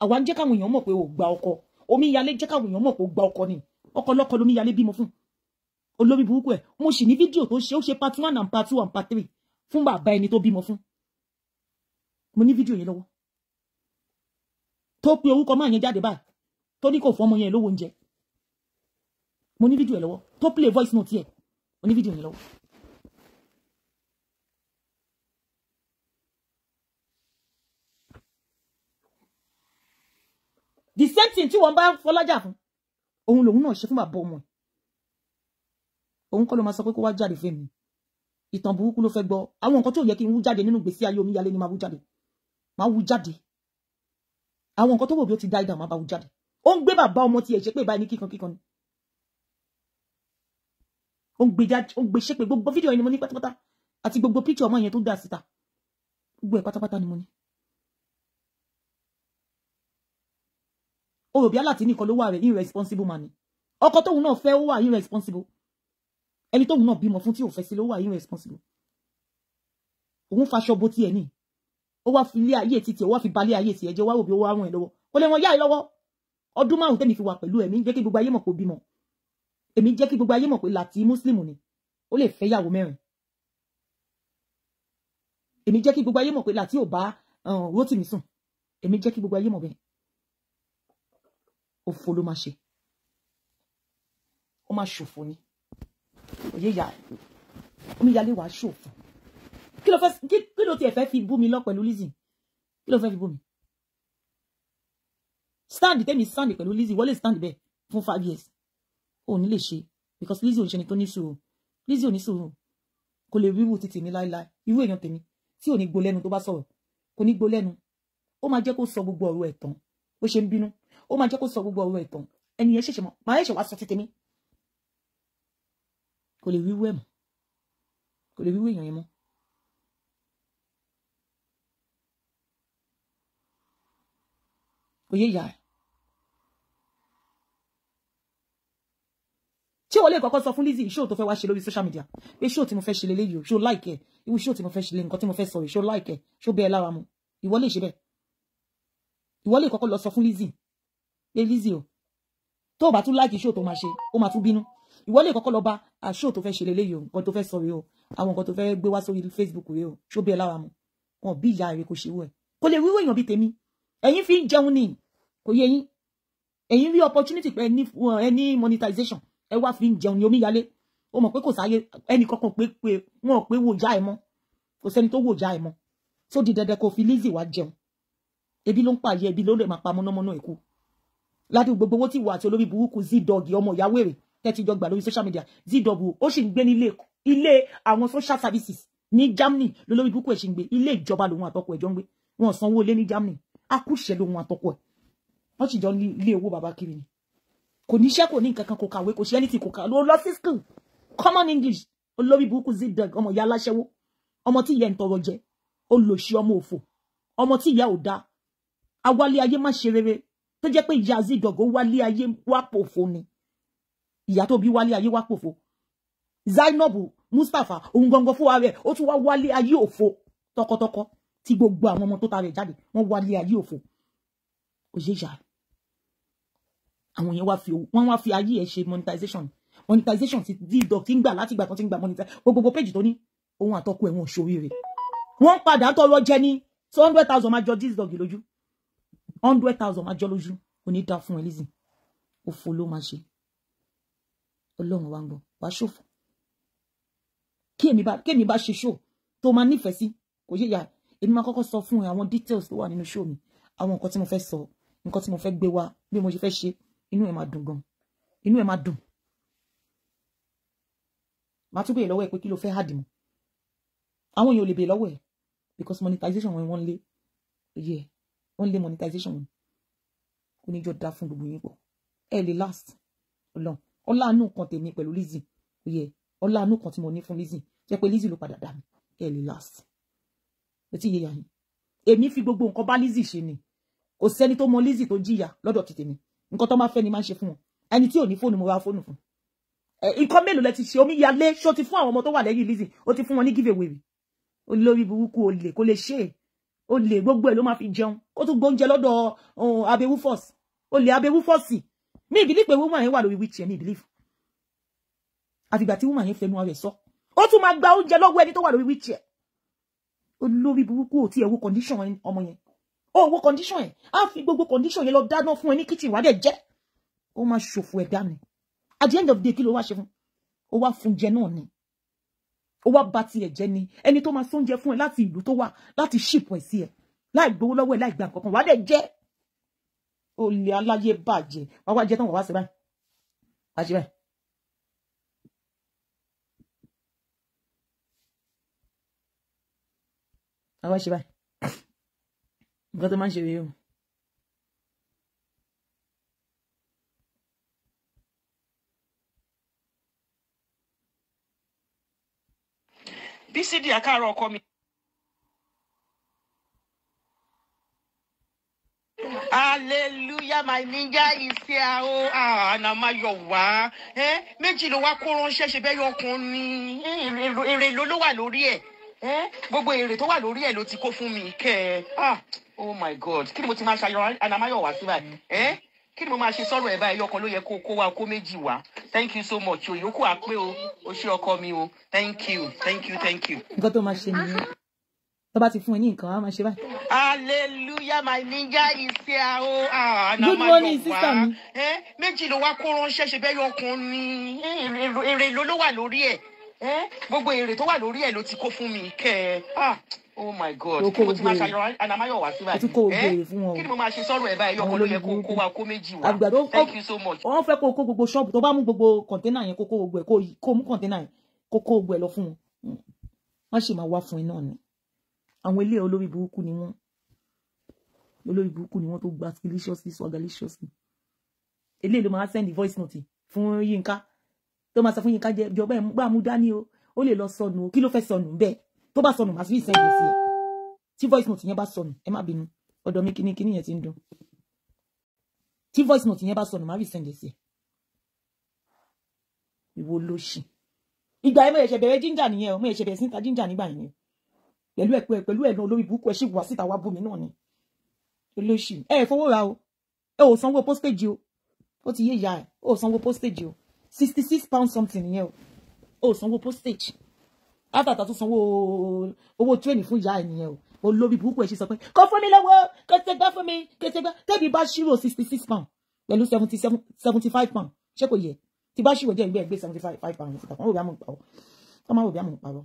àwa ń jẹ́ káwọn èèyàn mọ̀ pé ó gba ọkọ Omíyalé jẹ́ káwọn èèyàn mọ̀ pé ó gba ọkọ ni ọkọ lọ́kọ l'Omíyalé bímọ fún olórí burúkú ẹ̀ mo sì ní fídíò tó ṣe ó ṣe part 1 and part 2 and part 3 fún bàbá ẹni tó bímọ fún mo ní fídíò yẹn lọ́wọ́ tó pe orúkọ máa yẹn jáde báyìí tó ní kò fún ọmọ yẹn lówó oúnjẹ mo ní fídíò ẹ̀ lọ́wọ́ tó play voice note yẹ mo ní fídíò yẹn lọ́wọ́ the same thing tí wọ́n bá Fọlájà fún òun lòun náà ṣe fún bàbá ọmọ òun kọ́ ló máa sọ pé kó wá jáde fún mi ìtàn burúkú ló fẹ́ gbọ́ àwọn nǹkan tó yẹ kí n wú jáde nínú ìgbésí ayé Omíyalé ni máa wú jáde àwọn nǹkan tó wò bí ó ti dá ìdá máa bá wú jáde ó ń gbé bàbá ọmọ tí ẹ̀ ṣe pé báyìí ní kíkan ni ó ń gbé ṣépè gbogbo fídíò yẹn ni mo ní pátápátá àti gbogbo píkṣọ ọmọ yẹn tó dá síta gbogbo ẹ̀ pátápátá ni mo ní. ó rò bí aláàtí nìkan ló wà rẹ̀ irresponsible man ni ọkọ tóun náà fẹ́ ó wà irresponsible ẹni tóun náà bímọ fún tí ò fẹ́ sí ló wà irresponsible òun faṣọ bó tiẹ̀ ní ó wá fi ilé ayé títí ó wá fi balẹ̀ ayé tiẹ̀ jẹ́ wá wò bí ó wá rún ẹ̀ lọ́wọ́ kó lè wọn yá ẹ lọ́wọ́ ọdún márùn tẹ́mi fi wà pẹ̀lú ẹ̀mí jẹ́ kí gbogbo ayé mọ̀ pé ó bímọ èmi jẹ́ kí gbogbo ayé mọ̀ pé láti Muslim ni ó lè fẹ́ yàwó mẹ́rin èmi jẹ́ kí gbogbo ayé mọ̀ pé láti ò bá Rótìmí sùn èmi jẹ́ kí gbogbo ayé mọ̀ bẹ́ẹ̀ òfò ló máa ṣe ó máa ṣòfò ni òye ìyá Omíyalé wàá ṣòfò kí ló tiẹ̀ fẹ́ fi bú mi lọ pẹ̀lú Lizzy kí ló fẹ́ fi bú mi stand tẹ́mi stand pẹ̀lú Lizzy wọlé stand bẹ́ẹ̀ fún 5 years ò ní lè ṣe because Lizzy ò ní ṣe ni tó ní sùúrù Lizzy ò ní sùúrù kò lè ríru títì ní láíláí irú èèyàn tèmi tí ò ní gbó lẹ́nu tó bá sọ̀rọ̀ kò ní gbó lẹ́nu ó máa jẹ́ kó sọ gbogbo ọ̀rọ̀ ẹ̀ tán bó ṣe ń bínú ó máa jẹ́ kó sọ gbogbo ọ̀rọ̀ ẹ̀ tán ẹni yẹn ṣẹ̀ṣẹ̀ mọ́ máa ṣẹ̀ṣẹ̀ wá sọ ti tèmi kò lè ríru ẹ̀ mọ́ kò lè ríru èèyàn yẹn mọ́. Òye ìyá ẹ̀ tí wọ́n lè kọ́kọ́ sọ fún Lizzy show tó fẹ́ wá ṣe lórí social media pé show tí mo fẹ́ ṣe lélẹ́yìí o show like ẹ̀ irú show tí mo fẹ́ ṣe lé nǹkan tí mo fẹ́ sọ rẹ̀ show like ẹ̀ show bẹ́ẹ̀ lára mu ìwọ lè ṣe bẹ́ẹ̀ ìwọ lè kọ́kọ́ lọ sọ fún Lizzy pé Lizzy o tó o bá tún like show tó máa ṣe ó máa tún bínú ìwọ lè kọ́kọ́ lọ bá show tó fẹ́ ṣe lélẹ́yìí o nǹkan tó fẹ́ sọ rẹ̀ o àwọn nǹkan tó fẹ́ gbé wá sórí Facebook rẹ̀ o show bẹ́ẹ̀ lára mu wọn bí ìyá rẹ̀ kò ṣe wẹ̀ kò lè wíwò èèyàn bí tèmi ẹ̀yin fi ń jẹun ní kò yẹ yín ẹ̀yin rí opportunity pé ẹni monetization ẹ wá fi ń jẹun ní Omíyalé ó mọ̀ pé kò sáyé ẹnì kankan pé wọn pé wò já ẹ mọ́ kò sẹ́ni tó wò já ẹ mọ́ tó di dandan kó fi Lizzy wá jẹun ebi ló ń pààyè ebi ló lè máa pa mọ́nàmọ́ná ẹ̀kú ládùú gbogbo owó tí wà àti olórí burúkú Zdog ọmọ ìyàwó èrè tẹ́tí jọ gbà lórí social media Zdog ó sì ń gbé ní ilé àwọn social services ní Germany lórí burúkú ẹ̀ sì ń gbé ilé ìjọba lòun àtọkọ ẹ̀ jọ ń gbé wọn sanwó lé ní Germany akúṣẹ̀ lòun àtọkọ ẹ̀ wọ́n sì jọ ilé owó bàbá kiri ni kò níṣẹ́ kò ní nǹkan kan kò kàwé kò ṣe anything kò kà ló lọ sí school common English olórí burúkú Zdog ọmọ ìyá aláṣẹwó ọmọ tí ìyá ń tọrọ jẹ olòṣì ọmọ òfò ọmọ tí ìyá ò dá awálé ayé má ṣe rere tó jẹ́ pé ìyá Zdog ó wálé ayé wá pòfo ni ìyá tó bí wálé ayé wá pòfo Zainab Mustapha òun gangan fún wa rẹ̀ ó tún wá wálé ayé òfo tọkọtọkọ tí gbogbo àwọn ọmọ tó ta rẹ̀ jáde wọ́n wálé ayé òfo òye ìyá àwọn yẹn wá fi ayé ẹ̀ ṣe monetization ti Zdog tí ń gbà láti ìgbà tó ti ń gbà monetization gbogbo page tó ní ohun àtọkù ẹ̀wọ̀n ṣoríire wọ́n padà tọrọ jẹ ní 100,000 máa jọ Zdog lójú 100,000 máa jọ lójú kò ní dá fún ẹ Lizzy òfò ló máa ṣe Ọlọ́run wa ń gbọ́ wá ṣòfò kí èmi bá ṣe show tó máa nífẹ̀ẹ́ sí kò yé ya èmi máa kọ́kọ́ sọ fún ẹ àwọn details tó wà nínú show mi àwọn nǹkan tí mo fẹ́ sọ nǹkan tí mo fẹ́ gbé wá bí mo ṣe fẹ́ ṣe inú ẹ̀ máa dùn gan inú ẹ̀ máa dùn máa tún béèrè lọ́wọ́ ẹ̀ pé kí ló fẹ́ hàdì mọ́ àwọn èèyàn ò lè béèrè lọ́wọ́ ẹ̀ because monetization wọn wọ́n lé wọ́n lé monetization wọn kò ní jọ dá fún gbogbo yín pọ̀ ẹ lè last ọlá àánú kan tèmi pẹ̀lú Lizzy ọlá àánú kan tí mo ní fún Lizzy jẹ́ pé Lizzy ló padà dá mi ẹ lè last ti ye yan èmi fi gbogbo nǹkan bá Lizzy ṣe ni kò sẹ́ni tó mọ Lizzy tó jìyà lọ́dọ̀ ti tèmi nǹkan tó máa fẹ́ ni máa ṣe fún wọn ẹni tí ò ní fóònù mo ra fóònù fún nǹkan mélòó lẹ ti ṣe omi yalé ṣó ti fún àwọn ọmọ tó wà lẹ́yìn Lizzy ó ti fún wọn ní give away olórí burúkú olè kò lè ṣe olè gbogbo ẹ̀ ló máa fi jẹun ó tún gbóúnjẹ lọ́dọ̀ Abewu Force olè Abewu Force mi believe pé woman yẹn wà lórí wheelchair mi believe àfìgbà tí woman yẹn fẹnu rẹ̀ sọ ó tún máa gba oúnjẹ lọ́wọ́ ẹni tó wà lórí wheelchair olórí burúkú ò tí ẹ wo condition ọmọ yẹn ó wo condition ẹ̀ á fi gbogbo condition yẹn lọ dáná fún ẹ ní kitchen wá dẹ̀ jẹ́ ó máa ṣòfò ẹ̀dá ni at the end of the day kí ló wá ṣe fún ó wá fún jẹ náà ni ó wá bá tiẹ̀ jẹ́ ni ẹni tó máa sóúnjẹ fún ẹ láti ìlú tó wà láti ṣìpọ̀ ẹ̀ sí ẹ láì gbowó lọ́wọ́ ẹ láì gba nǹkan kan wá dẹ̀ jẹ́ olè aláyé bàjẹ́ wá wá jẹ́ tán wá sí báyìí wá ṣe báyìí. wá ṣe báyìí nǹkan tó máa ń ṣe rèé o. BCD àkàrọ̀ ọkọ mi. Hallelujah, my ninja is here. Oh, àná máa yọ̀ wá. Méjì ló wá kó ránṣẹ́ ṣe bẹ́ẹ̀ yọkùn ni. Èrè ló wà lórí ẹ̀. Gbogbo èrè tó wà lórí ẹ̀ ló ti kó fún mi kẹ́ ẹ. Oh my God, kí ni mo ti máa ṣayọ àná máa yọ̀ wá sí báyìí? Kí ni mo máa ṣe sọ̀rọ̀ ẹ̀ báyìí ọkàn ló yẹ kó wá kó méjì wá. Thank you so much o yòókù àpé o ṣé ọkọ mi o. Thank you. Nǹkan tó máa ṣe nìyẹn tó bá ti fún ẹ ní nǹkan á máa ṣe báyìí. Hallelujah, my ninja is here. Oh, good morning sister mi. Méjì ló wá kó ránṣẹ́ ṣe bẹ́ẹ̀ yọkùn ni. Èrè ló wà lórí ẹ̀. Gbogbo èrè tó wà lórí ẹ̀ ló ti kó fún mi kẹ́ ẹ. Oh my God, kí ni mo ti máa ṣayọ ànàmáyọ̀ wá sí báyìí? Kí ni mo máa ṣe sọ̀rọ̀ ẹ̀ báyìí ọkàn ló yẹ kó wá kó méjì wá. Thank you so much. Wọ́n fẹ́ kó gbogbo ṣọ́ọ̀bù tó bá mú gbogbo kọ̀ńténà yẹn kó gbogbo ẹ̀ kó mú kọ̀ńténà yẹn kó gbogbo ẹ̀ lọ fún wọn. Wọ́n sì máa wá fún ẹ náà ni. Àwọn ilé olórí burúkú ni wọ́n. Olórí burúkú ni wọ́n tó gba deliciously swagalicious. Eléyìí ló máa send voice note fún Yínká. Tó máa sọ fún Yínká jẹ́ ìjọba ẹ̀ gbà mú dání o. Ó lè lọ sọnù o. Kí ló fẹ́ sọnù bẹ́ẹ̀? Tó bá sọnù màá sì send sí ẹ. Tí voice note yẹn bá sọnù ẹ má bínú. Ọ̀dọ̀ mi kíní yẹn ti ń dùn. Tí voice note yẹn bá sọnù màá send sí ẹ. Ìwọ ló ṣì. Ìgbà yẹn mo ṣẹ̀ṣẹ̀ bẹ̀rẹ̀ ginger nìyẹn o. Mo ṣẹ̀ṣẹ̀ bẹ̀rẹ̀ sí ta ginger nígbà yẹn. Pẹ̀lú ẹ̀ náà olórí burúkú ẹ̀ sì wá síta wá bú mi náà ni. Olóṣì. Ẹ fowó ra o. Ẹ ò sanwó postage o. Ó ti yé ìyá ẹ̀. Ó sanwó postage o. £66 something nìyẹn o. Ó sanwó postage. After tó sanwó owó train fún ìyá ẹ̀ nìyẹn o. Olórí burúkú ẹ̀ sì sọ pé kó fún mi lọ́wọ́ kó ṣe gbá fún mi kó ṣe gbá. Tẹ́bi bá ṣírò £66 pẹ̀lú £75. Ṣé kò yẹ? Tí bá ṣírò jẹ́ ìgbẹ́ ẹgbẹ́ £75. Wọ́n rò bí àmọ̀ ìpàwọ́. Wọ́n máa rò bí àmọ̀ ìpàwọ́.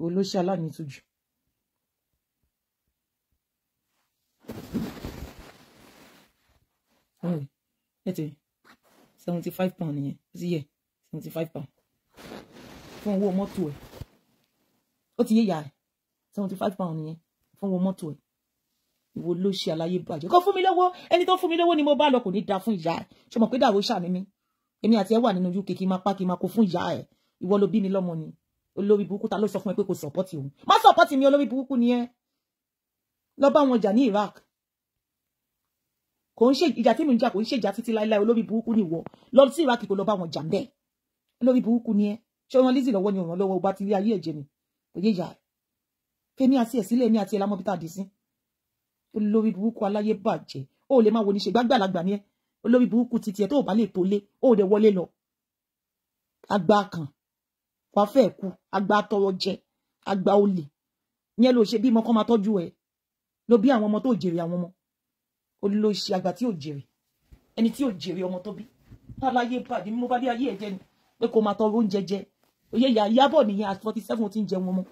Olóṣì aláàánítújù. Ẹ̀tẹ̀ £75 nìyẹn sí yẹ £75 fún owó mọ́tò ẹ̀. Ó ti yé ìyá ẹ̀ £75 nìyẹn fún owó mọ́tò ẹ̀. Ìwọ olóṣì aláyé bàjẹ́. Kó fún mi lówó ẹni tó fún mi lówó ni mo bá lọ kò ní da fún ìyá ẹ̀. Ṣé mo pé dàrú ṣàní mi? Èmi àti ẹ wà nínú UK kí n máa pa kí n máa kó fún ìyá ẹ̀. Ìwọ ló bí mi lọ́mọ ni. Olórí burúkú ta ló sọ fún ẹ pé kò sọpọ́tì òun. Má sọpọ́tì mi olórí burúkú ni ẹ. Lọ bá wọn jà ní Iraq. Kò ń ṣe ìjà tí mi ń jà kò ń ṣe ìjà títí láíláí olórí burúkú ni ìwọ. Lọ sí Iraq kò lọ bá wọn jà ńbẹ̀. Olórí burúkú ni ẹ. Ṣé wọn Lizzy lọ́wọ́ ni òun lọ́wọ́ ọba ti rí ayé ẹ̀jẹ̀ ni. Kò yé ìyá ẹ̀. Fẹ́mi àti ẹ̀ sílẹ̀ mi àti ẹ̀ lámọ́ bí tá a dì sí. Olórí burúkú aláyé bàjẹ́. Ó lè máa wo ní ṣe gbàgbàlagbà ni ẹ. Olórí burúkú titi ẹ tó bá lè tó lé. Ó dẹ̀ wọlé lọ. Àgbà kan. Wàá fẹ́ kú àgbà tọrọ jẹ àgbà olè yẹn ló ṣe bí ọmọ kan máa tọ́jú ẹ ló bí àwọn ọmọ tó jèrè àwọn ọmọ olóṣì àgbà tí ò jèrè ẹni tí ò jèrè ọmọ tó bí aláyé bàdí mo bá dé ayé ẹ jẹ ni pé kó máa tọrọ oúnjẹ jẹ òye ìyá Ìyábọ̀ nìyẹn at 47 ó ti ń jẹ wọn mọ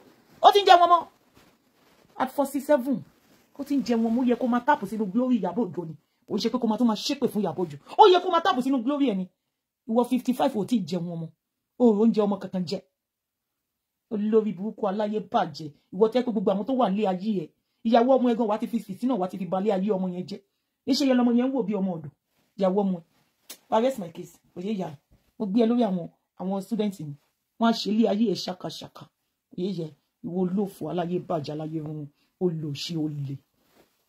at 47 ó ti ń jẹ wọn mọ ó yẹ kó máa táàpù sínú glory Ìyábọ̀ Òjó ni ó ṣe pé kó máa tó máa ṣépè fún Ìyábọ̀ Òjó ó yẹ kó máa táàpù sínú glory ẹ ni ìwọ 55 ó ti jẹ wọn mọ ó oúnjẹ ọmọ kankan jẹ olórí burúkú aláyé bàjẹ́ ìwọ tẹ́ pé gbogbo àwọn tó wà nílé ayé ẹ̀ ìyàwó ọmọ ẹ̀gàn wá ti fi fìtínà wá ti fi balẹ̀ ayé ọmọ yẹn jẹ́ níṣẹ́ yẹn lọmọ yẹn ń wò bí ọmọ ọ̀dọ̀ ìyàwó ọmọ ẹ̀ arrest my case òye yà mo gbé ẹ lórí àwọn student mi wọ́n á ṣe ilé ayé ẹ̀ ṣàkàṣàkà òye yẹ ìwọ olófò aláyé bàjẹ́ aláyé run olòṣì olè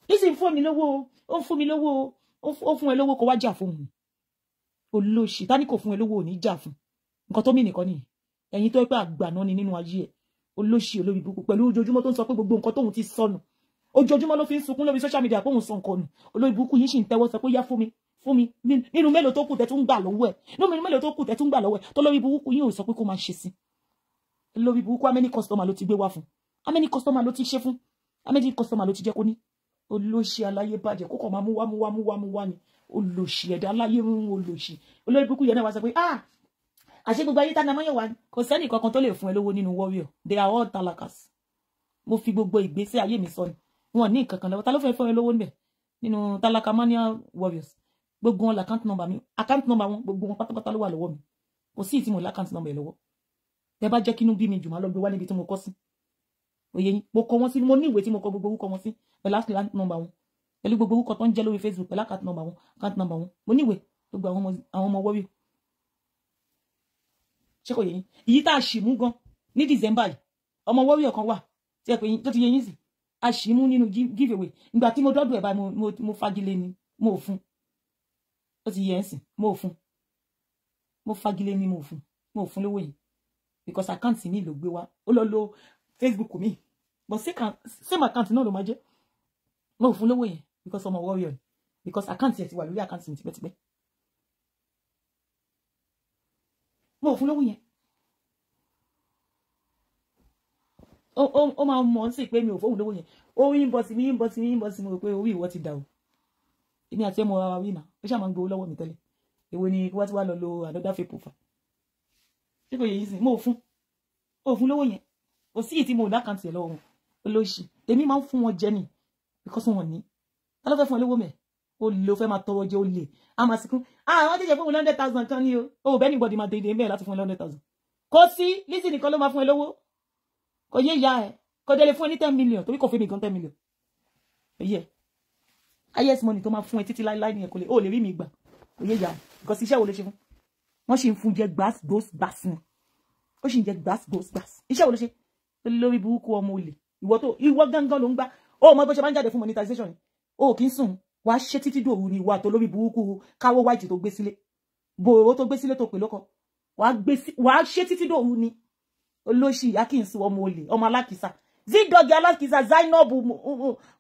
nísìnyí fún mi lówó ó fún mi lówó ó fún ẹ lówó kó wá jà fún mi olóṣì tani kò fún ẹ lówó ò ní jà fún nǹkan tó mí nìkan nìyí ẹ̀yin tó pé àgbàná ni nínú ayé ẹ̀ olóṣì olórí burúkú pẹ̀lú ojoojúmọ́ tó ń sọ pé gbogbo nǹkan tóun ti sọnù ojoojúmọ́ ló fi ń sunkún lórí social media pé òun sọ nǹkan nù olórí burúkú yìí sì ń tẹ́wọ́ sọ pé yá fún mi nínú mélòó tó kù tẹ́ tún gbà lọ́wọ́ ẹ̀ nínú mélòó tó kù tẹ́ tún gbà lọ́wọ́ ẹ̀ tó lórí burúkú yìí ò sọ pé kó máa ṣe sí olórí burúkú how many customer ló ti gbé wá fún how many customer ló ti ṣe fún how many customer ló ti jẹ́ kó ní olóṣì aláyé bàjẹ́ kó kàn máa mú wá ni olóṣì ẹ̀dá aláyé rún olóṣì olórí burúkú yẹn náà wá sọ pé àṣẹ gbogbo ayé tánà mọ́yàn wá kò sẹ́nì kankan tó lè fún ẹ lówó nínú warrior they are all talakas mo fi gbogbo ìgbésí ayé mi sọ ni wọn ní nǹkan kan lọ́wọ́ ta ló fẹ́ fún ẹ lówó níbẹ̀ nínú talakamania warriors gbogbo wọn l'account number mi account number wọn gbogbo wọn pátápátá ló wà lọ́wọ́ mi kò sí ìtí mo l'account number ẹ lọ́wọ́ tẹ bá jẹ́ kínú bí mi jù máa lọ gbé wá níbi tí mo kọ sí òye yín mo kọ wọn sí mo ní ìwé tí mo kọ gbogbo orúkọ wọn sí pẹ̀lú account number wọn pẹ̀lú gbogbo orúkọ tó ń jẹ́ lórí Facebook pẹ̀lú account number wọn mo ní ìwé gbogbo àwọn ọmọ warrior ṣé kò yé yín èyí tá a ṣì mú gan ní December yìí ọmọ warrior kan wà tí ẹ pé tó ti yé yín sí a ṣì mú nínú giveaway ìgbà tí mo dọ́dọ̀ ẹ̀ báyìí mo fagilé ni mo fún ó ti yẹ ẹ̀ sìn mo fún mo fagilé ni mo fún lówó yìí because account mi ló gbé wá ó lọ lo Facebook mi but same account náà ló máa jẹ́ mo fún lówó yìí because ọmọ warrior because account yẹn ti wà lórí account mi tipẹ́tipẹ́ mo fún lówó yẹn ó máa mọ̀ sí pé mi ò fóun lówó yẹn ó inbox mi mo rò pé orí ìwọ ti dà o èmi àti ẹmọ ara wí náà ó ṣáà máa ń gbowó lọ́wọ́ mi tẹ́lẹ̀ èwo ni wọ́n ti wá lọ lo another fake profile ṣé kò yẹ yìí sìn mo fún lówó yẹn kò sí ìtí mo lákàntì ẹ̀ lọ́wọ́ wọn olóṣì èmi máa ń fún wọn jẹ ni because wọn ní ta ló fẹ́ fún ẹ lówó mẹ́ ó lè fẹ́ máa tọrọ jẹ ó lè á máa sìnkún àwọn tẹ̀sẹ̀ fún 100,000 kan ní o bẹ́ẹ̀ anybody máa dèdè mẹ́ẹ̀ láti fún 100,000 kò sí Lizzy nìkan ló máa fún ẹ lówó kò yé ìyá ẹ kò délé fún ẹ ní 10 million torí kò fẹ́ mi gan 10 million èyí ẹ highest money tó máa fún ẹ títí láíláí nìyẹn kò lè ó lè rí mi gbà kò yé ìyá ẹ because iṣẹ́ wo ló ṣe fún wọ́n sì ń fún jẹ gbàs ni ó sì ń jẹ gbàs iṣẹ́ wo ló ṣe lórí burúkú ọmọ olè ìwọ gangan ló ń gbá ó mọ bó ṣe máa ń jáde fún monetization ó kì í sùn wàá ṣe títí dòru ni ìwà tó lórí burúkú káwọ́ white tó gbé sílé bòrò tó gbé sílé tó pè lóko wàá ṣe títí dòru ni olóṣì ìyá kì í sùn ọmọ olè ọmọ alákìsà zidogi alákìsà Zainab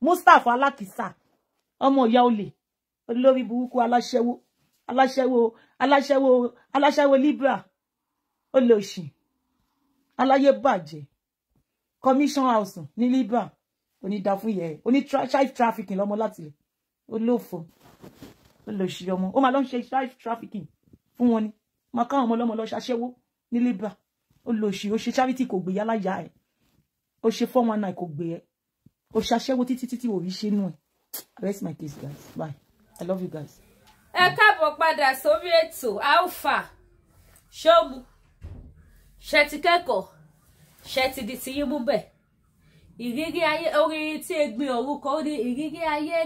Mustapha alákìsà ọmọ ìyá olè olórí burúkú aláṣẹ́wó Libra olóṣì aláyé bàjẹ́ commission house ní Libra onídàá fún yẹ oní child trafficking lọ́mọ láti lè olófò olóṣì ọmọ ó máa lọ ń ṣe child trafficking fún wọn ni máa káwọn ọmọ ọlọ́mọ lọ ṣaṣẹ́wó ní Libra olóṣì ó ṣe charity kò gbé yálà yá ẹ ó ṣe 419 kò gbé ẹ ó ṣaṣẹ́wó títí òrí ṣe nù ẹ. Rest my case guys, bye, I love you guys. ẹ káàbọ̀ padà sórí ètò alpha ṣọ́ọ̀mù ṣe ti kẹ́kọ̀ọ́ ṣe ti di ti yín mú bẹ̀ ìrírí ayé orí tí egbin orúkọ ó ní ìrírí ayé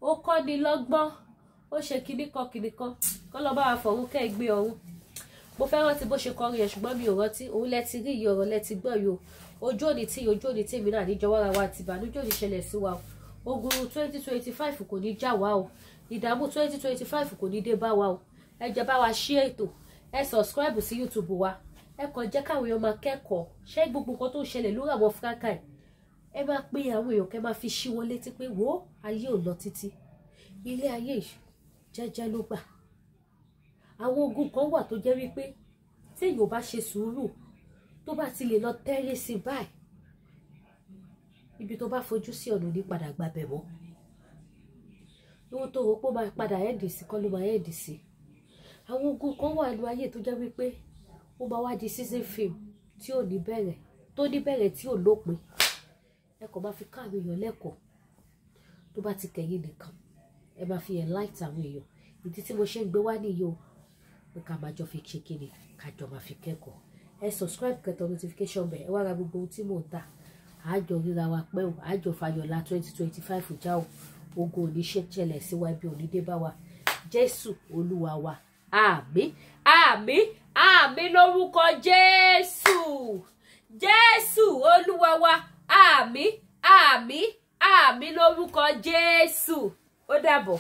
ó kọ́ ni lọ́gbọ́n ó ṣe kíníkan kọ́ lọ́ bá wa fọ̀rún kẹ́ ẹgbẹ́ ọ̀run mo fẹ́ rántí bó ṣe kọrin ẹ̀ ṣùgbọ́n mi ò rántí òun lẹ ti rí iye ọ̀rọ̀ lẹ ti gbọ́ yìí o ojú òní tí èmi náà níjọ wára wa ti bànújẹ́ òní ṣẹlẹ̀ sí wa o ogun 2025 kò ní já wa o ìdààmú 2025 kò ní dé bá wa o ẹ jẹ́ bá wa ṣí ètò ẹ subscribe sí YouTube wa ẹ kàn jẹ́ káwọn èèyàn máa kẹ́kọ̀ọ́ ṣé gbogbo nǹkan tó ń ṣẹlẹ̀ lórí àwọn fúráká ẹ máa pín àwọn èèyàn kẹ́ máa fi ṣí wọn létí pé wo ayé ò lọ títí ilé ayé jẹ́jẹ́ ló gbà àwọn ogun kan wà tó jẹ́ wípé tí èèyàn bá ṣe sùúrù tó bá ti lè lọ tẹ́lẹ̀ sí báyìí ibi tó bá fojú sí ọ̀nà ní padà gbàbẹ̀ mọ́ ohun tó rò pé ó máa padà ẹ̀dì sí kọ́ ló máa ẹ̀dì sí àwọn ogun kan wà nínú ayé tó jẹ́ wípé ó máa wá di season film tí ò ní bẹ̀rẹ̀ tó ní bẹ̀rẹ̀ tí ò lópin ẹ kò máa fi ká àwọn èèyàn lẹ́kọ̀ọ́ tó bá ti kẹ̀yìn nìkan ẹ máa fi enlight àwọn èèyàn ìdí tí mo ṣe ń gbé wá nìyí o pé ká máa jọ fi ṣe kíni ká jọ máa fi kẹ́kọ̀ọ́ ẹ subscribe kẹtọ notification bell ẹ wá ra gbogbo ohun tí mò ń tà àjọ ríra wa pẹ́ o àjọ fàyọ̀lá 2025 já o ogun oníṣẹ́ ṣẹlẹ̀ sí wa ibi òní dé bá wa Jésù Olúwa wa àmín àmín àmín lórúkọ Jésù Olúwa wa àmín àmín àmín lórúkọ Jésù ó dàbọ̀.